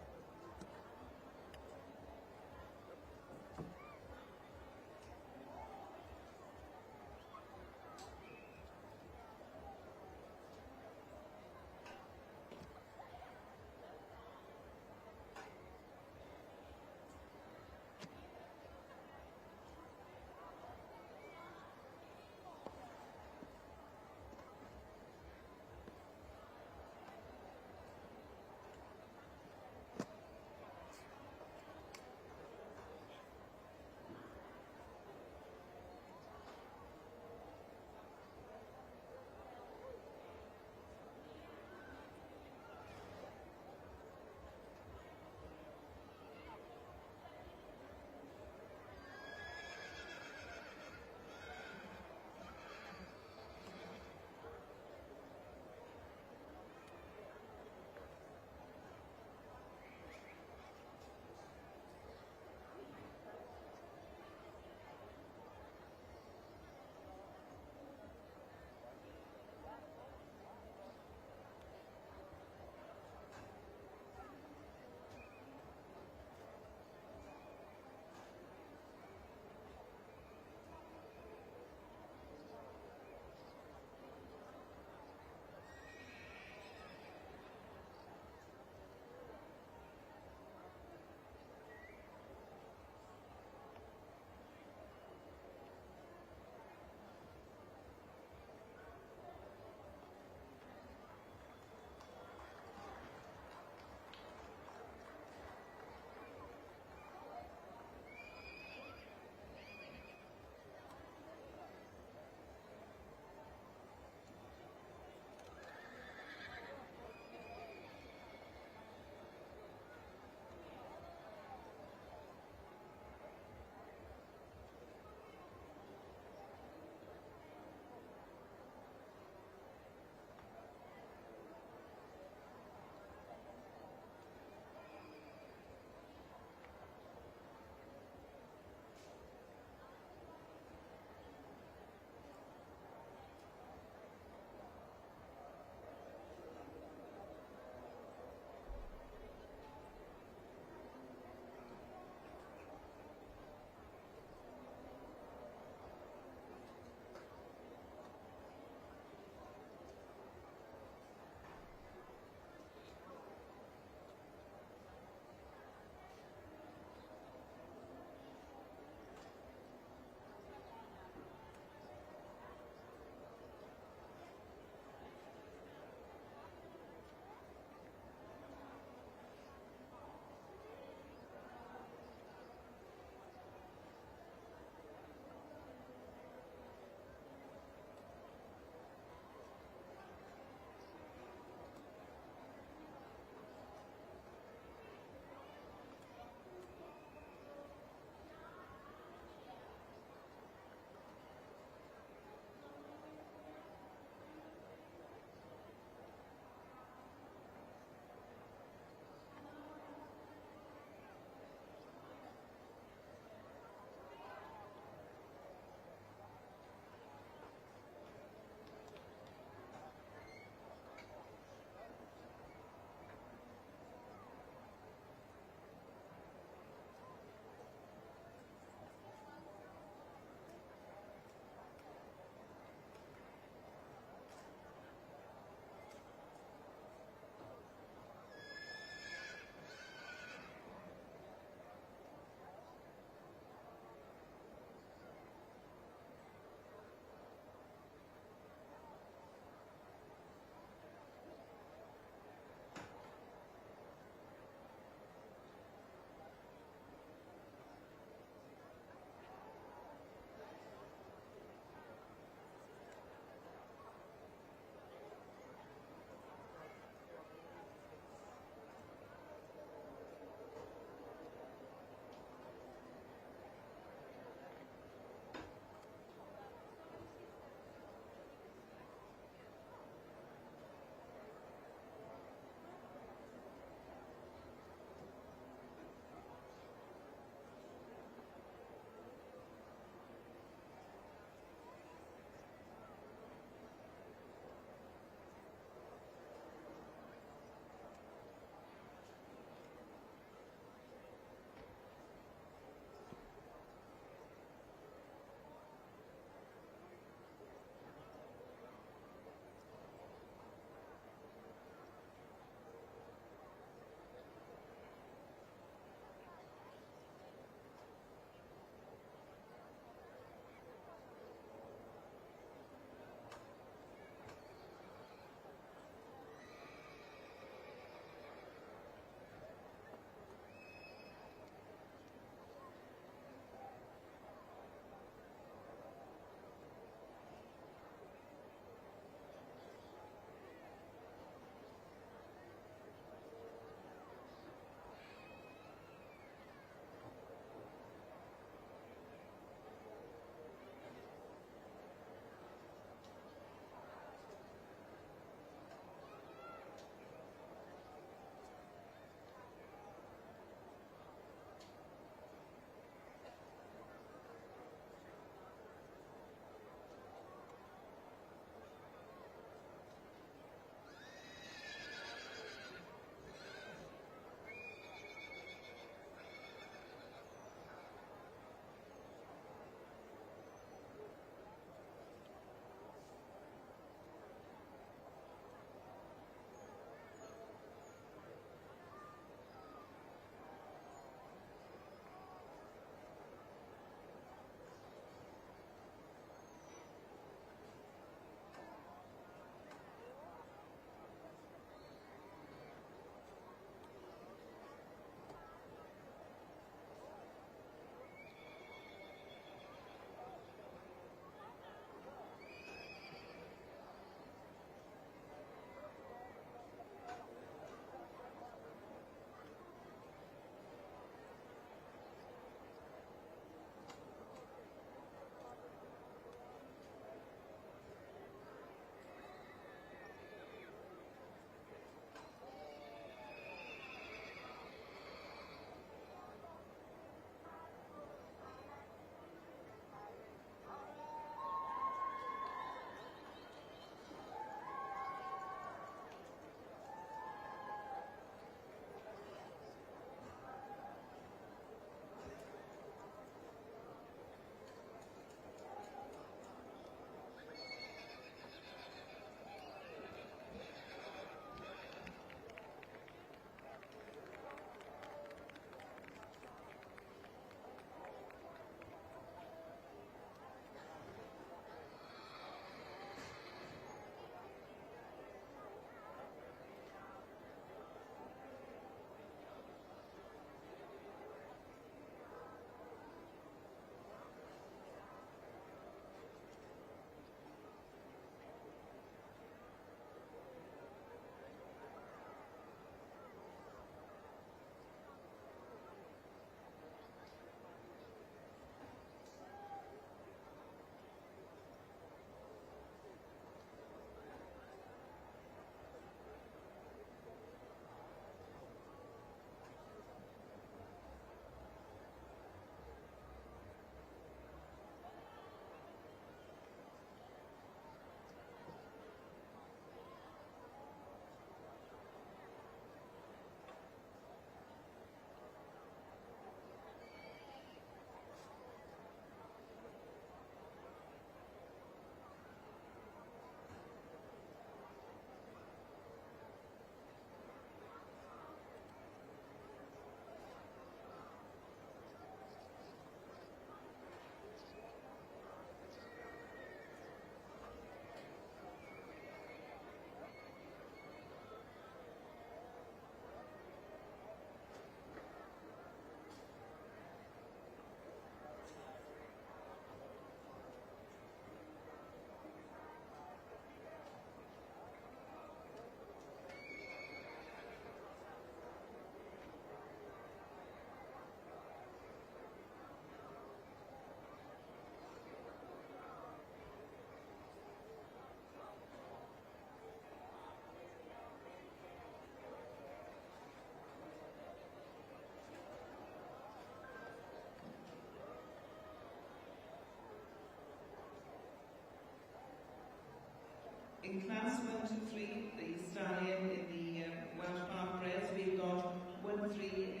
In class 1 to 3, the stallion in the Welsh Park Breds, we've got 1389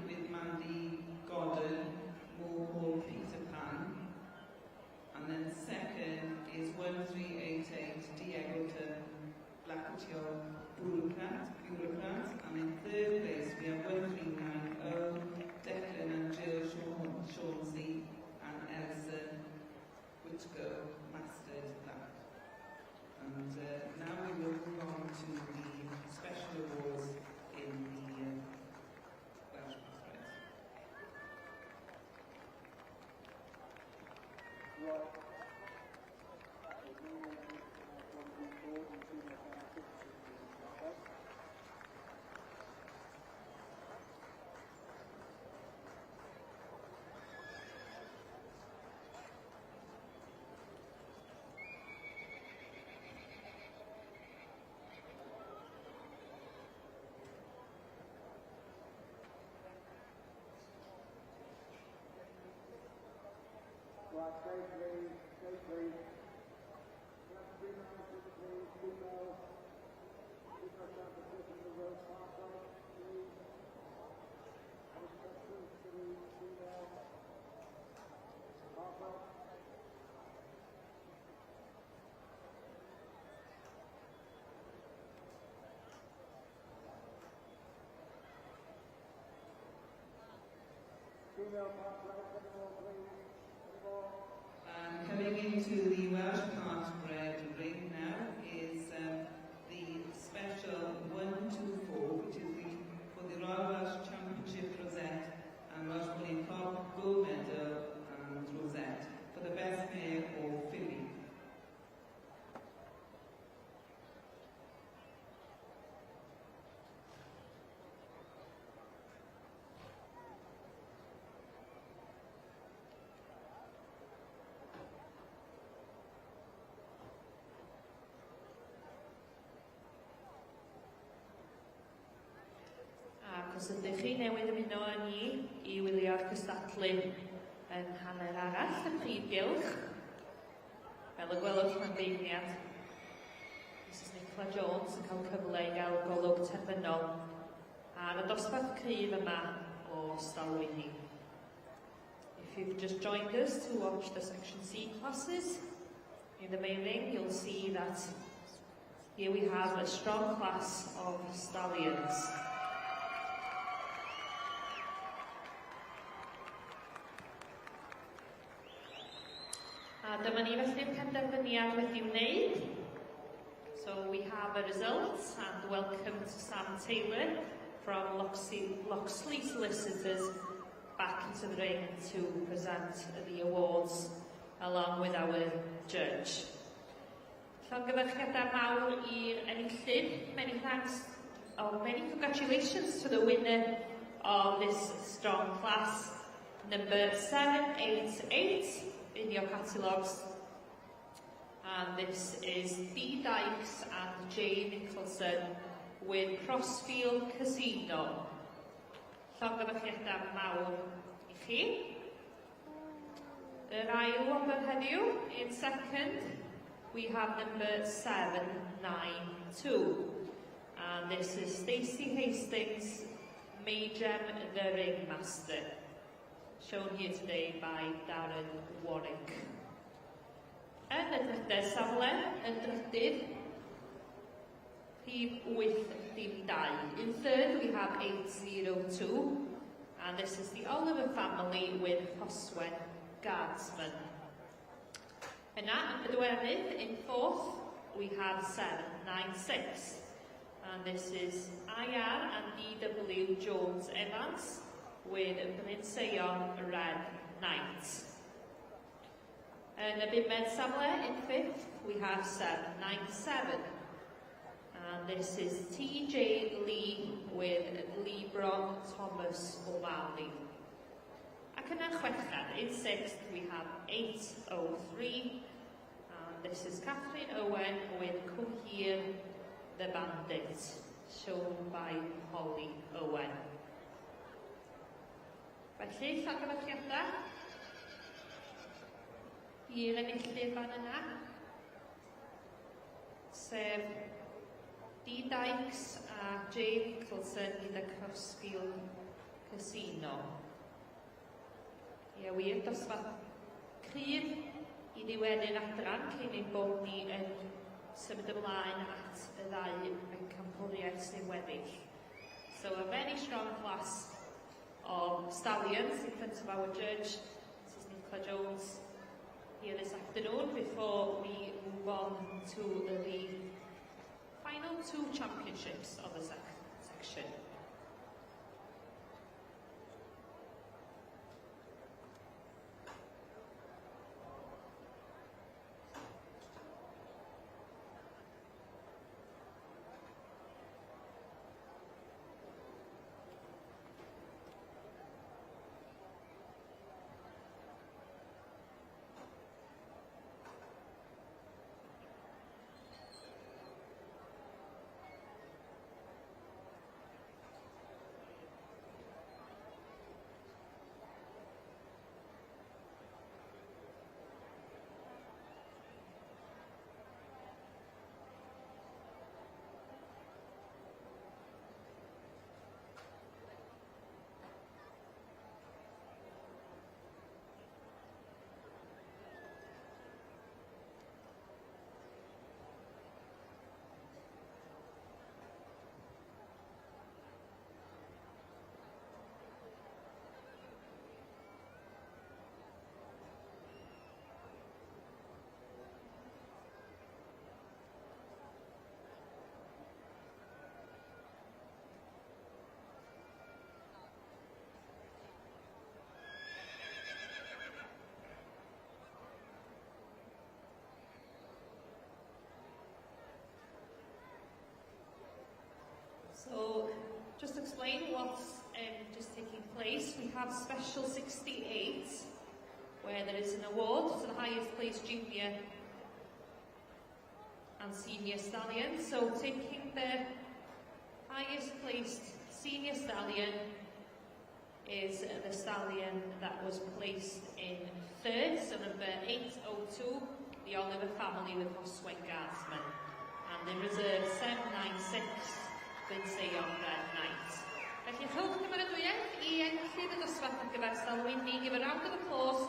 with Mandy Gordon, Warhol Peter Pan. And then second is 1388 Diego Blackwell Bureaucrat. And in third place we have 1390 Declan and Jill Shaughnesy and Elsa Whitgo mastered that. And now we will move on to the special awards in the Welsh Masquerades. Right, stay please, stay please. Let's be nice, please, female. Keep us down to sit in the road, half right, please. Respectful to the female. Half right. Female half right, anymore, please. Coming into the Welsh Park Bred ring now is the special 1-2-4, which is for the Royal Welsh Championship Rosette and Welsh Pony Cob, Gold Medal and Rosette for the best male or filly. Os ydych chi newydd ymuno â ni I wylio'r cystadlu yn hanner arall y prif gylch. Fel y gwelwch mewn beirniad, Mrs Nicola Jones yn cael cyfle I gael golwg terfynol ar y dosbarth cryf yma o stalwyddi. If you've just joined us to watch the Section C classes in the main ring, you'll see that here we have a strong class of stallions. A dyma ni felly'r penderfyniad wedi'i wneud. So we have a result and welcome to Sam Taylor from Loxley Solicitors back into the ring to present the awards along with our judge. Llongyfarchiadau mawr i'r enillydd. Many congratulations to the winner of this strong class, number 788. In your catalogues, and this is Dee Dykes and Jay Nicholson with Crossfield Casino. Llongyfarchiadau mawr I chi. Yr ail wobr heddiw, in second, we have number 792, and this is Stacey Hastings, Major the Ringmaster. Shown here today by Darren Warwick. Yn y drydedd safle, yn drydydd, rhif 852. In third, we have 802, and this is the Oliver family with Hoswen Guardsman. Yna, yn bedwerydd, in fourth, we have 796, and this is IR and DW Jones Evans with Bryn Seion Red Knight. Yn y bumed safle, in fifth, we have 797. And this is TJ Lee with Lebron Thomas O'Malley. Ac yn y chweched, in sixth, we have 803. And this is Catherine Owen with Cohir the Bandit, shown by Holly Owen. Felly, llongyfarchiadau i'r enillydd fan yna. sef Dee Dykes a Jane Nicholson gyda Crossfield Casino. Ie, wir dosbarth cryf i ddiweddu'r adran cyn ein bod ni yn symud ymlaen at y ddau bencampwriaeth sy'n weddill. So a very strong class of stallions in front of our judge, Mrs. Nicola Jones, here this afternoon before we move on to the final two championships of the section. So, just to explain what's just taking place, we have Special 68, where there is an award to the highest placed junior and senior stallion. So, taking the highest placed senior stallion is the stallion that was placed in third, so number 802, the Oliver family with Hoswen Guardsman. And in reserve 796, Lindsay on that night. Felly rhowch cymeradwyaeth I enllydd y dosbarth ar gyfer stalwynni. Give a round of applause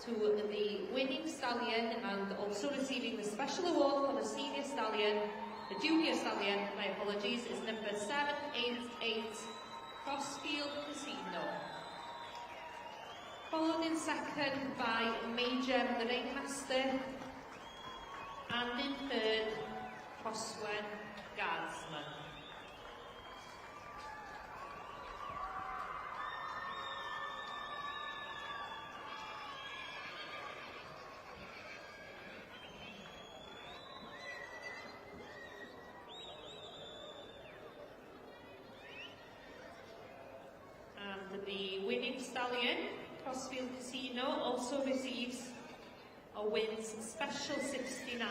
to the winning stallion and also receiving the special award for the senior stallion, the junior stallion, my apologies, is number 788, Crossfield Casino. Followed in second by Major the Ringmaster, and in third, Hoswen Guardsman. The winning stallion, Crossfield Casino, also receives a wins Special 69,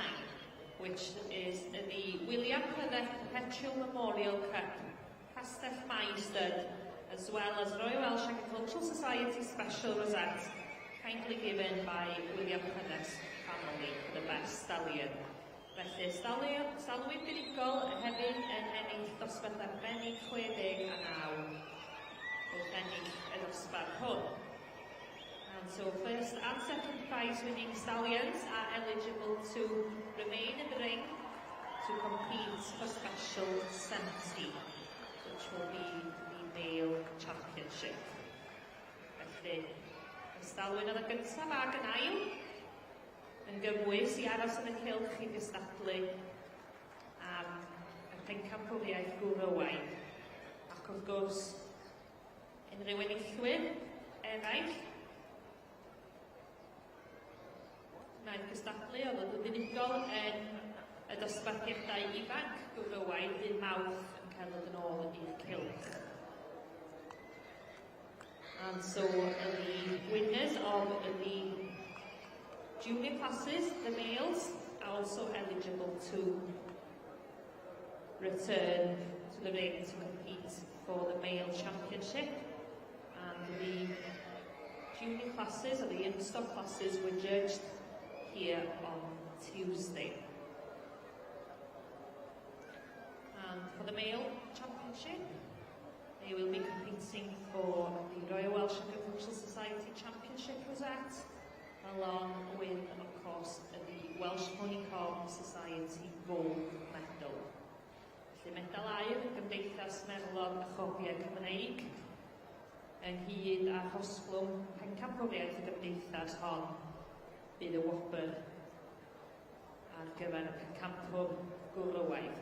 which is the William Clyde Perpetual Memorial Cup, Castell Maestad, as well as Royal Welsh Agricultural Society Special Rosette, kindly given by William Clyde's family for the best stallion. Felly, stalwyn unigol hefyd yn ennill dosbarth arbennig 69. And so first and second prize winning stallions are eligible to remain in the ring to compete for Special 70, which will be the male championship. Felly, y stalwyn oedd y gyntaf ag yn ail yn gymwys I aros yn y cylch I gystadlu am y pencampwriaeth Gwr Owain. Ac wrth gwrs, unrhyw enillwyr eraill wnaeth gystadlu oedd yn unigol yn y dosbarthiadau ifanc Gwr Owain fydd Mawrth yn cael dod yn ôl i'r cylch. And so the winners of the junior classes, the males, are also eligible to return to the ring to compete for the male championship. And the junior classes, or the in-stock classes, were judged here on Tuesday. for the male championship. They will be competing for the Royal Welsh Agricultural Society Championship rosette, along with, of course, the Welsh Honeycomb Society Gold Medal. Felly medal aur y Gymdeithas Melon a Chopiau Cymreig ynghyd â hosglwm pencampwriaeth y Gymdeithas hon bydd y wobr ar gyfer y pencampwr gwrywaidd.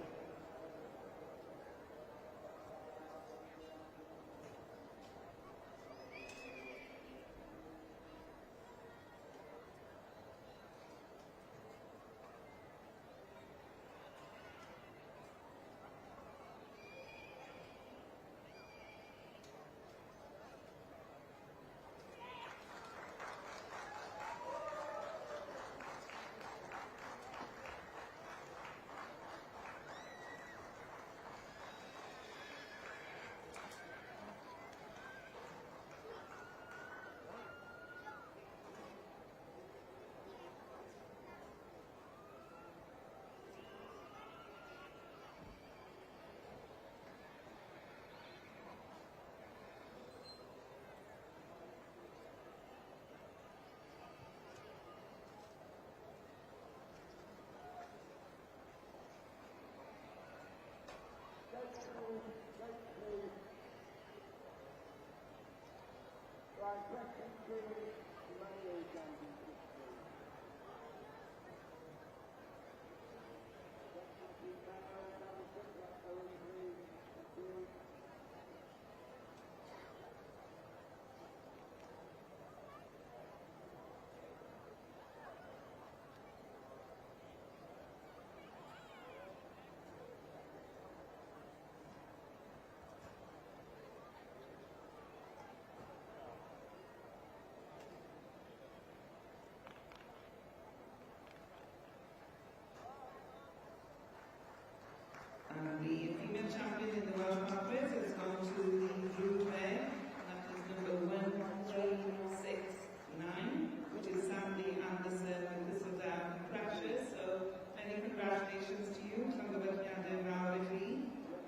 And the female champion in the Welsh Pathways has gone to the Brood Mare, and that is number 1369, which is Sandy Anderson with Thistledown Precious. So many congratulations to you, Llongyfarchiadau Mawr I chi.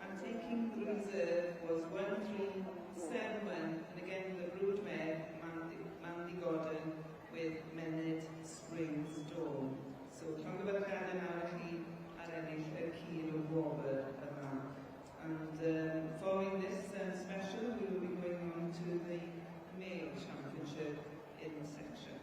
And taking the reserve was 1371, and again the Brood Mare, Mandy Gordon with Mened Springs Dawn. So Llongyfarchiadau Mawr I chi ar ennill y cur o wobr yma. And following this special, we will be going on to the male championship in the section.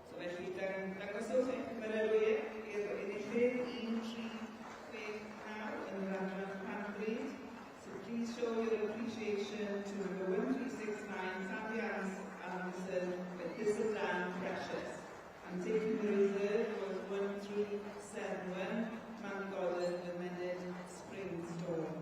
So felly, dangoswch eich cymrydwyr i'r enillydd 1369 yn yr adran Panbryd. So please show your appreciation to number 1369, Sandy Anderson with Thistledown Precious. And taking the reserve was 1371, Mandy Gordon with Mened Springs Dawn.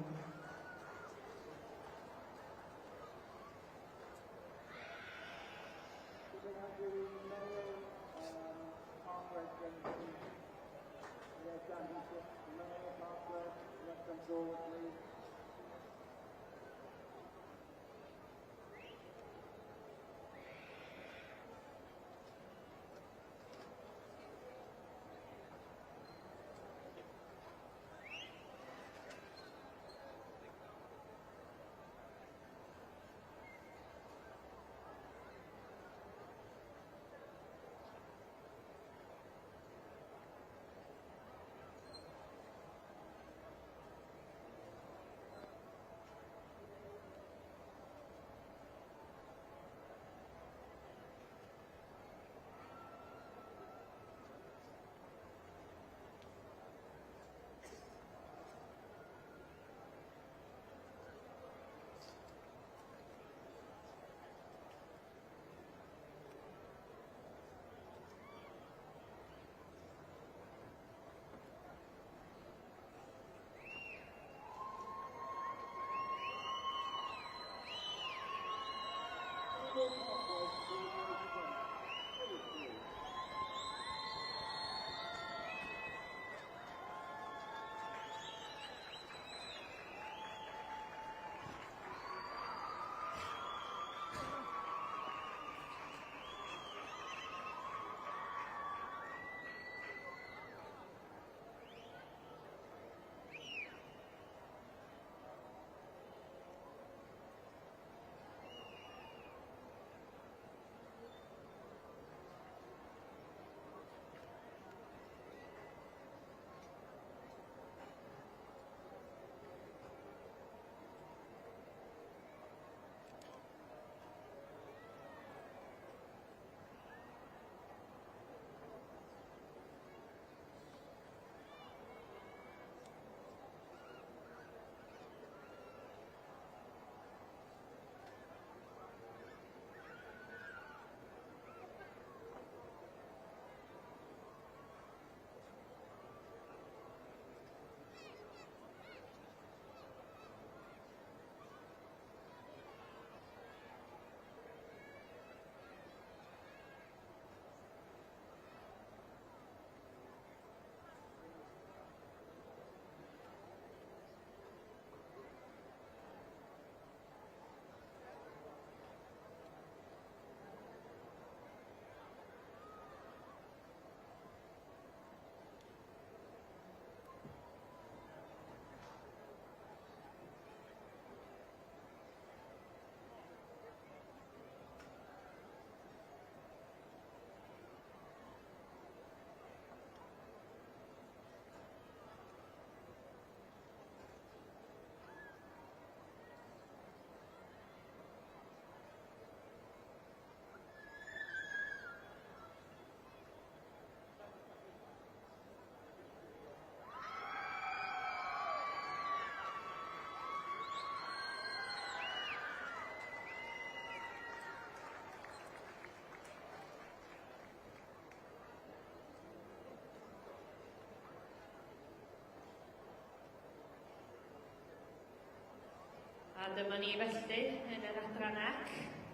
A dyma ni felly yn yr adran ac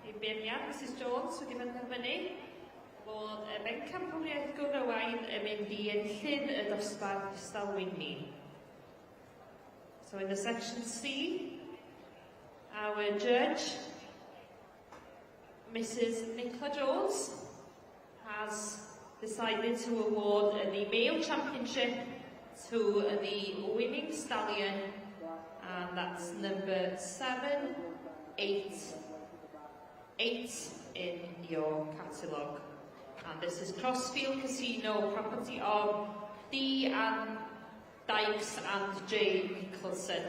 i beirniad Mrs Jones wedi penderfynu bod y bencampwriaeth gwrywaidd yn mynd i enllyn y dosbarth stalwynni. So in the section C, our judge, Mrs Nicola Jones, has decided to award the male championship to the winning stallion, and that's number 788 in your catalogue. And this is Crossfield Casino, property of D. and Dykes and J. Nicholson,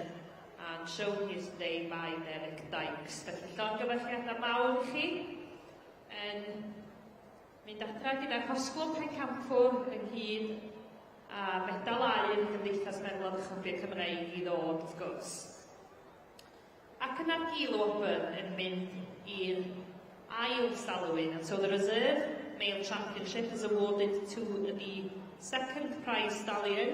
and shown here today by Derek Dykes. Felly llongyfarchiadau mawr i chi yn mynd adra gyda'r hosglwg pencampwr ynghyd a medal aur Gymdeithas Meddwl a Chwbio Cymreig i ddod, wrth gwrs. Ac yna'r Gilwobr yn mynd i'r ail stalwyn, and so the reserve male championship is awarded to the second prize stallion,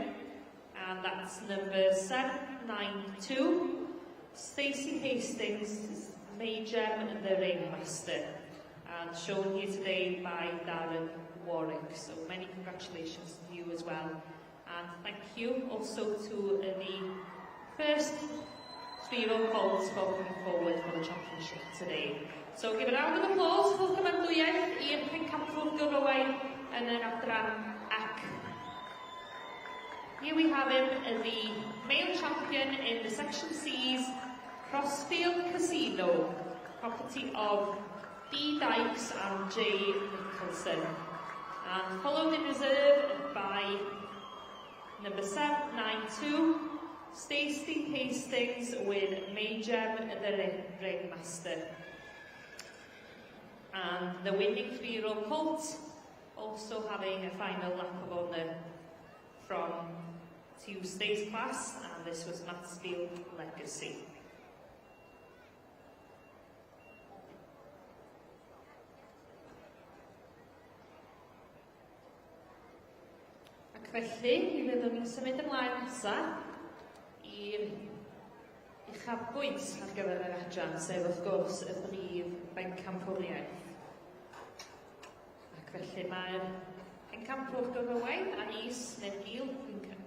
and that's number 792, Stacey Hastings, Major the Ringmaster, and shown here today by Darren Warwick. So many congratulations to you as well, and thank you also to the first three-year-old colts for coming forward for the championship today. So give a round of applause for cymandwyedd i'r pencampwr gwrywaidd yn yr adran ac. Here we have him as the male champion in the Section C's Crossfield Casino, property of D. Dykes and J. Nicholson, and followed in reserve by number 792, Stacey Hastings with Major the Ringmaster. And the winning three-year-old colt also having a final lap of honour from Tuesday's class, and this was Mansfield Legacy. Ac felly, mi fyddwn ni'n symud ymlaen nesaf i'r uchafbwynt ar gyfer yr adran, sef wrth gwrs y brif bencampwriaeth. Ac felly mae'r pencampwr gwrywaidd a is neu'r gil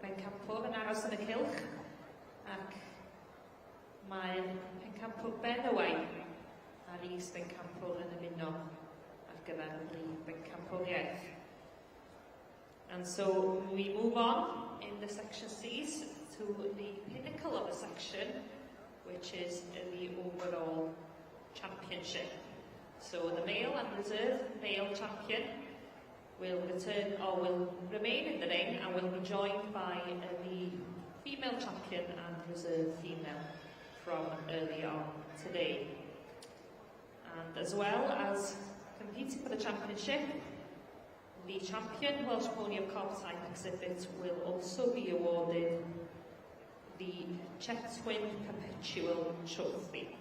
bencampwr yn aros yn y cylch, ac mae'r pencampwr benywaidd a'r is bencampwr yn ymuno ar gyfer y brif bencampwriaeth. And so we move on in the section C's to the pinnacle of the section, which is the overall championship. So the male and reserve male champion will return or will remain in the ring and will be joined by the female champion and reserve female from early on today. And as well as competing for the championship, the champion Welsh Pony of Cobb type exhibit will also be awarded the Chetwyn Perpetual Trophy.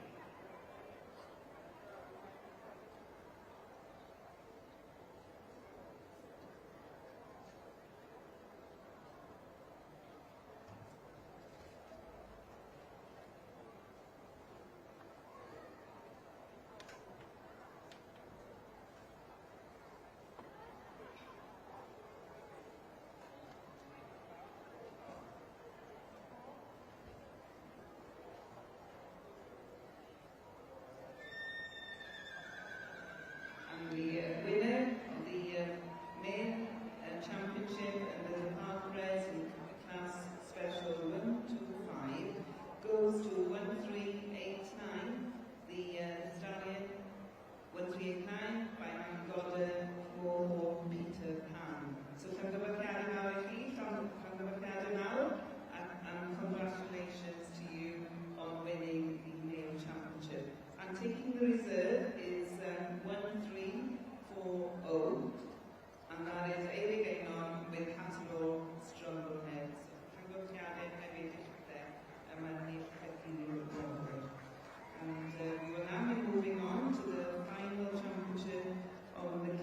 We're now moving on to the final championship of the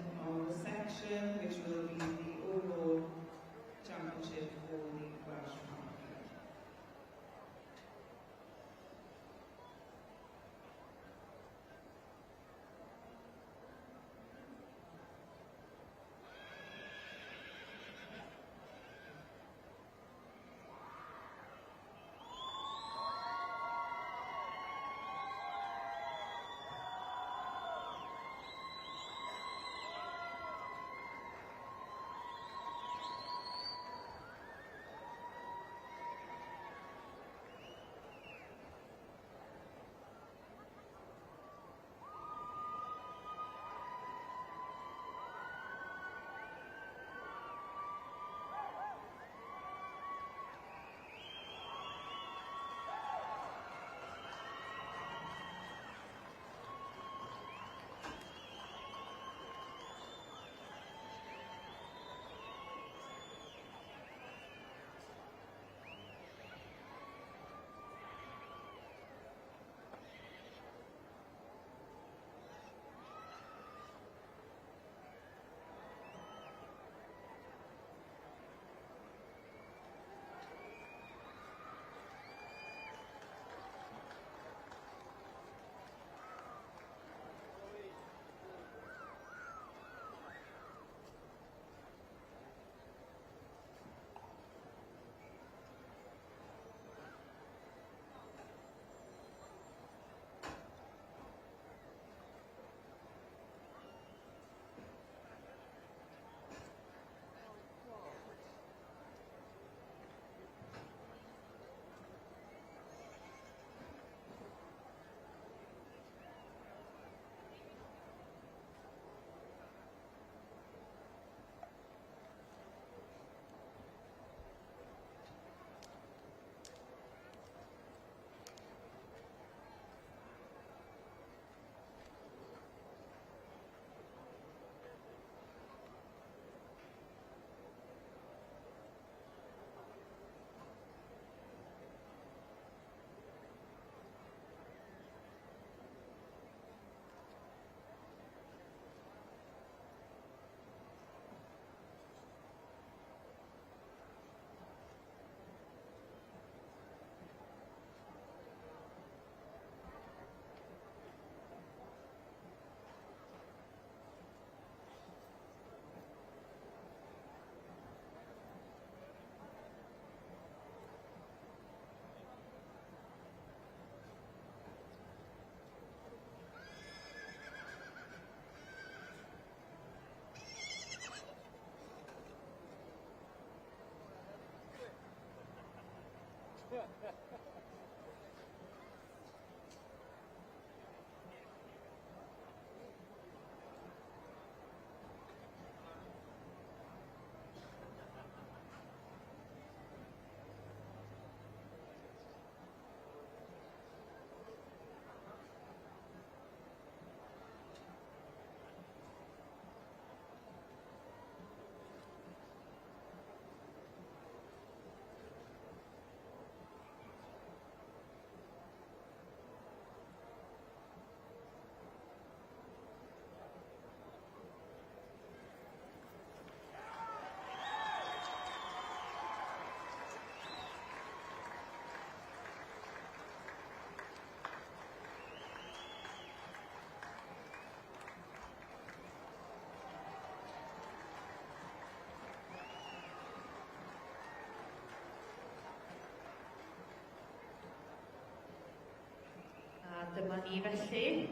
Dyma ni felly.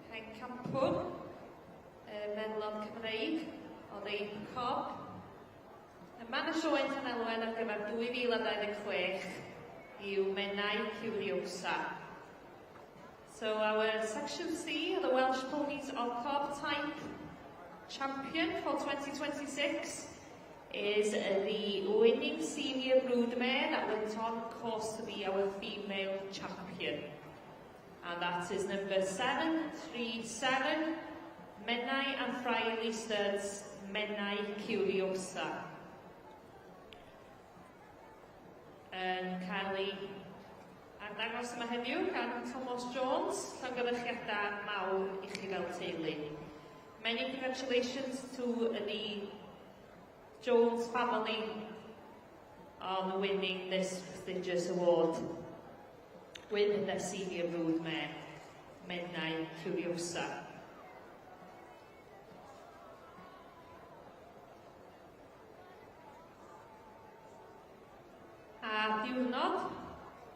Pencampwr, Menlon Cymreig, o ddeud Cob. Yma y sioe Llanelwen ar gyfer 2026 yw Menai Curiosa. So our Section C, the Welsh Ponies of Cob type champion for 2026 is the winning senior broodmare that went on course to be our female champion. And that is number 737, Menai and Friarley Studs, Menai Curiosa. Yn cael ei arddangos yma heddiw gan Thomas Jones, llongyfarchiadau mawr I chi fel teulu. Many congratulations to the Jones family on winning this prestigious award with their senior broodmare, Menai Curiosa. A diwrnod,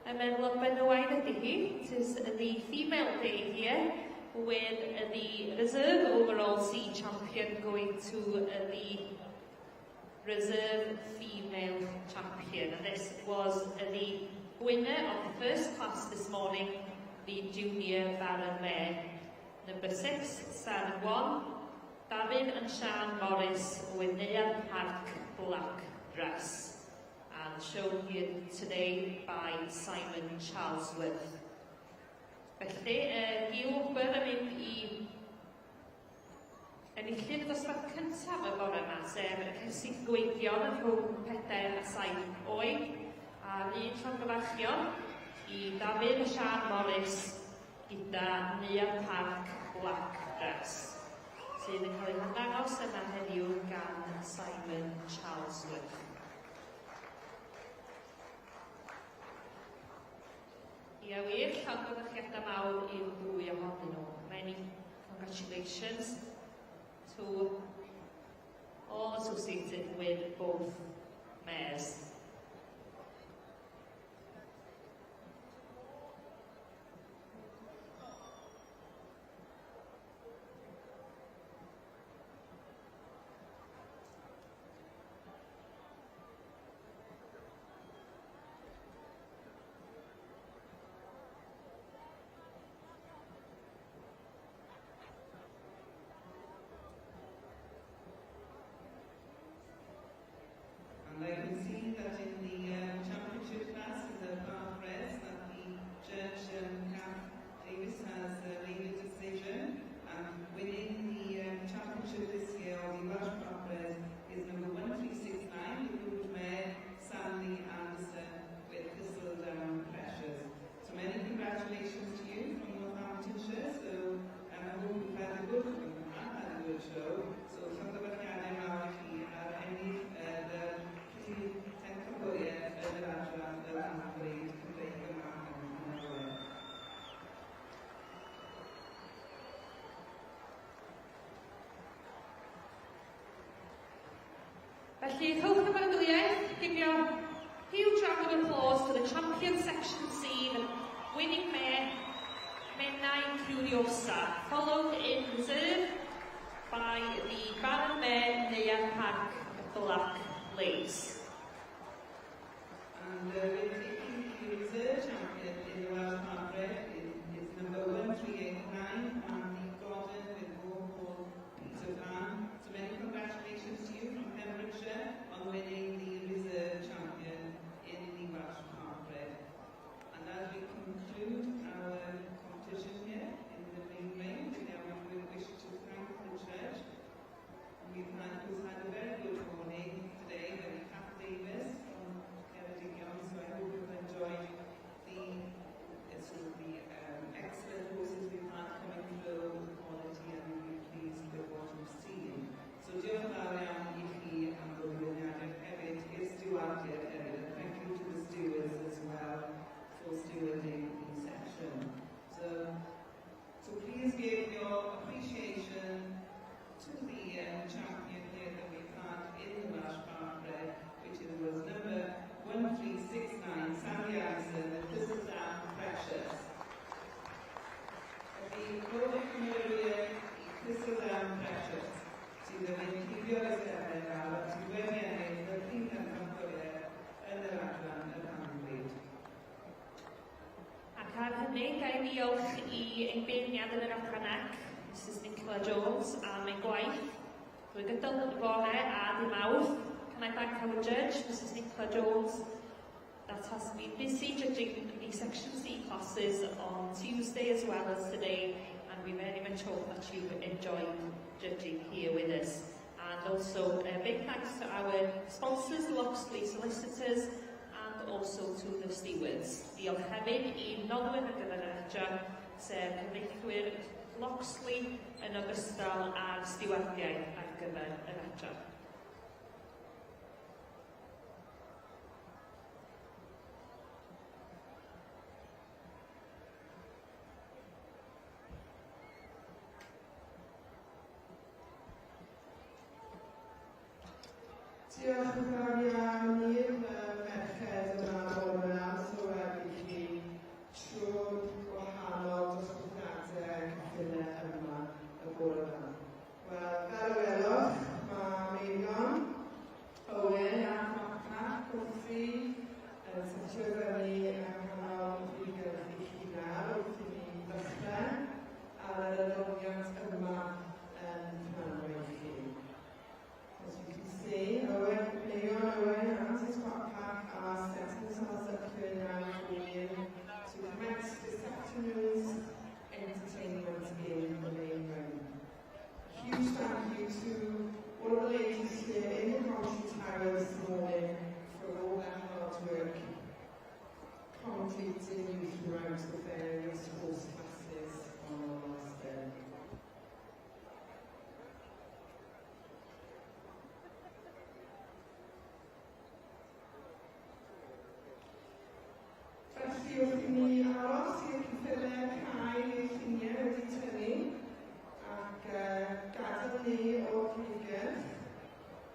y Menlon Benywaidd ydy hi. It is the female day here, with the reserve overall C champion going to the reserve female champion. And this was the winner of the first class this morning, the junior Baron Mare. Number 6, San Juan, David and Sian Morris with Nia Park black dress. And shown here today by Simon Charlesworth. Felly, Gil-Wber yn mynd I enillydd y dosbarth cyntaf y bore yma, sef y cysig gweidion yn rhwng 4 a 7 oed, a'r un llongyfarchion I David a Sian Morris gyda Nia Park black dress, sydd yn cael ei ddangos yma heddiw gan Simon Charlesworth. Ia wir, llongyfarchiadau mawr i'r ddwy ohonyn nhw. Many congratulations to all associated with both mares. And I can see that in the championship class in the Bath Reds that the judge Kath Davis has made a decision, and winning the championship this year of the Welsh Bath Reds is number 1369, the broodmare Sandy Anderson with Thistledown Precious. So many congratulations to you from Northamptonshire. So I hope you've had a good show. So llongyfarchiadau mawr I chi ar ennill Felly, rhowch y barddwyau, gifio huge round of applause to the champion section C, the winning mare, Menai Curiosa, followed in reserve by the Baron mare, Nia Park Black Lace. Precious, sydd yn ein cuddio eisteddau fel ac sydd wedi ennill y prif ymchwiliau yn yr adran y Cambryd. Ac ar hynny, gai ddiolch i ein beirniad yn yr adran Mrs Nicola Jones am ei gwaith. Drwy gydol y bore a dim Mawrth, can I thank our judge, Mrs Nicola Jones, that has been busy judging the Section C classes on Tuesday as well as today, and we very much hope that you've enjoyed judging here with us. And also a big thanks to our sponsors, Loxley Solicitors, and also to the stewards. Diolch hefyd I nolwyr ar gyfer yr adran, sef cyfreithwyr Loxley yn ogystal â'r stiwardiau ar gyfer yr adran. Diolch yn fawr iawn i'r merched yma o'r sylwedd I chi trwy'r gwahanol dosbarthiadau ceffylau yma y bore yma. Wel, fel welwch, mae Meigon, Owen a Macach wrthi yn setio fyny yn canol I gyrchu chi nawr wrth I ni ddechrau ar yr adroddiad yma yn Llanrwyd chi. As you can see, Owen and his backpack are setting themselves up here now for you to commence this afternoon's entertainment in the main room. A huge thank you to all the ladies here in the Country Tower this morning for all their hard work, commentating you throughout the various horse classes on our last day. Felly wrth I ni aros i'r ceffylau cael eu lluniau wedi tynnu ac gadael ni o cygyrch.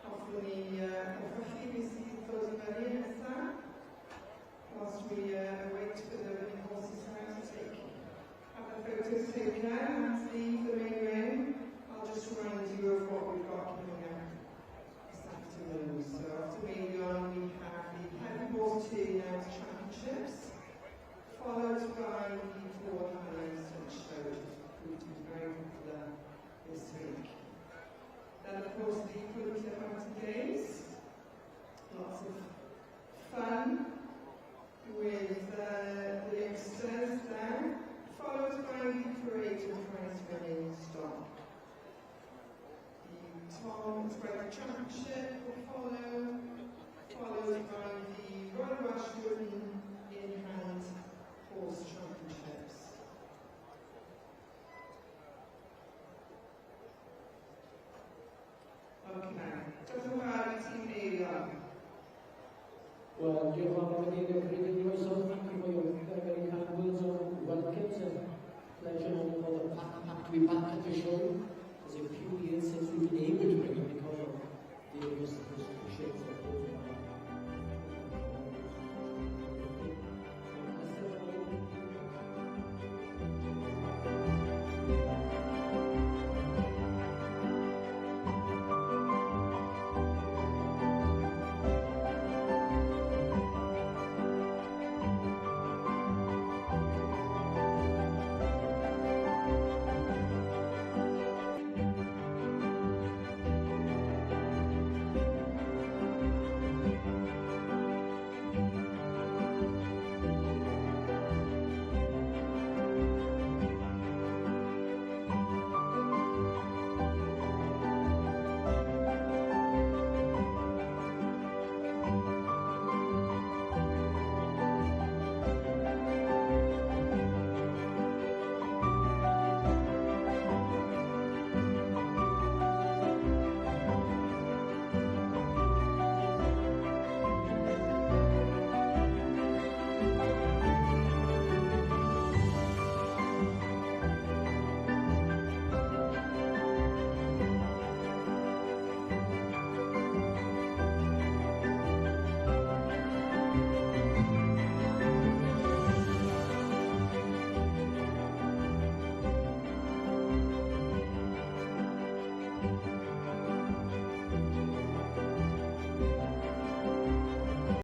Hoffwn ni hoffech chi sydd ddod I fyny nesaf whilst we await for the winning horses now to have a photos taken and leave the main ring. I'll just remind you of what we've got coming up this afternoon. So after Meigon we have the Heavy Horse Turnouts Championships, followed by the Ford Highlands Show, which is very popular this week. Then of course the Quilter Mountain Games, lots of fun with the youngsters there, followed by the Parade of Prize Winning Stock. The Tom Spread Championship will follow, followed by the Royal Welsh Wooden in-hand horse championships. Okay, diolch yn fawr I tîm Eirion. Well, diolch yn fawr I chi croeso. Thank you for your very kind words of welcome. It's a pleasure for the pack to be back at the show. It's a few years since we've been able to bring it because of the August Ships, of course.